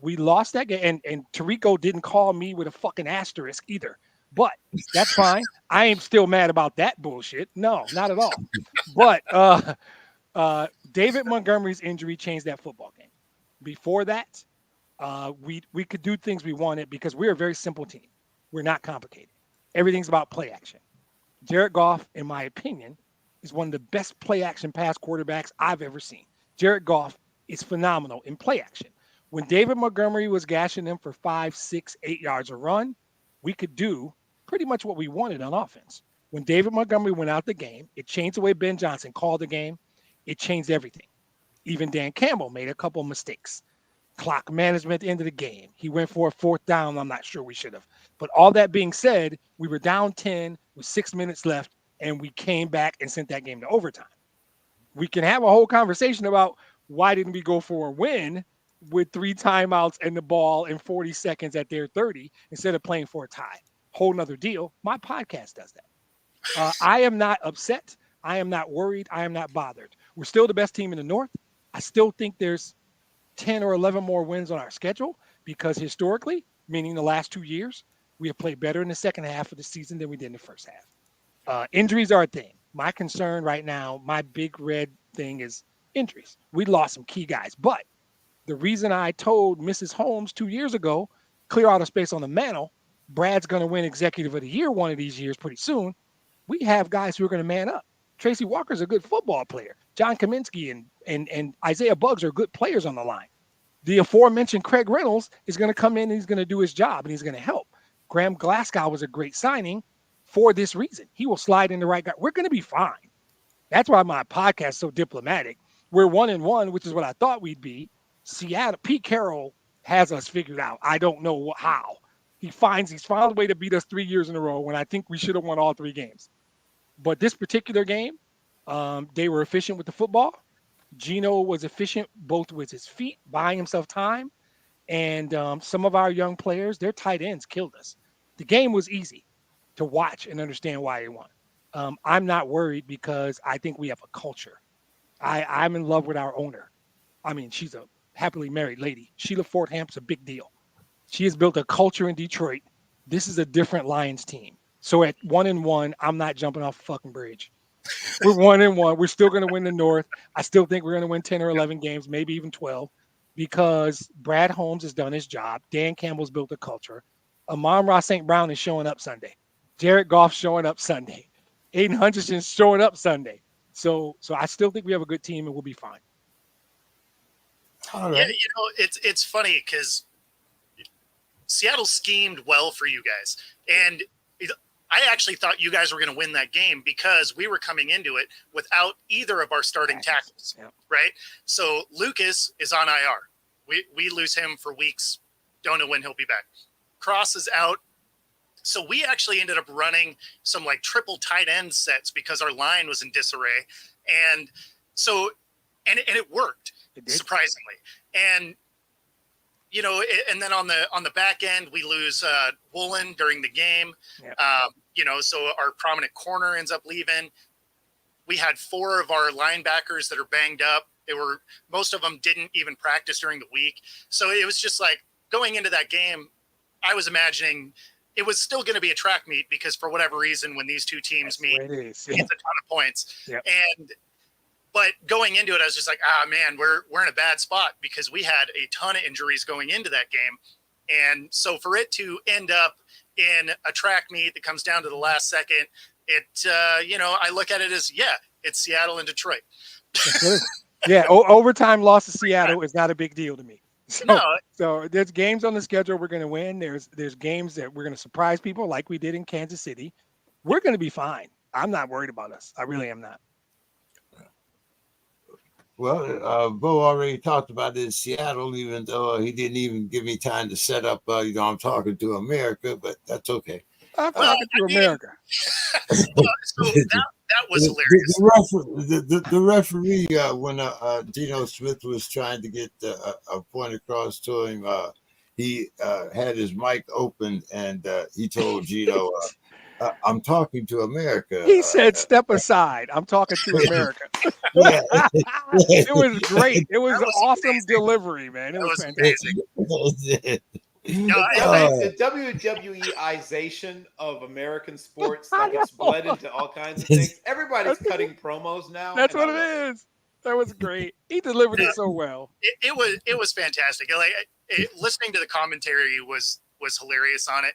We lost that game, and Tarico didn't call me with a fucking asterisk either. But that's fine. I ain't still mad about that bullshit. No, not at all. But David Montgomery's injury changed that football game. Before that, we could do things we wanted because we're a very simple team. We're not complicated. Everything's about play action. Jared Goff, in my opinion, is one of the best play action pass quarterbacks I've ever seen. Jared Goff is phenomenal in play action. When David Montgomery was gashing them for 5, 6, 8 yards a run, we could do pretty much what we wanted on offense. When David Montgomery went out the game, it changed the way Ben Johnson called the game. It changed everything. Even Dan Campbell made a couple of mistakes. Clock management at the end of the game. He went for a 4th down. I'm not sure we should have. But all that being said, we were down 10 with 6 minutes left, and we came back and sent that game to overtime. We can have a whole conversation about why didn't we go for a win with 3 timeouts and the ball in 40 seconds at their 30 instead of playing for a tie. Whole nother deal. My podcast does that. I am not upset. I am not worried. I am not bothered. We're still the best team in the North. I still think there's 10 or 11 more wins on our schedule because historically, meaning the last 2 years, we have played better in the second half of the season than we did in the first half. Injuries are a thing. My concern right now, my big red thing is injuries. We lost some key guys, but the reason I told Mrs. Holmes 2 years ago, clear out a space on the mantle, Brad's going to win Executive of the Year one of these years pretty soon. We have guys who are going to man up. Tracy Walker's a good football player. John Kaminsky and Isaiah Buggs are good players on the line. The aforementioned Craig Reynolds is going to come in and he's going to do his job and he's going to help. Graham Glasgow was a great signing for this reason. He will slide in the right guy. We're going to be fine. That's why my podcast is so diplomatic. We're 1-1, which is what I thought we'd be. Seattle, Pete Carroll has us figured out. I don't know how. He's found a way to beat us 3 years in a row when I think we should have won all 3 games. But this particular game, they were efficient with the football. Gino was efficient both with his feet, buying himself time. And some of our young players, their tight ends killed us. The game was easy to watch and understand why they won. I'm not worried because I think we have a culture. I'm in love with our owner. I mean, she's a happily married lady. Sheila Forthamp's a big deal. She has built a culture in Detroit. This is a different Lions team. So at 1-1, I'm not jumping off a fucking bridge. We're 1-1. We're still going to win the North. I still think we're going to win 10 or 11 games, maybe even 12, because Brad Holmes has done his job. Dan Campbell's built a culture. Amon-Ra St. Brown is showing up Sunday. Jared Goff's showing up Sunday. Aiden Hutchinson's showing up Sunday. So I still think we have a good team and we'll be fine. All right. Yeah, it's funny because Seattle schemed well for you guys. And I actually thought you guys were going to win that game because we were coming into it without either of our starting tackles, right? So Lucas is on IR. We lose him for weeks. Don't know when he'll be back. Cross is out. So we actually ended up running some like triple tight end sets because our line was in disarray. And so, and it worked surprisingly. And, and then on the back end, we lose Woolen during the game. So our prominent corner ends up leaving. We had 4 of our linebackers that are banged up. Most of them didn't even practice during the week. So it was just like going into that game, I was imagining it was still going to be a track meet because for whatever reason, when these two teams meet, it's a ton of points. Yep. But going into it, I was just like, man, we're in a bad spot because we had a ton of injuries going into that game. And so for it to end up in a track meet that comes down to the last second, I look at it as, it's Seattle and Detroit. Overtime loss to Seattle is not a big deal to me. So there's games on the schedule we're going to win. There's games that we're going to surprise people like we did in Kansas City. We're going to be fine. I'm not worried about us. I really am not. Well, Bo already talked about it in Seattle, even though he didn't even give me time to set up, I'm talking to America, but that's okay. I'm talking to America. So that was hilarious. The referee, when Geno Smith was trying to get a point across to him, he had his mic open and he told Geno, I'm talking to America. He said, "Step aside. I'm talking to America." Yeah. It was great. It was That was awesome amazing. delivery, man. It That was was fantastic. amazing. No, The WWEization of American sports, like it's bled into all kinds of things. Everybody's cutting promos now. That's and I what it love is. That was great. He delivered it so well. it was fantastic. Like listening to the commentary was hilarious on it.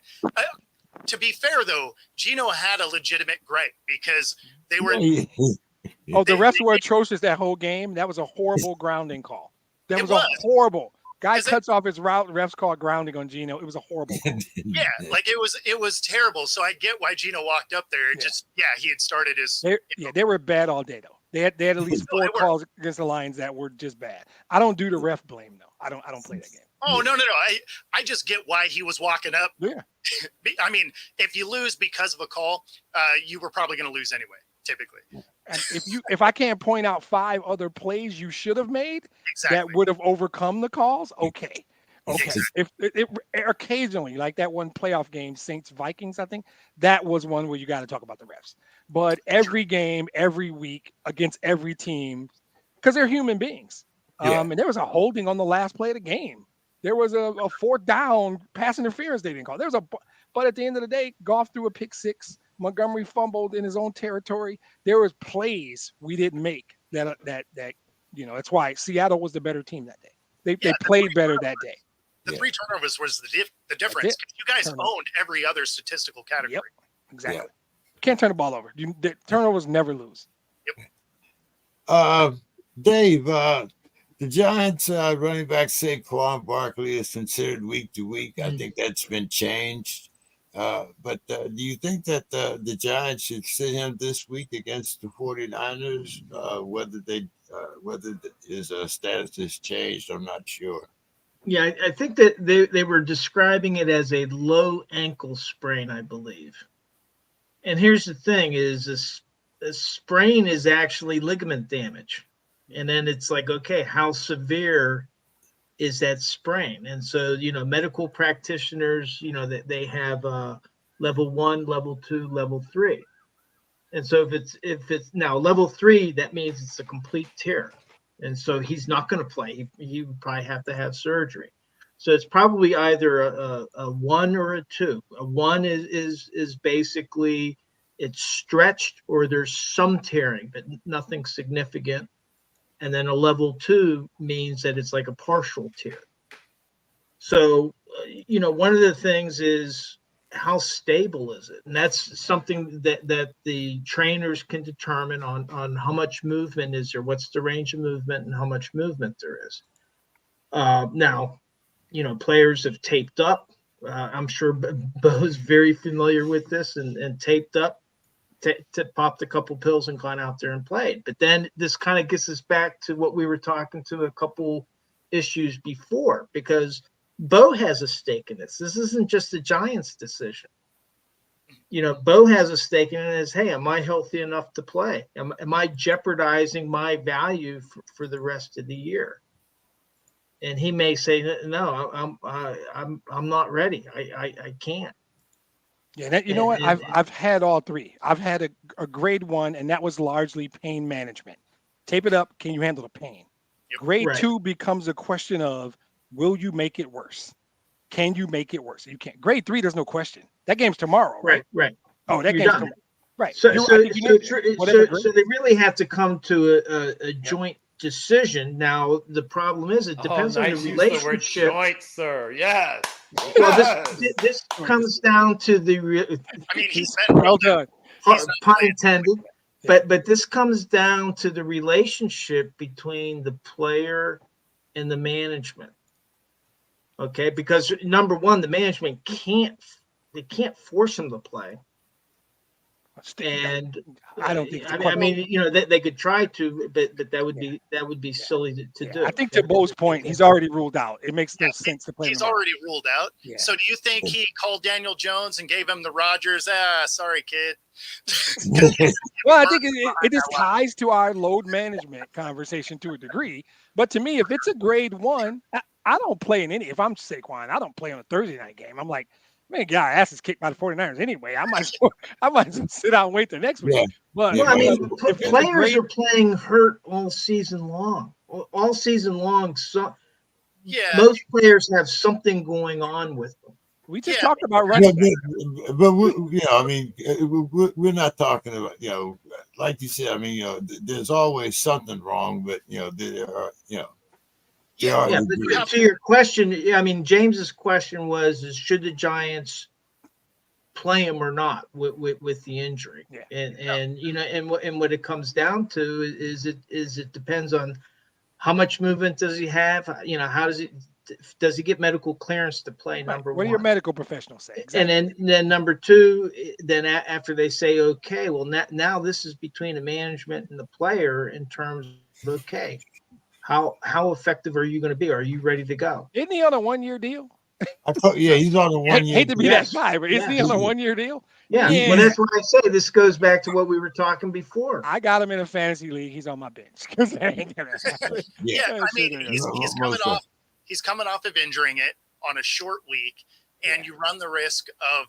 To be fair, though, Gino had a legitimate gripe because they were. Oh, the refs were atrocious that whole game. That was a horrible grounding call. That was a horrible. Guy cuts off his route. Refs call grounding on Gino. It was a horrible call. Yeah, like it was terrible. So I get why Gino walked up there. He had started his. They were bad all day though. They had at least 4 calls against the Lions that were just bad. I don't do the ref blame though. I don't play that game. Oh no. I just get why he was walking up. Yeah. I mean, if you lose because of a call, you were probably going to lose anyway. Typically. And if I can't point out 5 other plays you should have made that would have overcome the calls, okay. Exactly. If it occasionally, like that one playoff game, Saints Vikings, I think that was one where you got to talk about the refs. But every game, every week against every team, because they're human beings. And there was a holding on the last play of the game. There was a 4th down pass interference they didn't call. But at the end of the day, Goff threw a pick 6. Montgomery fumbled in his own territory. There was plays we didn't make that that's why Seattle was the better team that day. They played better that day. The 3 turnovers was the difference. You guys owned every other statistical category. Yep, exactly. Yeah. Can't turn the ball over. The turnovers never lose. Yep. Dave, the Giants running back Saquon Barkley is considered week to week. I think that's been changed. But do you think that the Giants should sit him this week against the 49ers? Whether his status has changed, I'm not sure. Yeah, I think that they were describing it as a low ankle sprain, I believe. And here's the thing is a sprain is actually ligament damage. And then it's like, okay, how severe is that sprain? And so, medical practitioners, that they have level 1, level 2, level 3. And so if it's now level 3, that means it's a complete tear. And so he's not going to play. He would probably have to have surgery. So it's probably either a 1 or a 2. A 1 is basically it's stretched or there's some tearing, but nothing significant. And then a level 2 means that it's like a partial tear. So, one of the things is how stable is it? And that's something that the trainers can determine on how much movement is there, what's the range of movement and how much movement there is. Now, players have taped up. I'm sure Bo's very familiar with this and taped up, popped a couple pills and gone out there and played. But then this kind of gets us back to what we were talking to a couple issues before, because Bo has a stake in this. This isn't just the Giants' decision. Bo has a stake in it as, hey, am I healthy enough to play? Am I jeopardizing my value for the rest of the year? And he may say, no, I'm not ready. I can't. Yeah, you know what? I've had all 3. I've had a grade 1, and that was largely pain management. Tape it up. Can you handle the pain? Grade 2 becomes a question of, will you make it worse? Can you make it worse? You can't. Grade 3, there's no question. That game's tomorrow, right? Right. Oh, that game's tomorrow. Right. So they really have to come to a joint decision. Now, the problem is it depends on the relationship. The word joint, sir. Yes. Well, this comes down to the. I mean, he's well done. Pun intended. But this comes down to the relationship between the player and the management. Okay, because number one, the management can't force him to play. And I don't think. I mean, they could try to, but that would be silly to do. I think to Bo's point, he's already ruled out. It makes no sense to play. He's already ruled out. Yeah. So do you think he called Daniel Jones and gave him the Rodgers? Sorry, kid. Well, I think it just ties to our load management conversation to a degree. But to me, if it's a grade 1, I don't play in any. If I'm Saquon, I don't play on a Thursday night game. I'm like, Man, got our asses kicked by the 49ers anyway. I might as well sit out and wait the next week. Yeah. But Well, I mean, if it's a players great, are playing hurt all season long. All season long, so Yeah, most players have something going on with them. we just Yeah. talked about Yeah, running back. but I mean, we're not talking about, like you said. I mean, there's always something wrong, but there are, there Yeah. are. Yeah, degrees. but to your question, I mean, James's question was, should the Giants play him or not with the injury? Yeah. And what it comes down to is it depends on how much movement does he have? How does he get medical clearance to play? Right. Number What one. do your medical professionals say? And then number two, then after they say, okay, well, now this is between the management and the player in terms of, okay, how effective are you going to be? Are you ready to go? Isn't he on a 1-year deal? I thought, he's on a 1 year. Hate to be Yes. that guy, but isn't he Yes. on a 1-year deal? Yeah. Yeah. Well, that's why I say this goes back to what we were talking before. I got him in a fantasy league. He's on my bench because that ain't gonna happen. Yeah, I mean, Shit, he's Most coming definitely. off. He's coming off of injuring it on a short week, and you run the risk of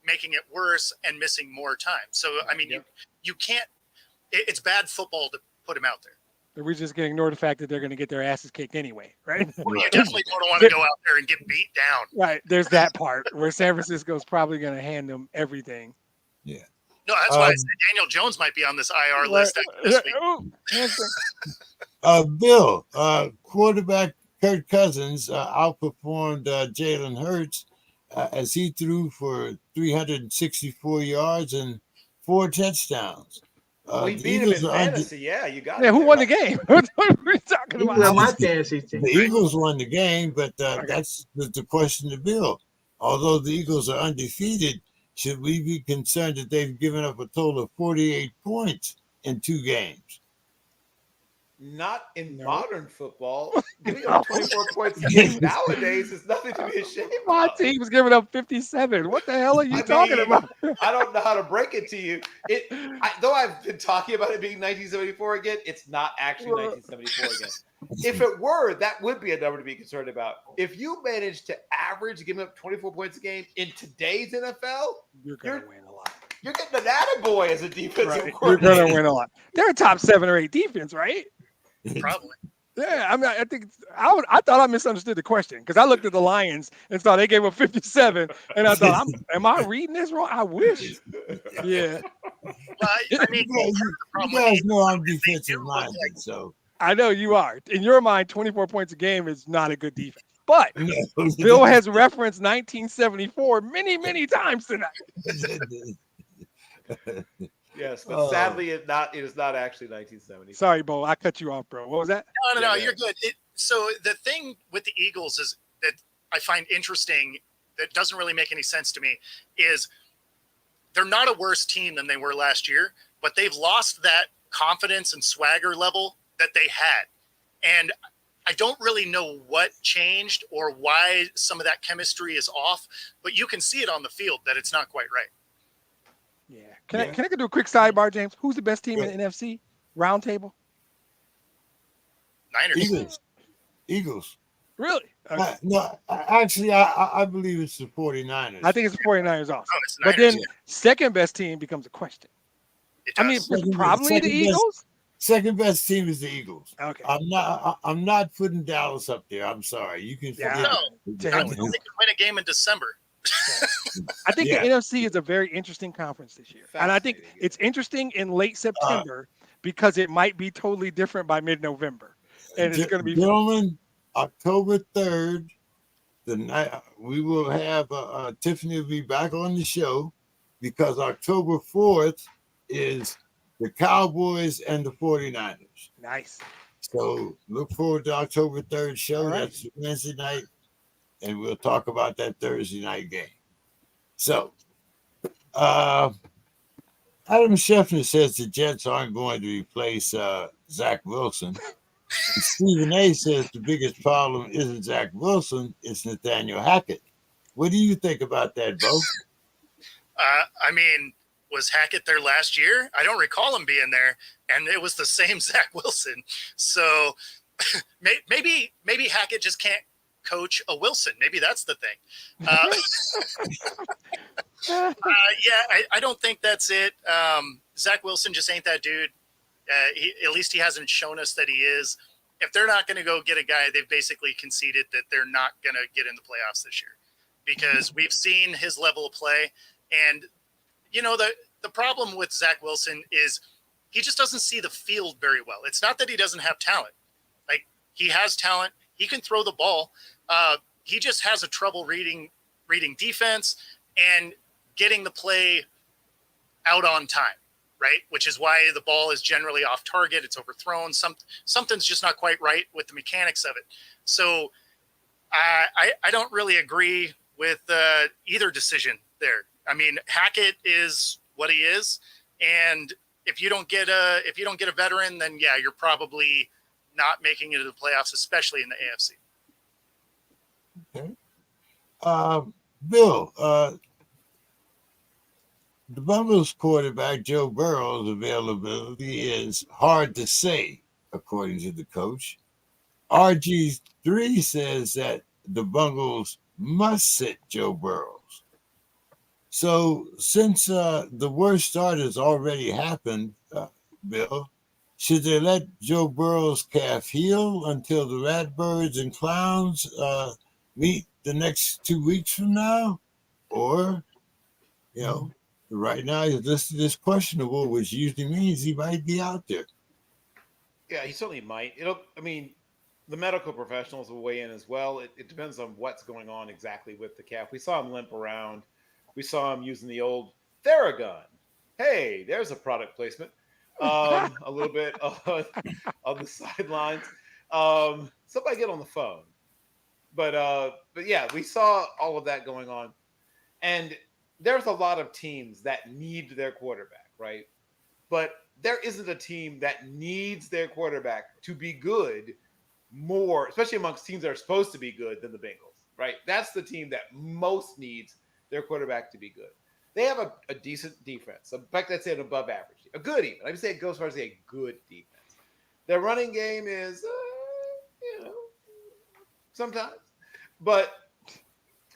making it worse and missing more time. So, I mean, you can't. It's bad football to put him out there. But we're just gonna ignore the fact that they're gonna get their asses kicked anyway, right? Well, you definitely don't want to go out there and get beat down. Right. There's that part where San Francisco's probably gonna hand them everything. No, that's why I Um, said Daniel Jones might be on this IR list after this week. Oh, hamstring. Bill, quarterback Kirk Cousins outperformed Jalen Hurts as he threw for 364 yards and 4 touchdowns. We The beat him in Eagles are under- fantasy. Yeah, you got Yeah, it. who there. won the game? What are we talking He's about? on my fantasy team. The Eagles won the game, but that's the question to Bill. Although the Eagles are undefeated, should we be concerned that they've given up a total of 48 points in 2 games? Not in No. modern football. Giving up 24 points a game nowadays is nothing to be ashamed My of. team's giving up 57. What the hell are you I talking mean, about? I don't know how to break it to you. Though I've been talking about it being 1974 again, it's not actually 1974 again. If it were, that would be a number to be concerned about. If you manage to average giving up 24 points a game in today's NFL, You're gonna win a lot. you're getting an attaboy as a defensive Right. You're coordinator. gonna win a lot. They're a top 7 or 8 defense, right? Probably. Yeah, I mean, I think I thought I misunderstood the question because I looked at the Lions and saw they gave up 57, and I thought, am I reading this wrong? I wish. Yeah, Well, I mean, You guys know I'm defensive minded, so I know you are. In your mind, 24 points a game is not a good defense. But Bill has referenced 1974 many, many times tonight. Yes, but sadly, it is not actually 1970. Sorry, Bo, I cut you off, bro. What was that? No, you're good. So the thing with the Eagles is that I find interesting that doesn't really make any sense to me is they're not a worse team than they were last year, but they've lost that confidence and swagger level that they had. And I don't really know what changed or why some of that chemistry is off, but you can see it on the field that it's not quite right. Yeah. Can I do a quick sidebar, James? Who's the best team in the NFC? Roundtable? Niners. Eagles. Really? Okay. No, actually, I believe it's the 49ers. I think it's the 49ers also. Oh, it's But Niners, then second best team becomes a question. It I mean, does. it's probably the Eagles. Second best team is the Eagles. Okay. I'm not putting Dallas up there. I'm sorry. You can forget. No, To not hell until with they can win a game in December. I think Yeah. the NFC is a very interesting conference this year. And I think Fascinating. it's interesting in late September because it might be totally different by mid-November. And it's going to be Gentlemen, October 3rd, the night we will have Tiffany will be back on the show because October 4th is the Cowboys and the 49ers. nice. So look forward to October 3rd show. All right. That's Wednesday night. And we'll talk about that Thursday night game. So Adam Scheffner says the Jets aren't going to replace Zach Wilson. And Stephen A says the biggest problem isn't Zach Wilson, it's Nathaniel Hackett. What do you think about that, Bo? I mean, was Hackett there last year? I don't recall him being there, and it was the same Zach Wilson. So maybe Hackett just can't coach a Wilson. Maybe that's the thing. I don't think that's it. Zach Wilson just ain't that dude. At least he hasn't shown us that he is. If they're not going to go get a guy, they've basically conceded that they're not going to get in the playoffs this year, because we've seen his level of play. And, the problem with Zach Wilson is he just doesn't see the field very well. It's not that he doesn't have talent. Like, he has talent. He can throw the ball. He just has a trouble reading defense and getting the play out on time, right? Which is why the ball is generally off target. It's overthrown. Something's just not quite right with the mechanics of it. So I don't really agree with either decision there. I mean, Hackett is what he is, and if you don't get a veteran, then yeah, you're probably not making it to the playoffs, especially in the AFC. Okay. Bill, the Bengals quarterback Joe Burrow's availability is hard to say, according to the coach. RG3 says that the Bengals must sit Joe Burrow. So since the worst start has already happened, Bill, should they let Joe Burrow's calf heal until the Ratbirds and Clowns meet the next 2 weeks from now? Or, right now he's listed as questionable, which usually means he might be out there. Yeah, he certainly might. The medical professionals will weigh in as well. It depends on what's going on exactly with the calf. We saw him limp around. We saw him using the old Theragun. Hey, there's a product placement. A little bit on the sidelines. Somebody get on the phone. But yeah, we saw all of that going on. And there's a lot of teams that need their quarterback, right? But there isn't a team that needs their quarterback to be good more, especially amongst teams that are supposed to be good, than the Bengals, right? That's the team that most needs their quarterback to be good. They have a decent defense. In fact, I'd say an above average. A good even. I'd say it goes as far as a good defense. Their running game is, sometimes. But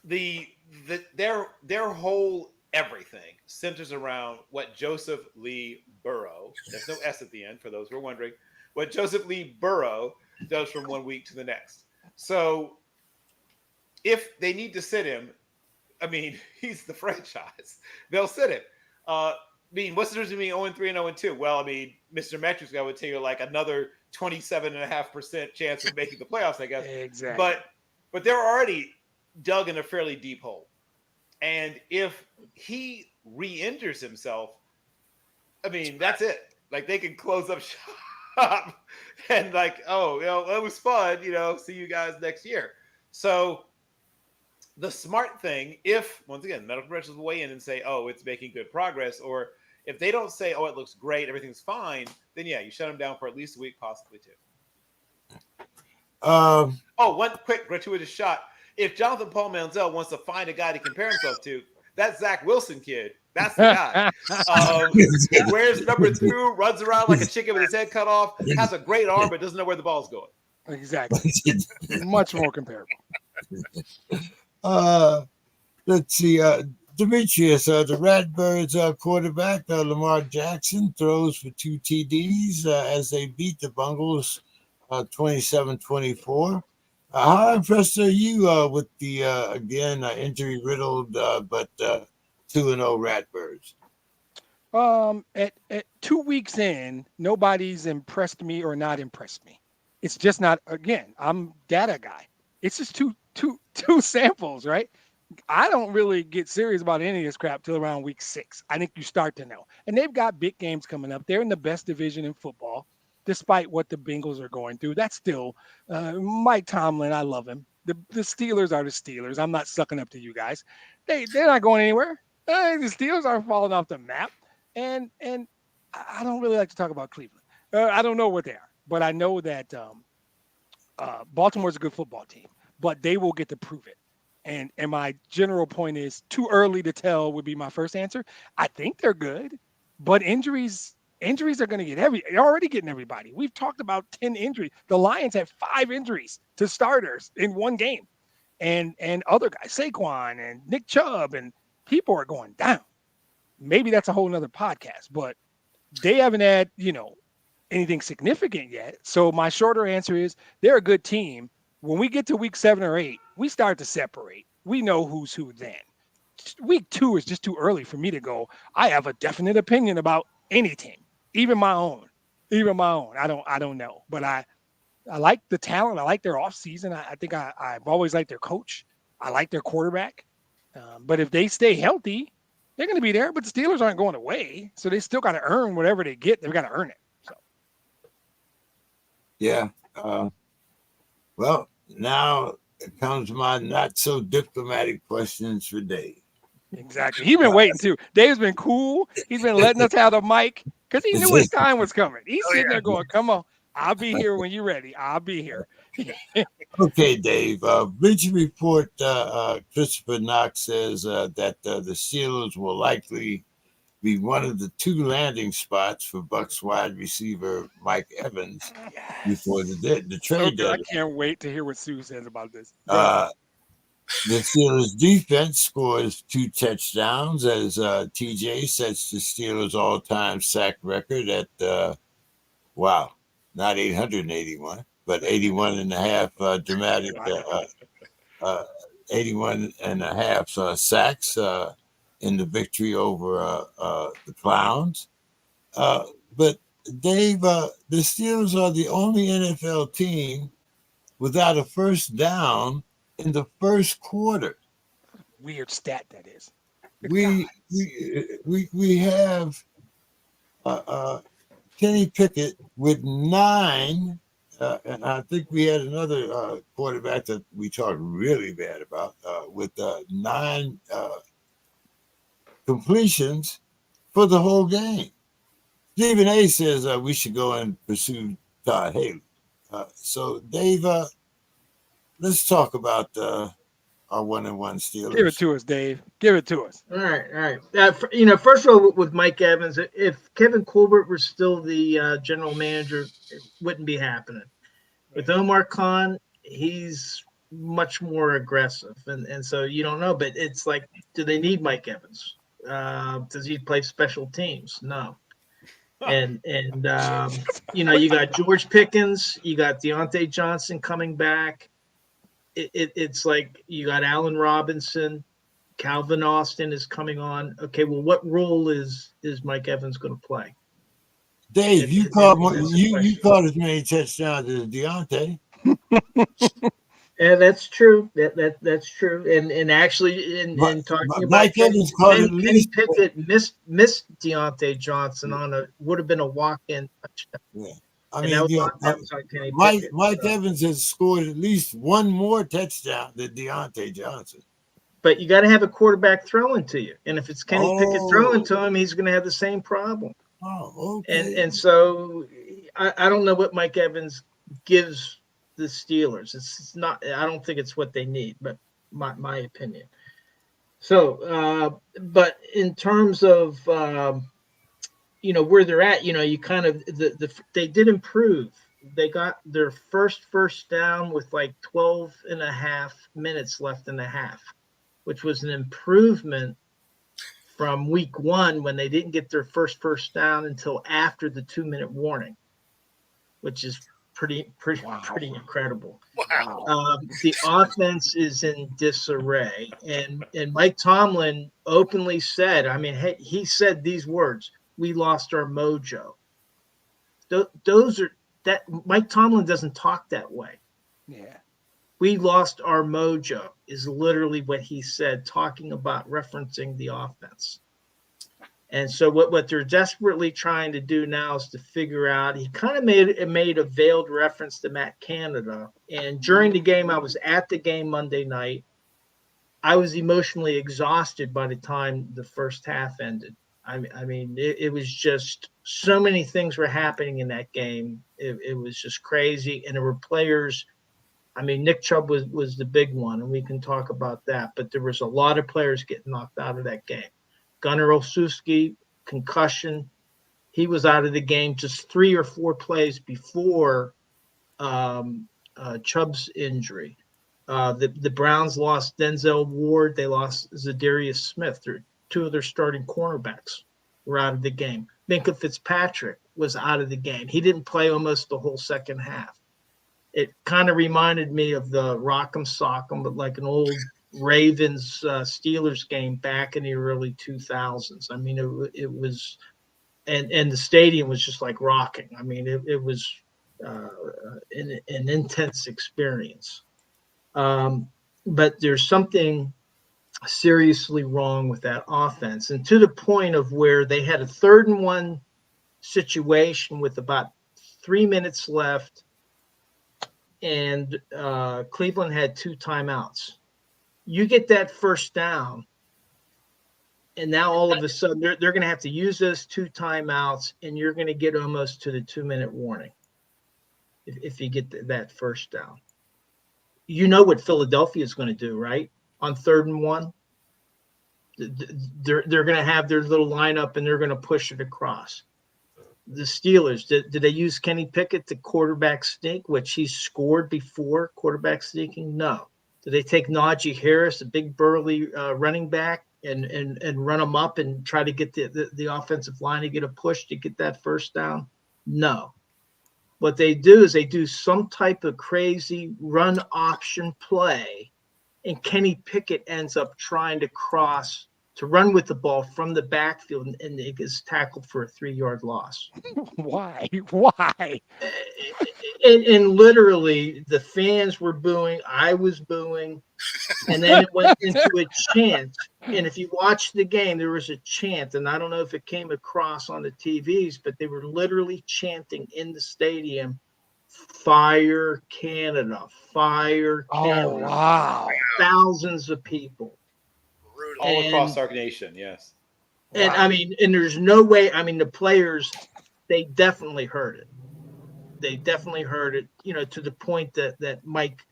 their whole everything centers around what Joseph Lee Burrow, there's no S at the end for those who are wondering, what Joseph Lee Burrow does from 1 week to the next. So if they need to sit him, he's the franchise. They'll sit him. What's the difference between 0-3 and 0-2? Well, Mr. Metrics guy would tell you like another 27.5% chance of making the playoffs, I guess. Exactly. But they're already dug in a fairly deep hole. And if he re-injures himself, that's it. Like, they can close up shop and like, it was fun, see you guys next year. So the smart thing, if, once again, medical professionals will weigh in and say, it's making good progress, or if they don't say, it looks great, everything's fine, then yeah, you shut them down for at least a week, possibly two. One quick gratuitous shot. If Jonathan Paul Manziel wants to find a guy to compare himself to, that Zach Wilson kid, that's the guy. Wears number 2, runs around like a chicken with his head cut off, has a great arm, but doesn't know where the ball's going. Exactly. Much more comparable. Let's see. Demetrius, the Ratbirds quarterback, Lamar Jackson, throws for 2 TDs as they beat the Bengals 27-24. How impressed are you with the, again, injury-riddled but 2-0 Ratbirds? At 2 weeks in, nobody's impressed me or not impressed me. It's just not, again, I'm data guy. It's just two samples, right? I don't really get serious about any of this crap till around week 6. I think you start to know. And they've got big games coming up. They're in the best division in football, despite what the Bengals are going through. That's still Mike Tomlin. I love him. The Steelers are the Steelers. I'm not sucking up to you guys. They're not going anywhere. The Steelers aren't falling off the map. And I don't really like to talk about Cleveland. I don't know what they are, but I know that Baltimore's a good football team, but they will get to prove it. And my general point is too early to tell would be my first answer. I think they're good, but injuries are going to get heavy. They're already getting everybody. We've talked about 10 injuries. The Lions had 5 injuries to starters in one game. and other guys, Saquon and Nick Chubb, and people are going down. Maybe that's a whole nother podcast, but they haven't had, anything significant yet. So my shorter answer is they're a good team. When we get to week 7 or 8, we start to separate. We know who's who then. Week 2 is just too early for me to go, I have a definite opinion about any team, even my own. I don't know. But I like the talent. I like their offseason. I think I've always liked their coach. I like their quarterback. But if they stay healthy, they're going to be there. But the Steelers aren't going away. So they still got to earn whatever they get. They've got to earn it. So. Yeah. Well, now it comes my not so diplomatic questions for Dave. Exactly. He's been waiting too. Dave's been cool. He's been letting us have the mic because he knew his time was coming. He's sitting there going, come on, I'll be here when you're ready. I'll be here. Okay, Dave. Bleacher Report, Christopher Knox says that the Steelers will likely be one of the 2 landing spots for Bucs wide receiver Mike Evans before the trade deadline. I can't wait to hear what Sue says about this. The Steelers defense scores 2 touchdowns as TJ sets the Steelers all-time sack record at, not 881, but 81 and a half dramatic, 81 and a half sacks in the victory over the Clowns. But Dave, the Steelers are the only NFL team without a first down in the first quarter. Weird stat that is. We have Kenny Pickett with 9, and I think we had another quarterback that we talked really bad about with 9 completions for the whole game. Stephen A. says we should go and pursue Todd Haley. So, Dave, let's talk about our 1-1 Steelers. Give it to us, Dave. Give it to us. All right. First of all, with Mike Evans, if Kevin Colbert were still the general manager, it wouldn't be happening. With Omar Khan, he's much more aggressive, and so you don't know. But it's like, do they need Mike Evans? Does he play special teams? No. And you got George Pickens, you got Deontay Johnson coming back. It's like you got Allen Robinson, Calvin Austin is coming on. Okay, well, what role is Mike Evans going to play? Dave, you caught as many touchdowns as Deontay. Yeah, that's true. That's true. And actually, in talking about Mike Evans caught at least Pickett missed Deontay Johnson would have been a walk-in touchdown. Yeah. I mean, Mike Evans has scored at least 1 more touchdown than Deontay Johnson. But you got to have a quarterback throwing to you, and if it's Kenny Pickett throwing to him, he's going to have the same problem. Oh, okay. And so I don't know what Mike Evans gives the Steelers. It's not. I don't think it's what they need, but my opinion. So, but in terms of where they're at, you kind of they did improve. They got their first down with like 12 and a half minutes left in the half, which was an improvement from week 1 when they didn't get their first down until after the 2-minute warning, which is pretty incredible. Wow. The offense is in disarray, and Mike Tomlin openly said, he said these words: "We lost our mojo." Mike Tomlin doesn't talk that way. Yeah. We lost our mojo is literally what he said, talking about referencing the offense. And so what they're desperately trying to do now is to figure out. He kind of made a veiled reference to Matt Canada. And during the game, I was at the game Monday night. I was emotionally exhausted by the time the first half ended. It was just so many things were happening in that game. It was just crazy. And there were players. Nick Chubb was the big one, and we can talk about that. But there was a lot of players getting knocked out of that game. Gunnar Olszewski, concussion. He was out of the game just 3 or 4 plays before Chubb's injury. The Browns lost Denzel Ward. They lost Zadarius Smith. Two of their starting cornerbacks were out of the game. Minkah Fitzpatrick was out of the game. He didn't play almost the whole second half. It kind of reminded me of the Rock'em Sock'em, but like an old Ravens Steelers game back in the early 2000s. I mean, it was, and the stadium was just like rocking. I mean, it was an intense experience. But there's something seriously wrong with that offense, and to the point of where they had a 3rd and 1 situation with about 3 minutes left, and Cleveland had 2 timeouts. You get that first down, and now all of a sudden they're going to have to use those 2 timeouts, and you're going to get almost to the 2-minute warning if you get that first down. You know what Philadelphia is going to do, right? On 3rd and 1, they're going to have their little lineup, and they're going to push it across. The Steelers, did they use Kenny Pickett to quarterback sneak, which he scored before quarterback sneaking? No. Did they take Najee Harris, a big burly running back, and run him up and try to get the offensive line to get a push to get that first down? No. What they do is they do some type of crazy run option play, and Kenny Pickett ends up trying to run with the ball from the backfield, and it gets tackled for a 3-yard loss. Why? And literally, the fans were booing. I was booing. And then it went into a chant. And if you watch the game, there was a chant. And I don't know if it came across on the TVs, but they were literally chanting in the stadium, "Fire Canada, fire Canada." Oh, wow. Thousands of people. All across our nation, yes. And I mean, and there's no way. I mean, the players, they definitely heard it. To the point that Mike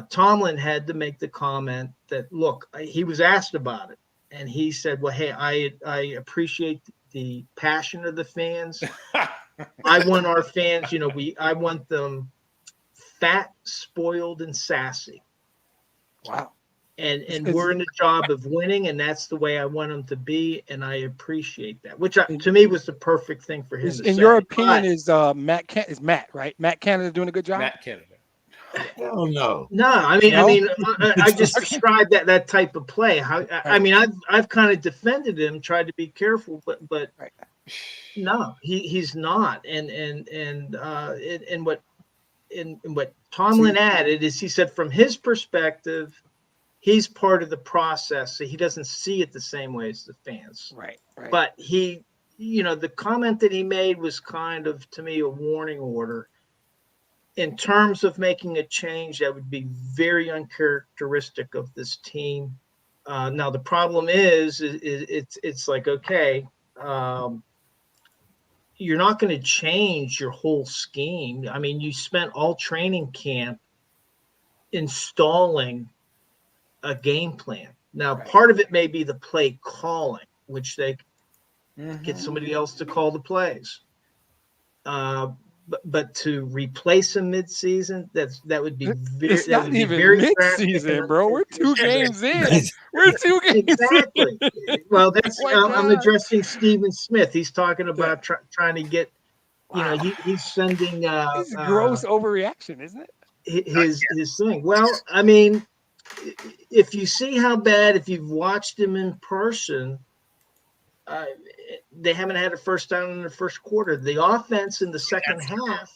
Tomlin had to make the comment that, look, he was asked about it, and he said, well, hey, I appreciate the passion of the fans. I want our fans, I want them fat, spoiled, and sassy. Wow. And we're in the job of winning, and that's the way I want them to be, and I appreciate that. Which to me was the perfect thing for him to say. In your opinion, is Matt, right? Matt Canada doing a good job? Matt Canada. Hell no. No, I just described that type of play. I've kind of defended him, tried to be careful, but right. No, he's not. And what Tomlin added is he said from his perspective, he's part of the process, so he doesn't see it the same way as the fans. Right. But he, the comment that he made was kind of, to me, a warning order in terms of making a change that would be very uncharacteristic of this team. Now the problem is it's like, okay, you're not going to change your whole scheme. I mean, you spent all training camp installing a game plan. Now, part of it may be the play calling, which they get somebody else to call the plays. But to replace him midseason, that would be very. It's not even midseason, bro. We're 2 games in. We're 2 games exactly. in. Well, that's I'm addressing Stephen Smith. He's talking about trying to get. He's sending. It's a gross overreaction, isn't it? His thing. Well, I mean, if you see how bad, if you've watched him in person, they haven't had a first down in the first quarter. The offense in the second half,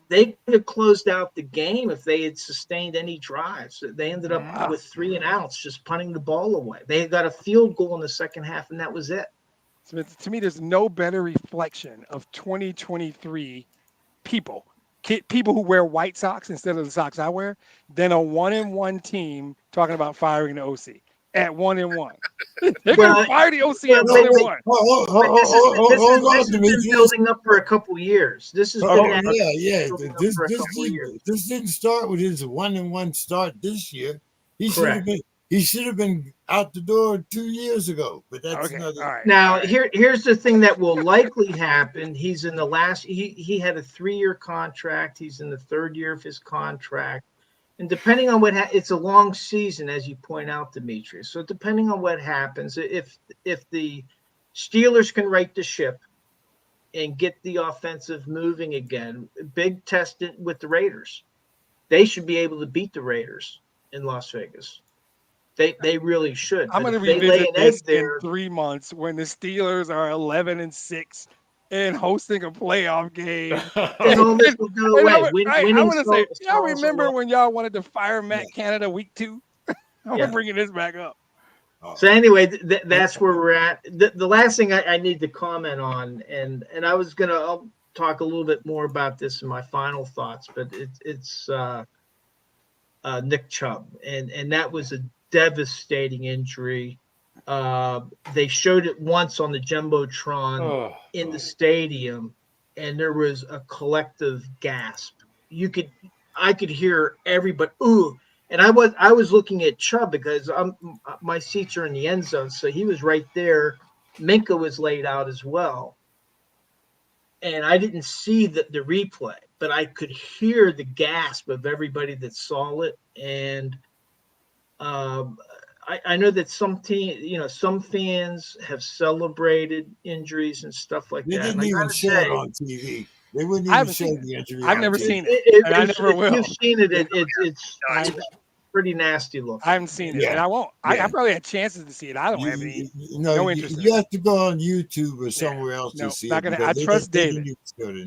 they could have closed out the game if they had sustained any drives. They ended up with 3 and outs, just punting the ball away. They got a field goal in the second half, and that was it. So to me, there's no better reflection of 2023 people who wear white socks instead of the socks I wear than a 1-1 team talking about firing the OC at 1-1. They're going to fire the OC at 1-1. This has been building up for a couple years. This is This didn't start with his 1-1 start this year. He should have been out the door 2 years ago. But that's another. All right. Now here's the thing that will likely happen. He's in the last. He had a 3-year contract. He's in the 3rd year of his contract. And depending on it's a long season, as you point out, Demetrius. So depending on what happens, if the Steelers can right the ship and get the offensive moving again, big test with the Raiders. They should be able to beat the Raiders in Las Vegas. They really should. I'm But going to if they lay revisit an egg this in there, 3 months when the Steelers are 11-6 and hosting a playoff game. then all this will go And away. I'm Winning going to say, y'all solves a remember lot. when y'all wanted to fire Matt Canada week 2? I'm bringing this back up. So anyway, that's where we're at. The last thing I need to comment on, and I'll talk a little bit more about this in my final thoughts, but it's Nick Chubb, and that was a devastating injury. They showed it once on the Jumbotron in the stadium, and there was a collective gasp. I could hear everybody ooh. And I was looking at Chubb because my seats are in the end zone, so he was right there. Minka was laid out as well, and I didn't see the replay, but I could hear the gasp of everybody that saw it. And I know that some fans have celebrated injuries and stuff like They that. didn't even show it on TV. They wouldn't even show the injury. I've never seen it, and I never will. If you've seen it, it's pretty nasty looking. I haven't seen it, and I won't. I probably had chances to see it. I don't have any. No interest. You have to go on YouTube or somewhere else to see it. I trust David.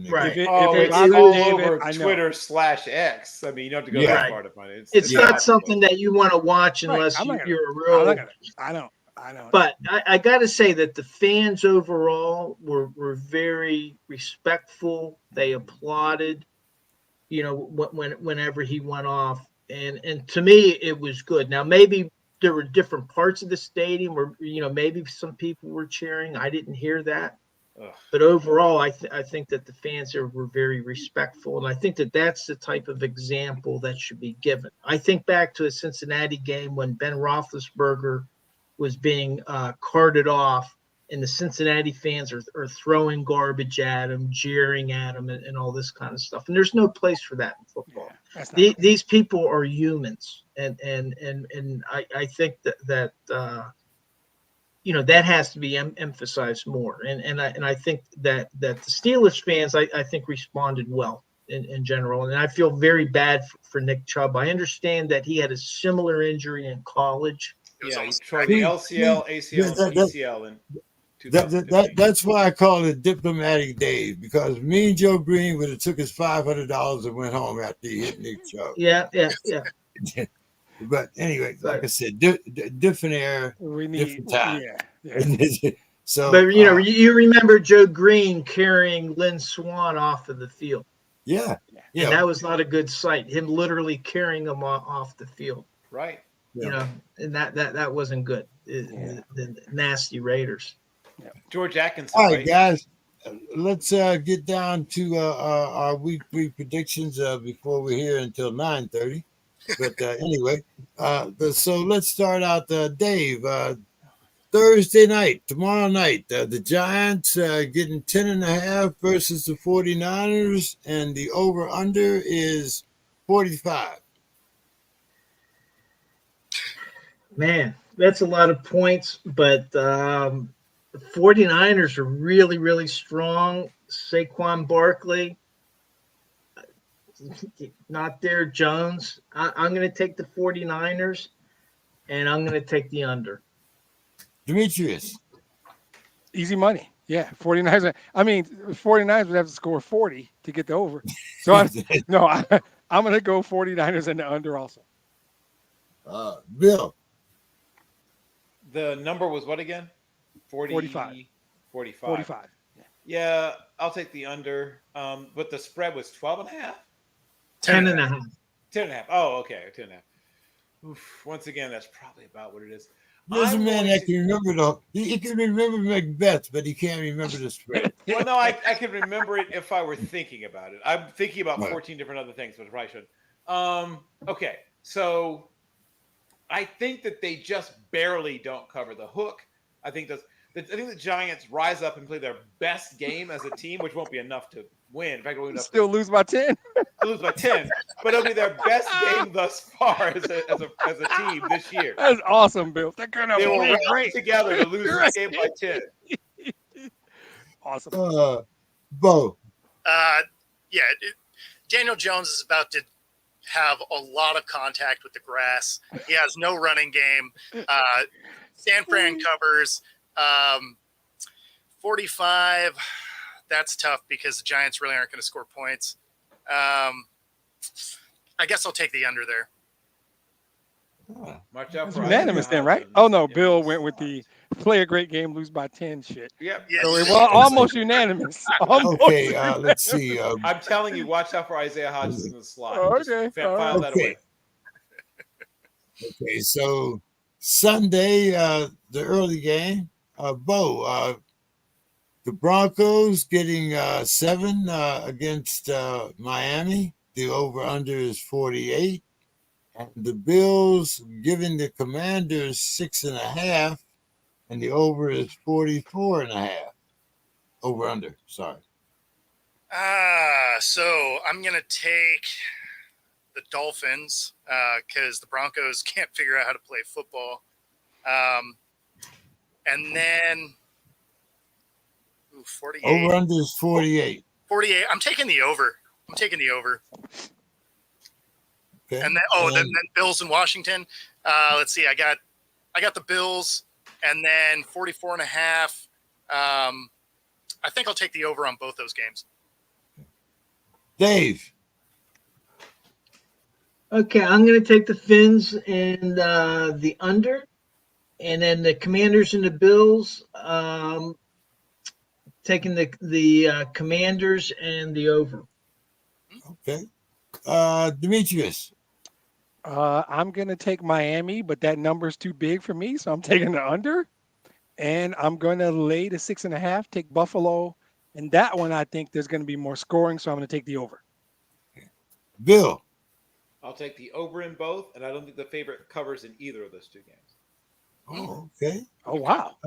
Right. It's all over Twitter/X. I mean, you don't have to go that far to find it. It's not something that you want to watch unless you're a real. I know. But I got to say that the fans overall were very respectful. They applauded, whenever he went off. And to me, it was good. Now, maybe there were different parts of the stadium where, maybe some people were cheering. I didn't hear that. But overall, I think that the fans were very respectful. And I think that that's the type of example that should be given. I think back to a Cincinnati game when Ben Roethlisberger was being carted off, and the Cincinnati fans are throwing garbage at him, jeering at him, and all this kind of stuff. And there's no place for that in football. These people are humans, and I think that that has to be emphasized more. And I think that the Steelers fans I think responded well in general, and I feel very bad for Nick Chubb. I understand that he had a similar injury in college. Yeah, he tried the LCL, ACL, and PCL in 2015. That's why I call it diplomatic days, because me and Joe Green would have took his $500 and went home after he hit Nick Chubb. Yeah. But anyway, like I said, different era, different time. Yeah. So, but you remember Joe Green carrying Lynn Swann off of the field. Yeah. And that was not a good sight. Him literally carrying him off the field. Right. And that wasn't good. The nasty Raiders. George Atkinson. All right, guys, let's get down to our weekly predictions before we're here until 9:30. But anyway, so let's start out, Dave. Thursday night, tomorrow night, the Giants getting 10.5 versus the 49ers, and the over/under is 45. Man, that's a lot of points, but the 49ers are really, really strong. Saquon Barkley, not there. Jones. I'm going to take the 49ers, and I'm going to take the under. Demetrius. Easy money. Yeah, 49ers. I mean, 49ers would have to score 40 to get the over. So I'm going to go 49ers and the under also. Bill. The number was what again? 45. 45. Yeah, I'll take the under. But the spread was 12.5? 10.5. 10.5. Oh, okay. 10.5. Once again, that's probably about what it is. There's a man that can remember he can remember Macbeth, but he can't remember the spread. Well, no, I can remember it if I were thinking about it. I'm thinking about 14 different other things, but I probably should. Okay, so I think that they just barely don't cover the hook. I think that's I think the Giants rise up and play their best game as a team, which won't be enough to win. In fact, it won't be enough Still lose by 10. to lose by 10. But it'll be their best game thus far as a team this year. That's awesome, Bill. They're gonna They will play rally great together to lose this game by 10. Awesome. Bo. Yeah, Daniel Jones is about to have a lot of contact with the grass. He has no running game. San Fran covers 45. That's tough because the Giants really aren't going to score points. I guess I'll take the under there. Watch out It's for unanimous Isaiah then, right? Hodgins. Oh no, Yeah, Bill he's- went with the play a great game, lose by 10 shit. Yep. Yeah, So it was almost unanimous. Almost Okay, let's see. I'm telling you, watch out for Isaiah Hodgins in the slot. Okay, Just file that okay. away. Okay, so Sunday, the early game, Bo, the Broncos getting 7 against Miami. The over/under is 48. And the Bills giving the Commanders 6.5, and the over is 44.5. Over/under, sorry. So I'm going to take the Dolphins because the Broncos can't figure out how to play football. And then 48. Over/under is 48. 48. I'm taking the over. Okay. And then then Bills in Washington. Let's see. I got the Bills, and then 44.5. I think I'll take the over on both those games. Dave. Okay, I'm going to take the Fins and the under, and then the Commanders and the Bills. Taking the Commanders and the over. Okay. Demetrius. I'm gonna take Miami, but that number's too big for me, so I'm taking the under. And I'm gonna lay the 6.5, take Buffalo. And that one I think there's gonna be more scoring, so I'm gonna take the over. Bill. I'll take the over in both, and I don't think the favorite covers in either of those two games. Oh, okay. Oh wow.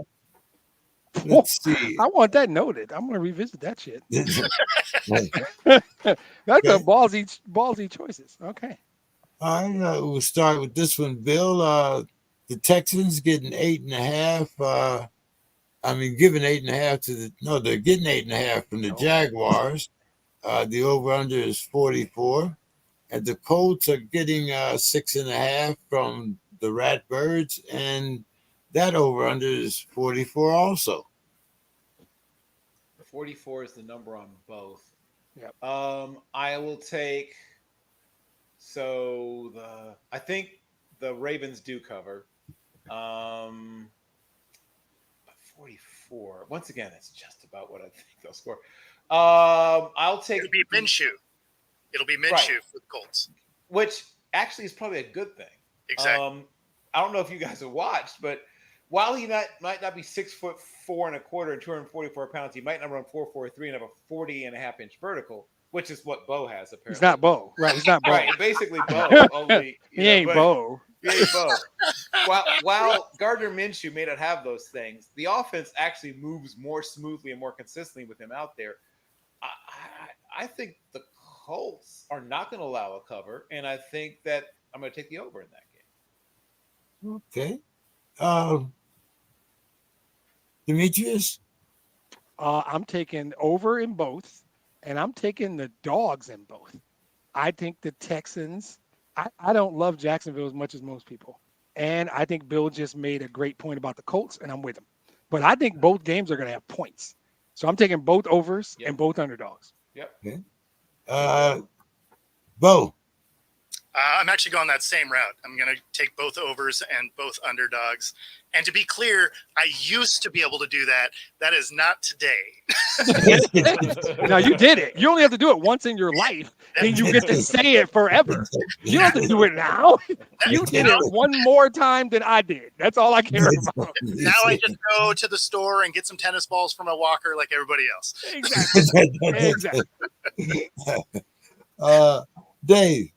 Let's see. I want that noted. I'm gonna revisit that shit. Okay. That's a ballsy choices. Okay. All right, we'll start with this one, Bill. The Texans getting 8.5. Giving 8.5 to they're getting 8.5 from the Jaguars. The over/under is 44, and the Colts are getting 6.5 from the Ratbirds, and that over/under is 44 also. 44 is the number on both. Yep. I will take. So I think the Ravens do cover. 44. Once again, it's just about what I think they'll score. I'll take. It'll be Minshew. Right. For the Colts. Which actually is probably a good thing. Exactly. I don't know if you guys have watched, but while he might not be 6'4" and 1/4 and 244 pounds, he might not run 4.43 and have a 40.5-inch vertical, which is what Bo has apparently. He's not Bo. Right, he's not Bo. Right, basically Bo. Only He ain't Bo. He ain't Bo. While Gardner Minshew may not have those things, the offense actually moves more smoothly and more consistently with him out there. I think the Colts are not going to allow a cover, and I think that I'm going to take the over in that game. Okay. Demetrius? I'm taking over in both, and I'm taking the dogs in both. I think the Texans, I don't love Jacksonville as much as most people. And I think Bill just made a great point about the Colts, and I'm with him. But I think both games are going to have points. So I'm taking both overs and both underdogs. Yep. Okay. Bo? I'm actually going that same route. I'm going to take both overs and both underdogs. And to be clear, I used to be able to do that. That is not today. Now, you did it. You only have to do it once in your life, and you get to say it forever. You don't have to do it now. You did it one more time than I did. That's all I care about. Now I just go to the store and get some tennis balls for my walker like everybody else. Exactly. Dave?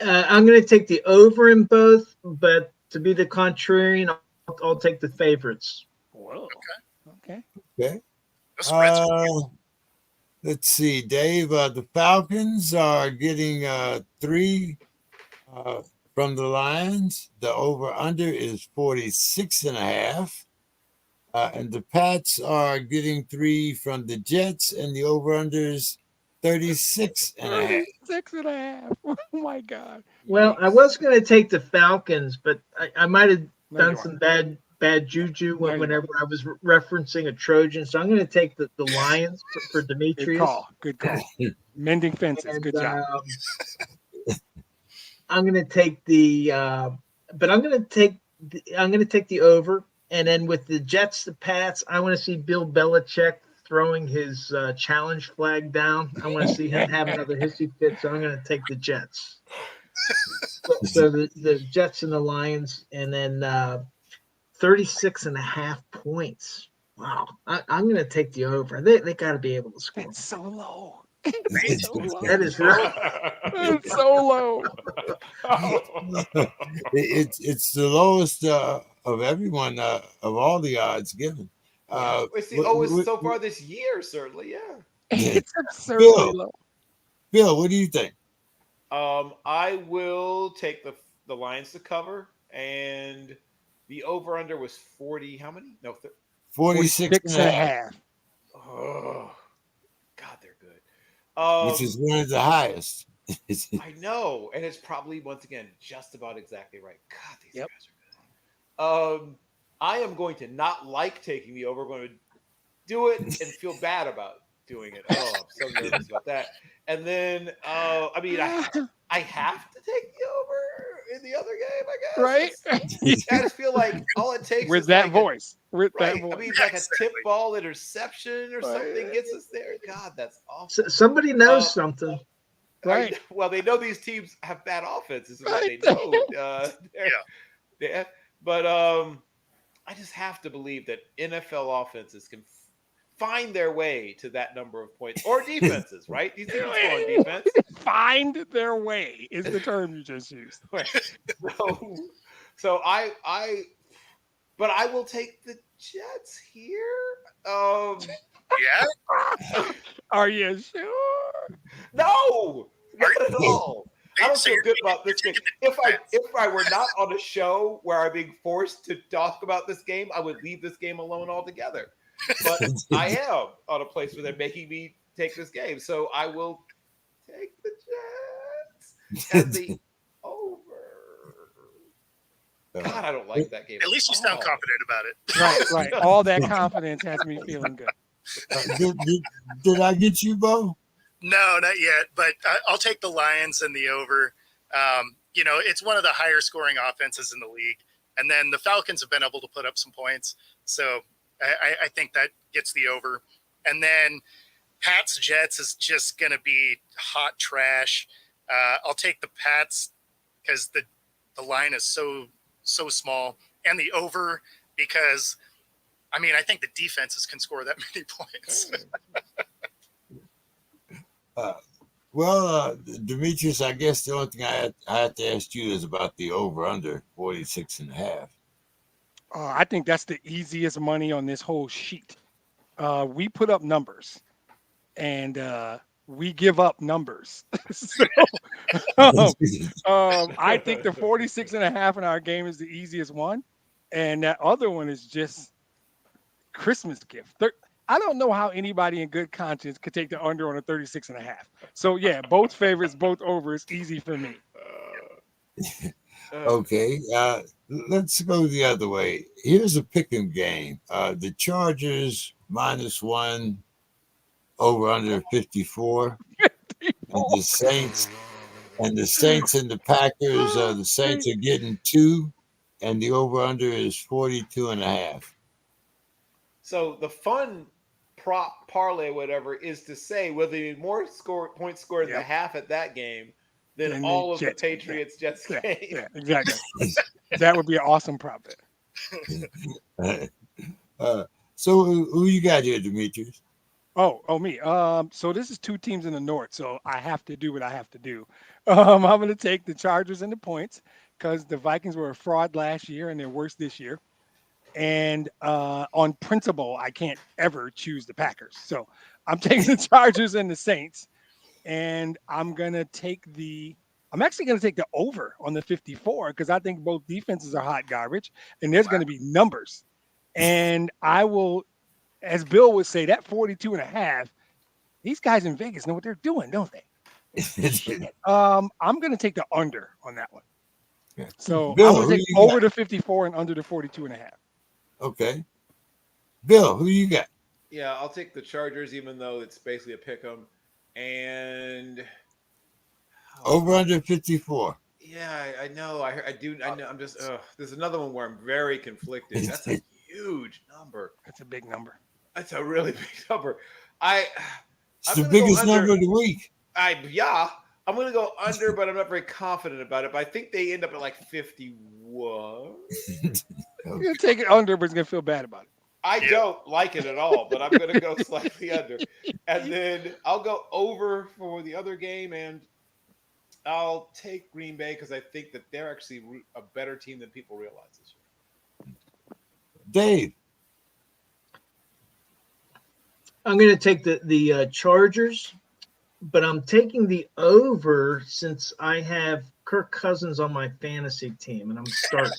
I'm going to take the over in both, but to be the contrarian, I'll take the favorites. Whoa. Okay. Okay. The spread's Let's see, Dave. The Falcons are getting 3 from the Lions. The over/under is 46.5. And the Pats are getting 3 from the Jets, and the over/under is 36.5. 36.5. Oh my God. Well, I was going to take the Falcons, but I might have No, done you some bad juju No, you whenever I was referencing a Trojan. So I'm going to take the Lions for Good Demetrius. call. Good call. Mending fences. And, Good job. I'm going to take but I'm going to take the over, and then with the Jets, the Pats, I want to see Bill Belichick throwing his challenge flag down. I want to see him have another hissy fit, so I'm going to take the Jets. So the Jets and the Lions, and then 36.5 points. Wow, I'm going to take the over. They got to be able to score. That's so low. It's So low. That is right. That's so low. it's the lowest of everyone of all the odds given. It's the lowest so far this year, certainly. Yeah. It's absurdly Bill, low. Bill, what do you think? I will take the Lions to cover, and the over/under was 40. How many? No, 46.5, oh, God, they're good. which is one of the highest. I know, and it's probably once again just about exactly right. God, these Yep. guys are good. I am going to not like taking the over. I'm going to do it and feel bad about doing it. Oh, I'm so nervous about that. And then, I have to take the over in the other game, I guess. Right? I just feel like all it takes With is that like voice. With right. that voice. I mean, like a tip ball interception or something gets us there. God, that's awful. Somebody knows something. Right. Well, they know these teams have bad offenses, is what Right. they know. Yeah. But I just have to believe that NFL offenses can find their way to that number of points, or defenses, right? These teams go on defense. Find their way is the term you just used. Right. So but I will take the Jets here. Yeah. Are you sure? No, not at all. I don't So feel you're good about this game. taking the If I were not on a show where I'm being forced to talk about this game, I would leave this game alone altogether. But I am on a place where they're making me take this game, so I will take the Jets and the over. God, I don't like that game. At least you sound confident about it. Right. All that confidence has me feeling good. Did I get you, Bo? No, not yet. But I'll take the Lions and the over. It's one of the higher scoring offenses in the league. And then the Falcons have been able to put up some points. So I think that gets the over. And then Pats Jets is just going to be hot trash. I'll take the Pats because the line is so small, and the over because, I think the defenses can score that many points. Demetrius, I guess the only thing I have to ask you is about the over/under 46.5. I think that's the easiest money on this whole sheet. We put up numbers, and we give up numbers. So, I think the 46.5 in our game is the easiest one, and that other one is just Christmas gift. I don't know how anybody in good conscience could take the under on a 36.5. So yeah, both favorites, both overs, easy for me. Okay, let's go the other way. Here's a pick'em game. The Chargers -1, over/under 54, and the Saints and the Packers. The Saints are getting 2, and the over/under is 42.5. So the fun prop parlay, whatever, is to say whether you need more points scored in the half at that game than And all of the Jets. Patriots Jets game. Yeah, exactly. That would be an awesome prop bet. So who you got here, Demetrius? Oh, me. So this is 2 teams in the North, so I have to do what I have to do. I'm going to take the Chargers and the points because the Vikings were a fraud last year and they're worse this year. And on principle, I can't ever choose the Packers. So I'm taking the Chargers and the Saints. And I'm actually going to take the over on the 54 because I think both defenses are hot garbage and there's going to be numbers. And I will, as Bill would say, that 42.5, these guys in Vegas know what they're doing, don't they? I'm going to take the under on that one. So Bill, I'm going who to take you over got? the 54 and under the 42.5. Okay. Bill, who you got? Yeah, I'll take the Chargers, even though it's basically a pick 'em. And Over under 54. yeah, I know. I do. I know. I'm just. There's another one where I'm very conflicted. That's a huge number. That's a big number. That's a really big number. It's I'm the gonna go biggest under. number of the week. I'm gonna go under, but I'm not very confident about it. But I think they end up at like 51. You're going to take it under, but it's going to feel bad about it. I don't like it at all, but I'm gonna go slightly under, and then I'll go over for the other game, and I'll take Green Bay because I think that they're actually a better team than people realize this year. Dave. I'm going to take the Chargers, but I'm taking the over since I have Kirk Cousins on my fantasy team, and I'm starting.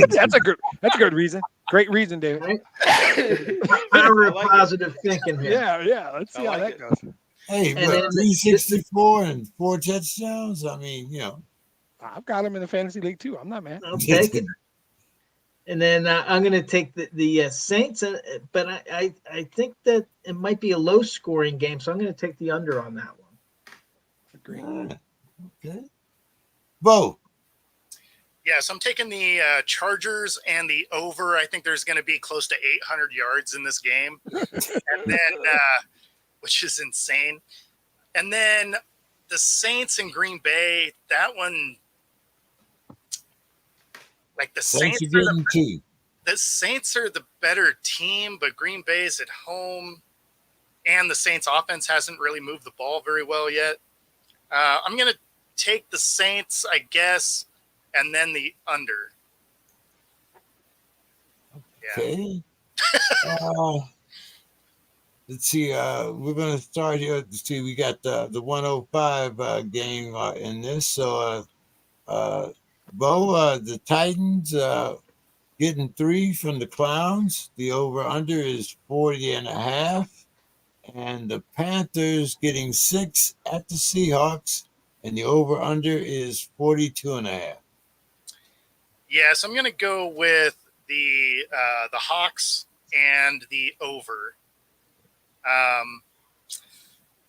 That's a good reason. Great reason, David. Right? Power of I like positive thinking here. Yeah. Let's see how that goes. Hey, And what, then 364 and 4 touchdowns? I mean, I've got him in the fantasy league too. I'm not mad. I'll take it. And then I'm going to take the Saints, but I think that it might be a low-scoring game, so I'm going to take the under on that one. Agreed. Okay. Bo. Yes, I'm taking the Chargers and the over. I think there's going to be close to 800 yards in this game, and then which is insane. And then the Saints and Green Bay. That one, like the Saints the Saints are the better team, but Green Bay's at home, and the Saints offense hasn't really moved the ball very well yet. I'm going to take the Saints, I guess, and then the under. Yeah. Okay. Let's see. We're going to start here. Let's see. We got the 105 game in this. So, Bo, the Titans getting 3 from the Clowns. The over-under is 40.5. And the Panthers getting 6 at the Seahawks. And the over-under is 42.5. Yes, I'm going to go with the Hawks and the over.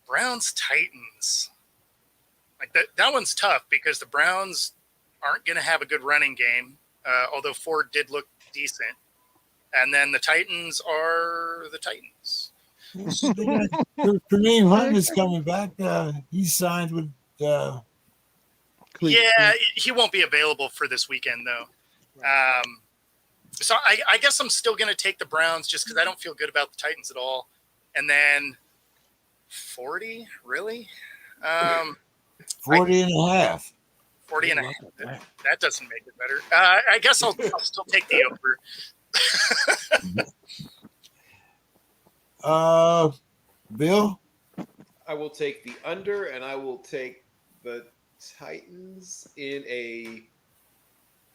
Browns Titans. Like that one's tough because the Browns aren't going to have a good running game, although Ford did look decent. And then the Titans are the Titans. Kareem Hunt is coming back. He signed with Yeah, he won't be available for this weekend, though. So I guess I'm still going to take the Browns just because I don't feel good about the Titans at all. And then 40, really? 40.5. 40.5. That doesn't make it better. I guess I'll still take the over. Bill? I will take the under, and I will take the Titans in a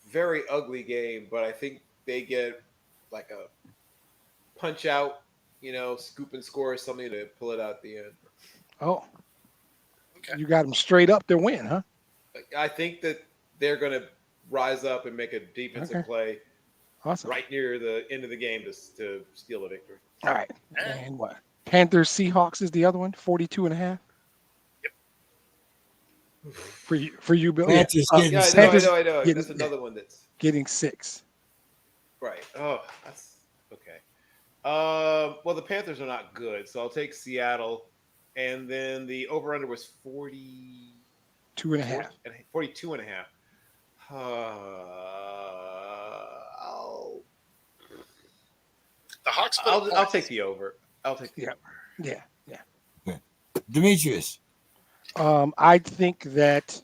very ugly game, but I think they get like a punch out, scoop and score or something to pull it out at the end. Oh, okay. You got them straight up to win, huh? I think that they're going to rise up and make a defensive play right near the end of the game to steal the victory. All right. And what? Panthers Seahawks is the other one, 42.5. For you, Bill. Yeah, I know. That's another one that's getting 6. Right. Oh, that's okay. Well, the Panthers are not good, so I'll take Seattle, and then the over/under was 42.5. 42.5. The Hawks. I'll take the over. I'll take the over. Yeah. Okay. Demetrius. I think that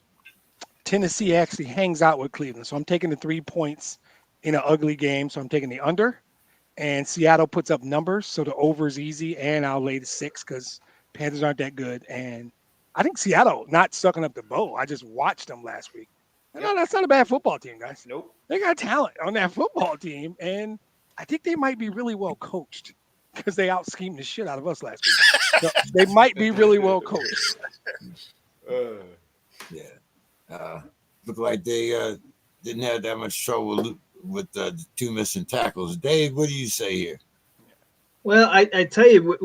Tennessee actually hangs out with Cleveland, so I'm taking the 3 points in an ugly game, so I'm taking the under. And Seattle puts up numbers, so the over is easy, and I'll lay the 6 because Panthers aren't that good. And I think Seattle not sucking up the bow. I just watched them last week. No, that's not a bad football team, guys. Nope. They got talent on that football team, and I think they might be really well coached because they out schemed the shit out of us last week. So they might be really well coached. Look like they didn't have that much trouble with the 2 missing tackles. Dave, what do you say here? Well, I tell you,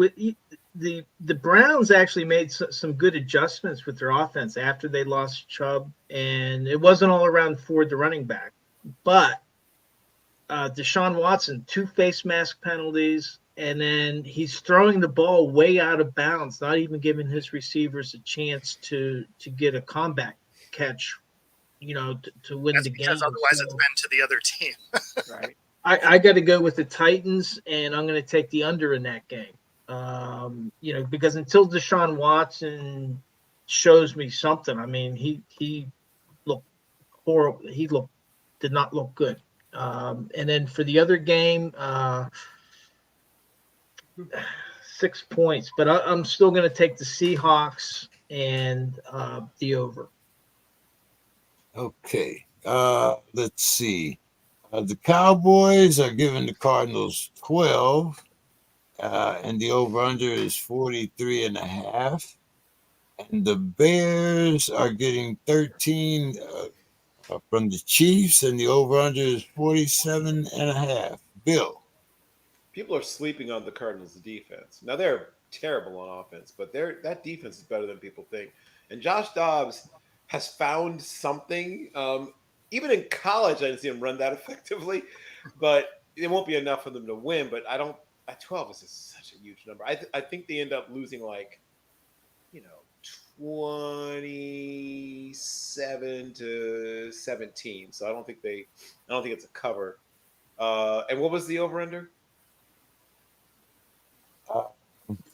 the Browns actually made some good adjustments with their offense after they lost Chubb, and it wasn't all around Ford, the running back. But Deshaun Watson, 2 face mask penalties, and then he's throwing the ball way out of bounds, not even giving his receivers a chance to get a comeback catch, to win the game. Because otherwise it's been to the other team. Right. I got to go with the Titans, and I'm going to take the under in that game. Because until Deshaun Watson shows me something, I mean, he looked horrible. Did not look good. And then for the other game, 6 points, but I'm still going to take the Seahawks and the over. Okay. Let's see. The Cowboys are giving the Cardinals 12, and the over-under is 43.5. And the Bears are getting 13 from the Chiefs, and the over-under is 47.5. Bill. People are sleeping on the Cardinals' defense. Now they're terrible on offense, but that defense is better than people think. And Josh Dobbs has found something. Even in college, I didn't see him run that effectively, but it won't be enough for them to win. But I don't. At 12 is just such a huge number. I think they end up losing 27-17. So I don't think it's a cover. And what was the over under?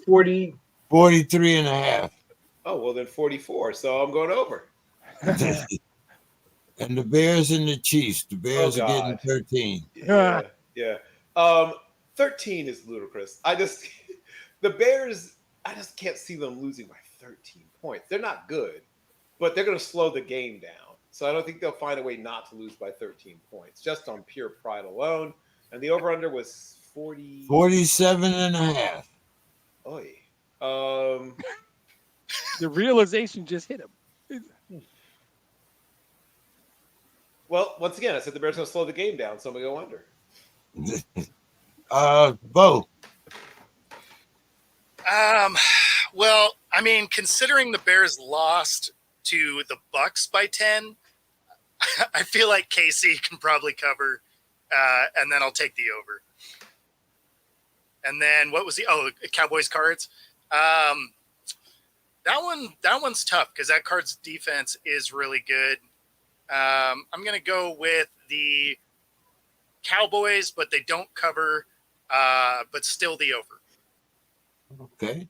40. 43.5. Oh, well then 44. So I'm going over. And the Bears and the Chiefs. The Bears are getting 13. Yeah. 13 is ludicrous. The Bears, I just can't see them losing by 13 points. They're not good, but they're going to slow the game down. So I don't think they'll find a way not to lose by 13 points, just on pure pride alone. And the over-under was 47.5. Oy. The realization just hit him. Well, once again, I said the Bears going to slow the game down, so I'm going to go under. Bo. Well, I mean, considering the Bears lost to the Bucks by 10, I feel like KC can probably cover, and then I'll take the over. And then what was Cowboys Cards? That one's tough because that Cards defense is really good. I'm going to go with the Cowboys, but they don't cover, but still the over. Okay.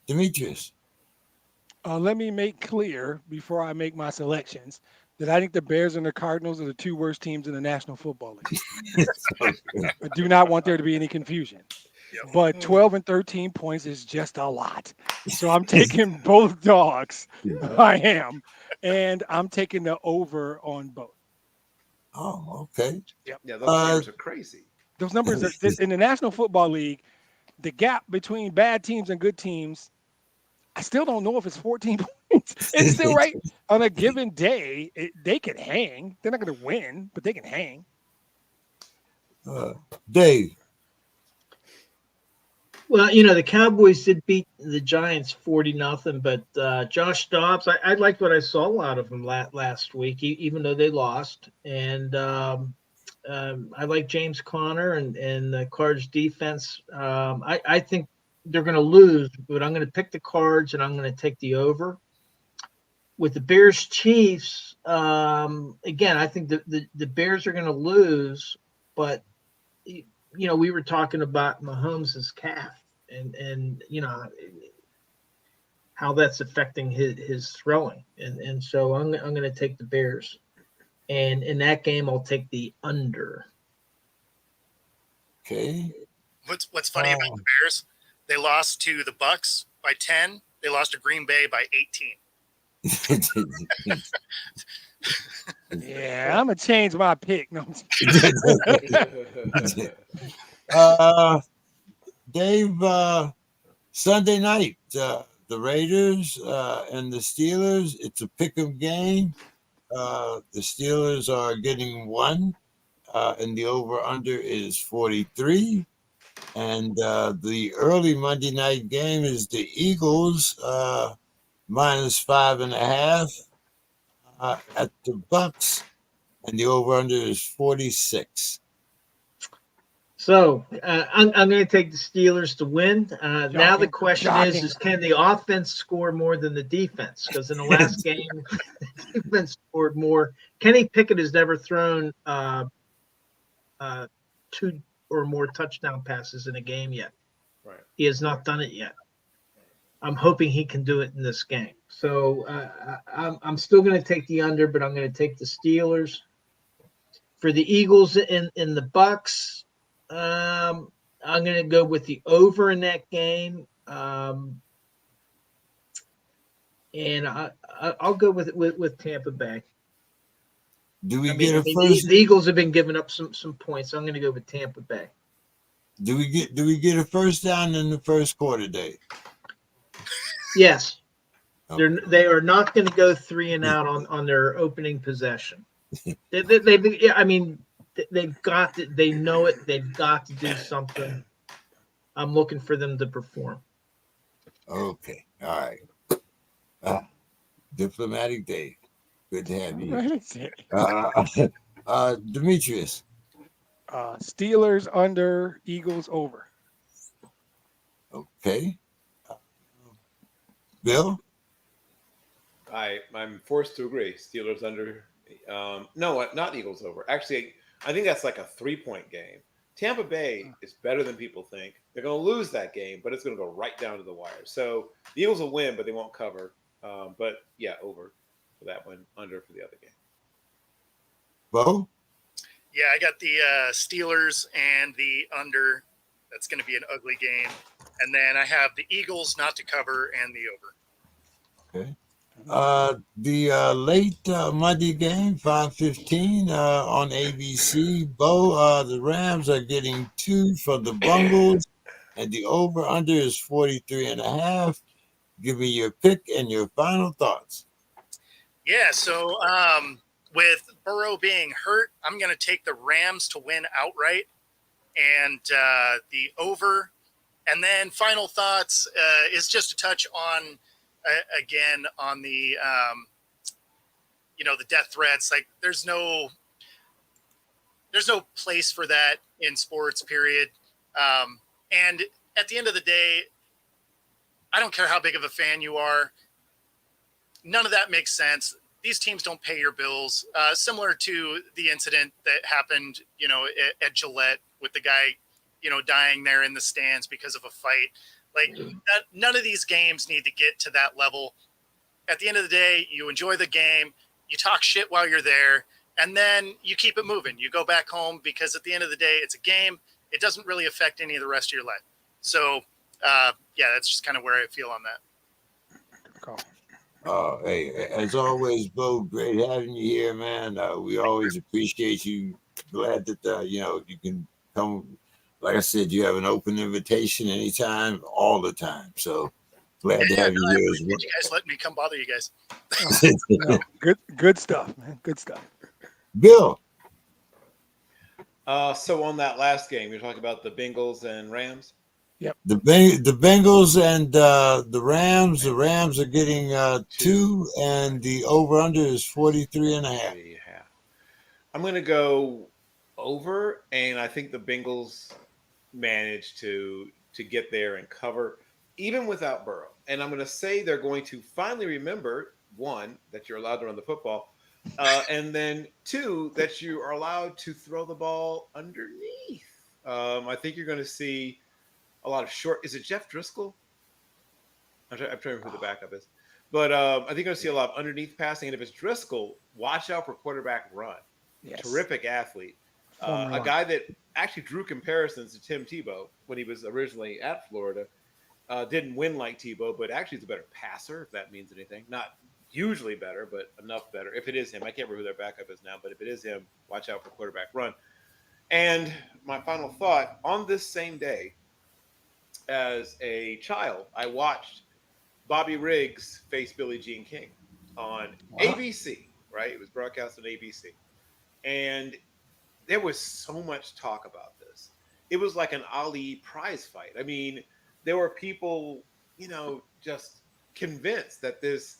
Demetrius. Let me make clear before I make my selections that I think the Bears and the Cardinals are the 2 worst teams in the National Football League. I do not want there to be any confusion. Yep. But 12 and 13 points is just a lot. So I'm taking both dogs. I am. And I'm taking the over on both. Oh, okay. Yep. Yeah, those numbers are crazy. Those numbers are in the National Football League. The gap between bad teams and good teams, I still don't know if it's 14 points. It's still right. On a given day, they can hang. They're not going to win, but they can hang. Dave. Well, the Cowboys did beat the Giants 40-0, but Josh Dobbs, I liked what I saw out of him last week, even though they lost. And I like James Conner and the Cards defense. I think they're going to lose, but I'm going to pick the Cards and I'm going to take the over. With the Bears Chiefs, again, I think the Bears are going to lose, but we were talking about Mahomes' calf and how that's affecting his throwing. And so I'm going to take the Bears. And in that game, I'll take the under. Okay. What's funny about the Bears? They lost to the Bucks by 10. They lost to Green Bay by 18. Yeah, I'm gonna change my pick. No, Dave, Sunday night, the Raiders and the Steelers. It's a pick'em game. The Steelers are getting 1, and the over/under is 43. And the early Monday night game is the Eagles minus 5.5 at the Bucks, and the over/under is 46. So I'm going to take the Steelers to win. Now the question is can the offense score more than the defense? Because in the last game, the defense scored more. Kenny Pickett has never thrown 2 or more touchdown passes in a game yet. Right. He has not done it yet. I'm hoping he can do it in this game. So I'm still going to take the under, but I'm going to take the Steelers. For the Eagles in the Bucks, I'm going to go with the over in that game, and I'll go with Tampa Bay. Do we get a first? The Eagles have been giving up some points. So I'm going to go with Tampa Bay. Do we get a first down in the first quarter, Dave? Yes. Okay. They are not going to go 3 and out on their opening possession. They've got to, they know it. They've got to do something. I'm looking for them to perform. Okay. All right. Diplomatic Dave. Good to have you. Demetrius. Steelers under, Eagles over. Okay. Bill? I'm forced to agree. Steelers under. No, not Eagles over. Actually, I think that's like a 3-point game. Tampa Bay is better than people think. They're going to lose that game, but it's going to go right down to the wire. So the Eagles will win, but they won't cover. But yeah, over for that one, under for the other game. Bo? Yeah, I got the Steelers and the under. That's going to be an ugly game. And then I have the Eagles not to cover and the over. Okay. The late Monday game, 5:15 on ABC. Bo, the Rams are getting 2 from the Bungles, and the over/under is 43.5. Give me your pick and your final thoughts. Yeah, so with Burrow being hurt, I'm going to take the Rams to win outright and the over. And then final thoughts is just to touch on again on the the death threats. Like there's no place for that in sports, period. And at the end of the day, I don't care how big of a fan you are. None of that makes sense. These teams don't pay your bills. Similar to the incident that happened, at Gillette with the guy, dying there in the stands because of a fight. Like none of these games need to get to that level. At the end of the day, you enjoy the game, you talk shit while you're there, and then you keep it moving. You go back home because at the end of the day, it's a game. It doesn't really affect any of the rest of your life. So, that's just kind of where I feel on that. Hey, as always, Bo, great having you here, man. We always appreciate you. Glad that, you can come. Like I said, you have an open invitation anytime, all the time. So glad to have you here as well. You guys let me come bother you guys. Good stuff, man. Good stuff. Bill. So on that last game, you're talking about the Bengals and Rams? Yep. The Bengals and the Rams. The Rams are getting 2, and the over/under is 43.5. I'm going to go over, and I think the Bengals managed to get there and cover, even without Burrow. And I'm going to say they're going to finally remember, 1, that you're allowed to run the football, and then 2, that you are allowed to throw the ball underneath. I think you're going to see a lot of short. Is it Jeff Driscoll? I'm trying to remember who the backup is. But I think you're going to see a lot of underneath passing. And if it's Driscoll, watch out for quarterback run. Yes. Terrific athlete. Former A line. guy that actually drew comparisons to Tim Tebow when he was originally at Florida. Didn't win like Tebow, but actually is a better passer, if that means anything. Not hugely better, but enough better. If it is him, I can't remember who their backup is now, but if it is him, watch out for quarterback run. And my final thought, on this same day, as a child, I watched Bobby Riggs face Billie Jean King on ABC, right? It was broadcast on ABC. And there was so much talk about this. It was like an Ali prize fight. I mean, there were people, just convinced that this,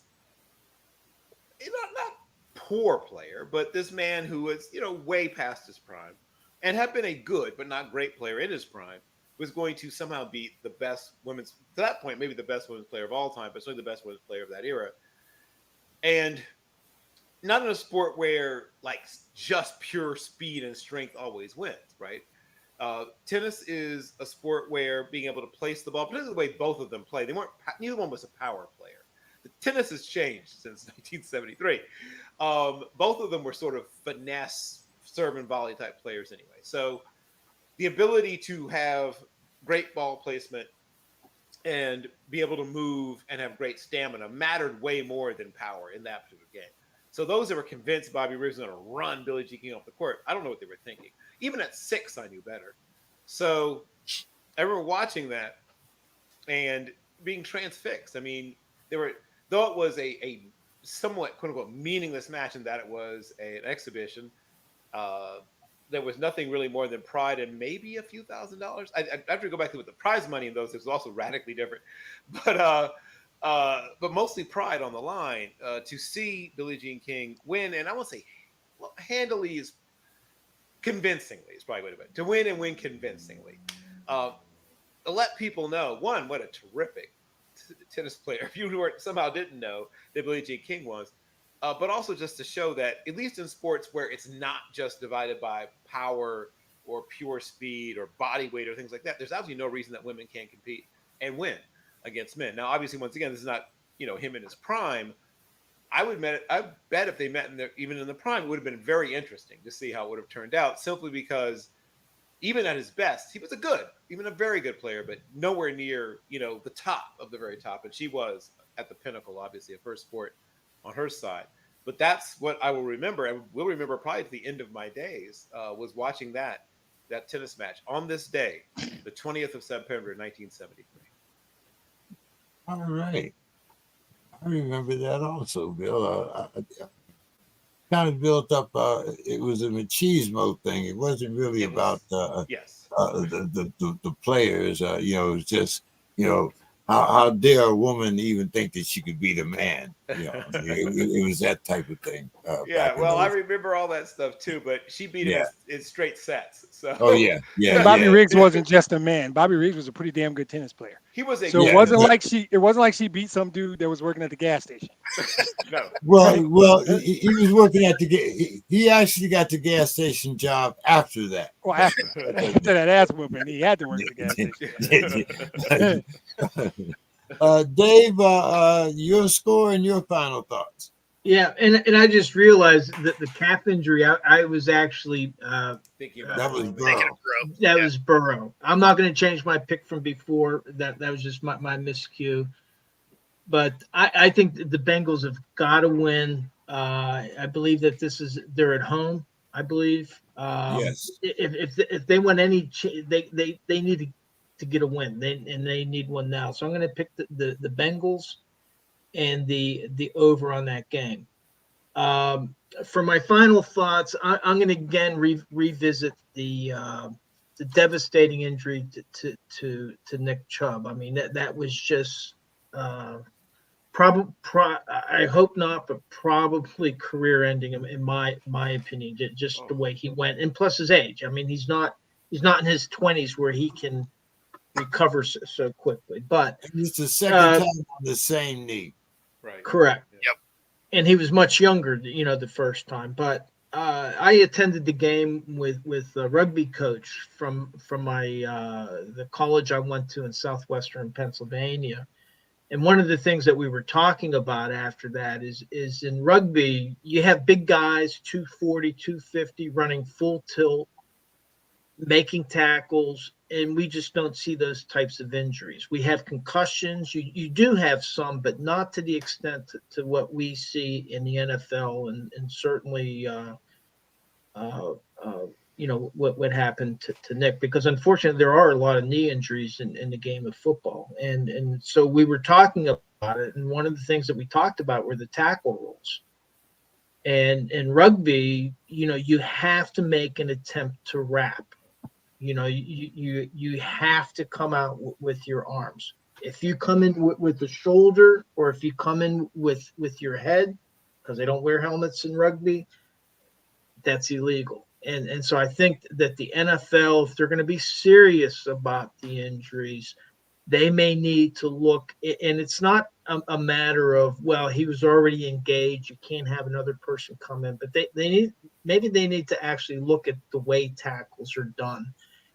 not poor player, but this man who was, way past his prime and had been a good but not great player in his prime was going to somehow beat the best women's, to that point, maybe the best women's player of all time, but certainly the best women's player of that era. And not in a sport where like just pure speed and strength always wins, right? Tennis is a sport where being able to place the ball, particularly the way both of them play, neither one was a power player. The tennis has changed since 1973. Both of them were sort of finesse, serve and volley type players anyway. So the ability to have great ball placement and be able to move and have great stamina mattered way more than power in that particular game. So those that were convinced Bobby Riggs was going to run Billie Jean King off the court, I don't know what they were thinking. Even at 6, I knew better. So I remember watching that and being transfixed. I mean, though it was a somewhat quote unquote meaningless match in that it was an exhibition, there was nothing really more than pride and maybe a few $1,000s. I have to go back to what the prize money in those was also radically different, but mostly pride on the line to see Billie Jean King win, and I won't say handily is convincingly is probably what it meant. To win and win convincingly. To let people know, one, what a terrific tennis player. If you somehow didn't know that Billie Jean King was, but also just to show that, at least in sports where it's not just divided by power or pure speed or body weight or things like that, there's absolutely no reason that women can't compete and win against men. Now, obviously, once again, this is not him in his prime. I bet if they met even in the prime, it would have been very interesting to see how it would have turned out. Simply because even at his best, he was even a very good player, but nowhere near the top of the very top. And she was at the pinnacle, obviously, of her sport on her side. But that's what I will remember. I will remember probably to the end of my days was watching that tennis match on this day, the 20th of September, 1973. All right. I remember that also, Bill. I kind of built up, it was a machismo thing. It wasn't really about yes. The players. It was just, how dare a woman even think that she could beat a man? It was that type of thing. Yeah, well, I remember all that stuff too, but she beat him in straight sets. So. Oh yeah. Bobby Riggs wasn't just a man. Bobby Riggs was a pretty damn good tennis player. He was a. So it wasn't like she beat some dude that was working at the gas station. No. Well, he was working at he actually got the gas station job after that. Well, after that ass whooping, he had to work at the gas station. Dave, your score and your final thoughts. Yeah, and I just realized that the calf injury, I was actually thinking about that was Burrow. That was Burrow. I'm not going to change my pick from before. That was just my miscue. But I think the Bengals have got to win. I believe that they're at home. I believe. Yes. If they want any, they need to get a win. They need one now. So I'm going to pick the Bengals and the over on that game. For my final thoughts, I'm going to again revisit the devastating injury to Nick Chubb. I mean that was just I hope not, but probably career ending in my opinion. Just the way he went, and plus his age. I mean he's not in his 20s where he can recover so quickly. But it's the second time on the same knee. Right. Correct. Yep. And he was much younger, the first time. But I attended the game with a rugby coach from my the college I went to in southwestern Pennsylvania, And one of the things that we were talking about after that is in rugby, you have big guys, 240, 250, running full tilt, making tackles, and we just don't see those types of injuries. We have concussions. You do have some, but not to the extent to what we see in the NFL, and certainly what happened to Nick, because unfortunately there are a lot of knee injuries in the game of football, and so we were talking about it, and one of the things that we talked about were the tackle rules. And in rugby, you have to make an attempt to wrap. You have to come out with your arms. If you come in with the shoulder, or if you come in with your head, because they don't wear helmets in rugby, that's illegal. And so I think that the NFL, if they're going to be serious about the injuries, they may need to look, and it's not a matter of, well, he was already engaged, you can't have another person come in, but they need to actually look at the way tackles are done,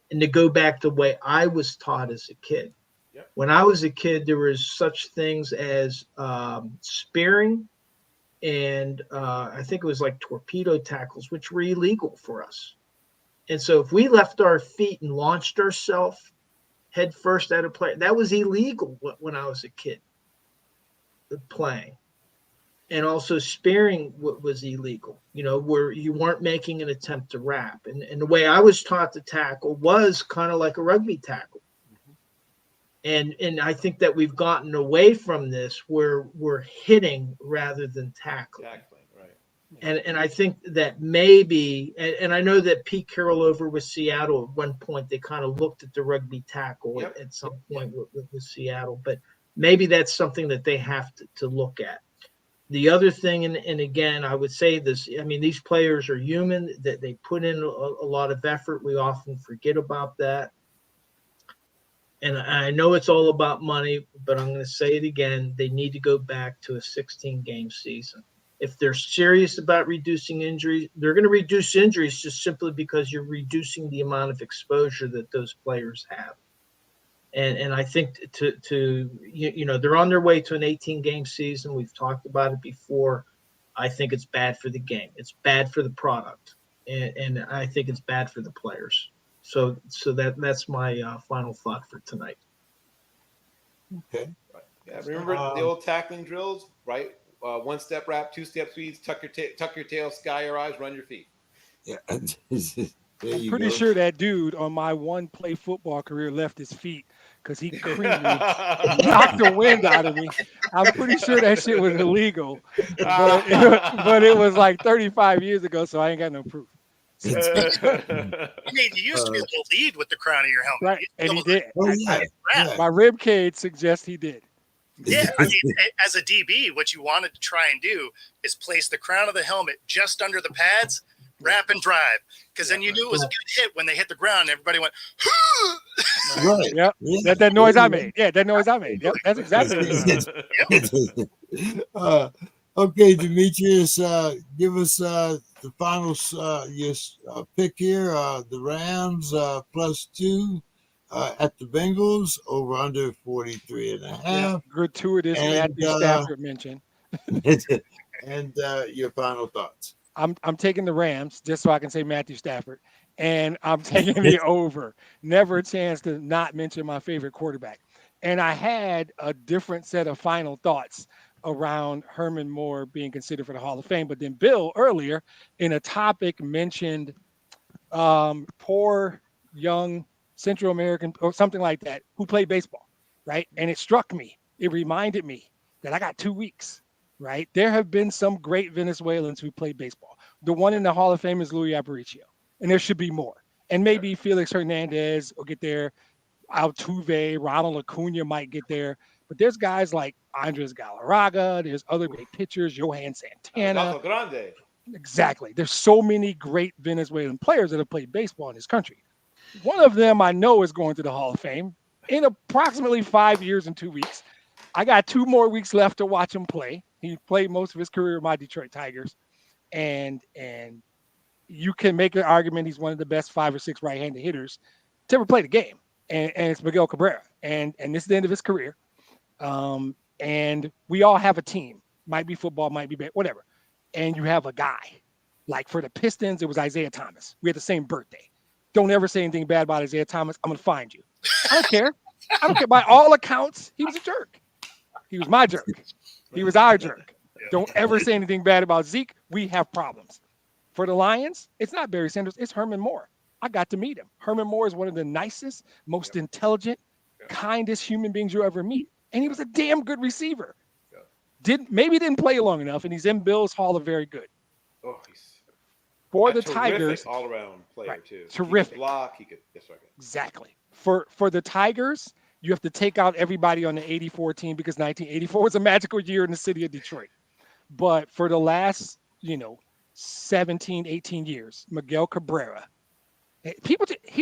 and to go back to the way I was taught as a kid. Yep. When I was a kid, there was such things as spearing, and I think it was like torpedo tackles, which were illegal for us. And so if we left our feet and launched ourselves head first at a player, that was illegal when I was a kid playing. And also spearing was illegal, where you weren't making an attempt to wrap. And the way I was taught to tackle was kind of like a rugby tackle. And I think that we've gotten away from this, where we're hitting rather than tackling. Exactly, right. And I think that maybe, and I know that Pete Carroll over with Seattle at one point, they kind of looked at the rugby tackle at some point with Seattle, but maybe that's something that they have to look at. The other thing, and again, I would say this, I mean, these players are human, that they put in a lot of effort. We often forget about that. And I know it's all about money, but I'm going to say it again. They need to go back to a 16-game season. If they're serious about reducing injuries, they're going to reduce injuries just simply because you're reducing the amount of exposure that those players have. And I think they're on their way to an 18-game season. We've talked about it before. I think it's bad for the game. It's bad for the product. And I think it's bad for the players. So that's my final thought for tonight. Okay. Right. Yeah, remember the old tackling drills, right? One step wrap, two step sweeps, tuck your tail, sky your eyes, run your feet. Yeah. I'm pretty sure that dude on my one play football career left his feet because he creamed me, knocked the wind out of me. I'm pretty sure that shit was illegal, but it was like 35 years ago, so I ain't got no proof. You used to be able to lead with the crown of your helmet. Right, and he did. Yeah. My rib cage suggests he did. Yeah, I mean, as a DB, what you wanted to try and do is place the crown of the helmet just under the pads, wrap and drive, because then you knew it was a good hit when they hit the ground. And everybody went, Right. Yep. Yeah. That noise I made. Yeah, that noise I made. Yep, that's exactly what it was. Okay, Demetrius, give us the final your pick here. The Rams +2 at the Bengals, over under 43.5. Yeah, gratuitous And, Matthew Stafford mention. And your final thoughts. I'm taking the Rams just so I can say Matthew Stafford, and I'm taking the over. Never a chance to not mention my favorite quarterback. And I had a different set of final thoughts around Herman Moore being considered for the Hall of Fame, but then Bill earlier in a topic mentioned poor young Central American or something like that who played baseball, right? And it struck me. It reminded me that I got 2 weeks. Right. There have been some great Venezuelans who played baseball. The one in the Hall of Fame is Luis Aparicio, and there should be more. And maybe Felix Hernandez will get there. Altuve, Ronald Acuna might get there. But there's guys like Andres Galarraga. There's other great pitchers, Johan Santana. Grande. Exactly. There's so many great Venezuelan players that have played baseball in this country. One of them I know is going to the Hall of Fame in approximately 5 years and 2 weeks. I got 2 more weeks left to watch him play. He played most of his career with my Detroit Tigers, and you can make an argument he's one of the best 5 or 6 right-handed hitters to ever play the game, and it's Miguel Cabrera, and this is the end of his career. And we all have a team. Might be football, might be whatever. And you have a guy. Like for the Pistons, it was Isaiah Thomas. We had the same birthday. Don't ever say anything bad about Isaiah Thomas. I'm going to find you. I don't care. I don't care. By all accounts, he was a jerk. He was my jerk. He was our jerk. Don't ever say anything bad about Zeke. We have problems. For the Lions, it's not Barry Sanders. It's Herman Moore. I got to meet him. Herman Moore is one of the nicest, most intelligent, kindest human beings you ever meet. And he was a damn good receiver. Maybe didn't play long enough, and he's in Bill's Hall of Very Good. Oh, he's for the Tigers, all-around player too. Terrific. He could block. He could. That's right. Exactly. For the Tigers, you have to take out everybody on the 84 team because 1984 was a magical year in the city of Detroit. But for the last, 17, 18 years, Miguel Cabrera, he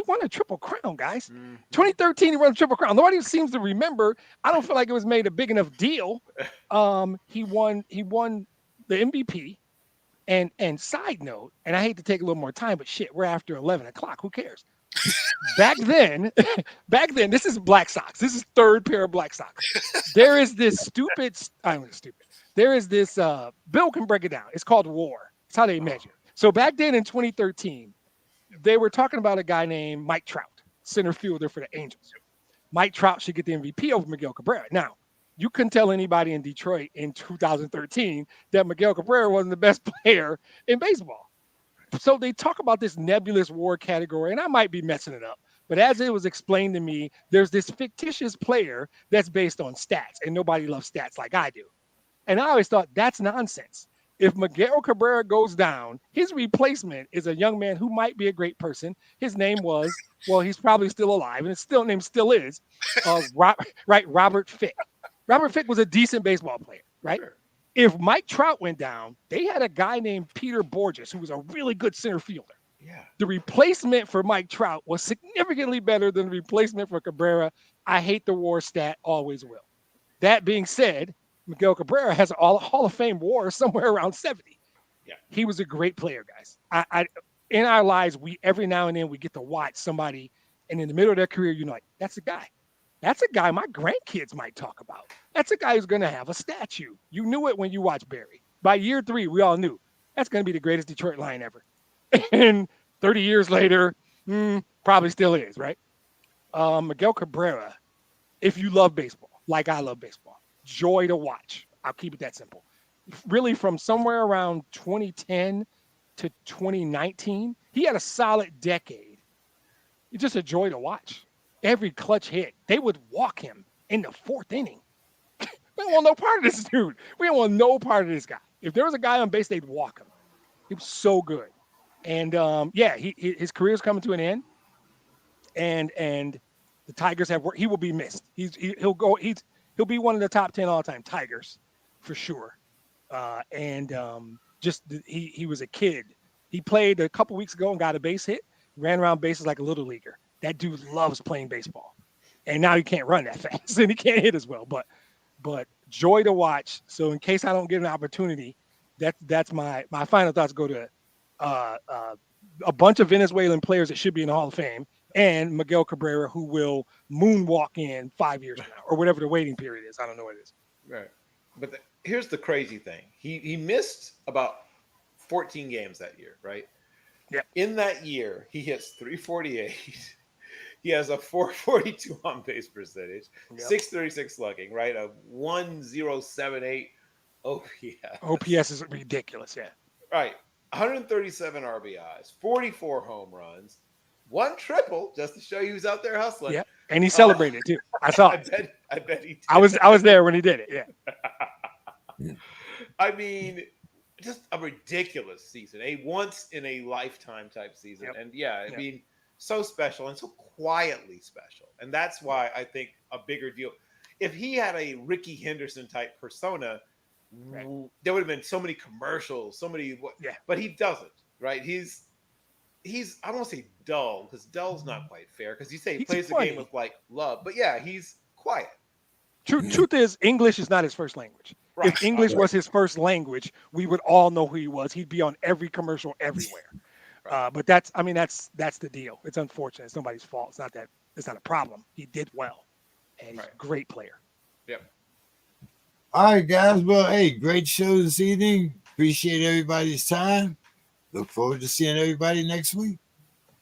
won a Triple Crown, guys. 2013, he won a Triple Crown. Nobody seems to remember. I don't feel like it was made a big enough deal. He won the MVP. And side note, and I hate to take a little more time, but shit, we're after 11 o'clock. Who cares? Back then, this is Black Sox. This is third pair of Black Sox. There is this stupid. There is this, Bill can break it down. It's called WAR. It's how they measure. So back then in 2013, they were talking about a guy named Mike Trout, center fielder for the Angels. Mike Trout should get the MVP over Miguel Cabrera. Now, you couldn't tell anybody in Detroit in 2013 that Miguel Cabrera wasn't the best player in baseball. So they talk about this nebulous WAR category, and I might be messing it up. But as it was explained to me, there's this fictitious player that's based on stats, and nobody loves stats like I do. And I always thought that's nonsense. If Miguel Cabrera goes down, his replacement is a young man who might be a great person. His name was, he's probably still alive, and his name still is, Robert Fick. Robert Fick was a decent baseball player, right? Sure. If Mike Trout went down, they had a guy named Peter Borges, who was a really good center fielder. Yeah. The replacement for Mike Trout was significantly better than the replacement for Cabrera. I hate the WAR stat, always will. That being said, Miguel Cabrera has a Hall of Fame WAR somewhere around 70. Yeah. He was a great player, guys. In our lives, every now and then we get to watch somebody, and in the middle of their career, like, that's a guy. That's a guy my grandkids might talk about. That's a guy who's going to have a statue. You knew it when you watched Barry. By year 3, we all knew that's going to be the greatest Detroit Lion ever. And 30 years later, probably still is, right? Miguel Cabrera, if you love baseball, like I love baseball, joy to watch. I'll keep it that simple. Really, from somewhere around 2010 to 2019, he had a solid decade. It's just a joy to watch. Every clutch hit, they would walk him in the 4th inning. We don't want no part of this dude. We don't want no part of this guy. If there was a guy on base, they'd walk him. He was so good. And his career's coming to an end. And the Tigers have work. He will be missed. He'll be one of the top 10 all-time Tigers for sure. He was a kid. He played a couple weeks ago and got a base hit. Ran around bases like a little leaguer. That dude loves playing baseball, and now he can't run that fast and he can't hit as well. But joy to watch. So in case I don't get an opportunity, that's my final thoughts go to a bunch of Venezuelan players that should be in the Hall of Fame, and Miguel Cabrera, who will moonwalk in 5 years from now or whatever the waiting period is. I don't know what it is. Right, but here's the crazy thing: he missed about 14 games that year, right? Yeah. In that year, he hits 348. He has a 442 on base percentage, 636 slugging, right? A 1078 OPS. OPS is ridiculous, yeah. Right. 137 RBIs, 44 home runs, 1 triple, just to show you who's out there hustling. Yeah. And he celebrated too. I saw it. I bet he did. I was there when he did it, yeah. I mean, just a ridiculous season, a once in a lifetime type season. And I mean, so special and so quietly special. And that's why I think a bigger deal. If he had a Ricky Henderson type persona, there would have been so many commercials, but he doesn't, right? He's I don't want to say dull, because dull's not quite fair, because you say he plays the game with like love, but he's quiet. Truth is, English is not his first language. Right. If English was his first language, we would all know who he was. He'd be on every commercial everywhere. But that's the deal. It's unfortunate. It's nobody's fault. It's not a problem. He did well, and he's a great player. Yep. All right, guys. Well, hey, great show this evening. Appreciate everybody's time. Look forward to seeing everybody next week.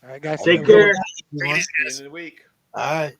All right, guys. Take have a good one. care. Take it easy, See you guys. in a week. All right.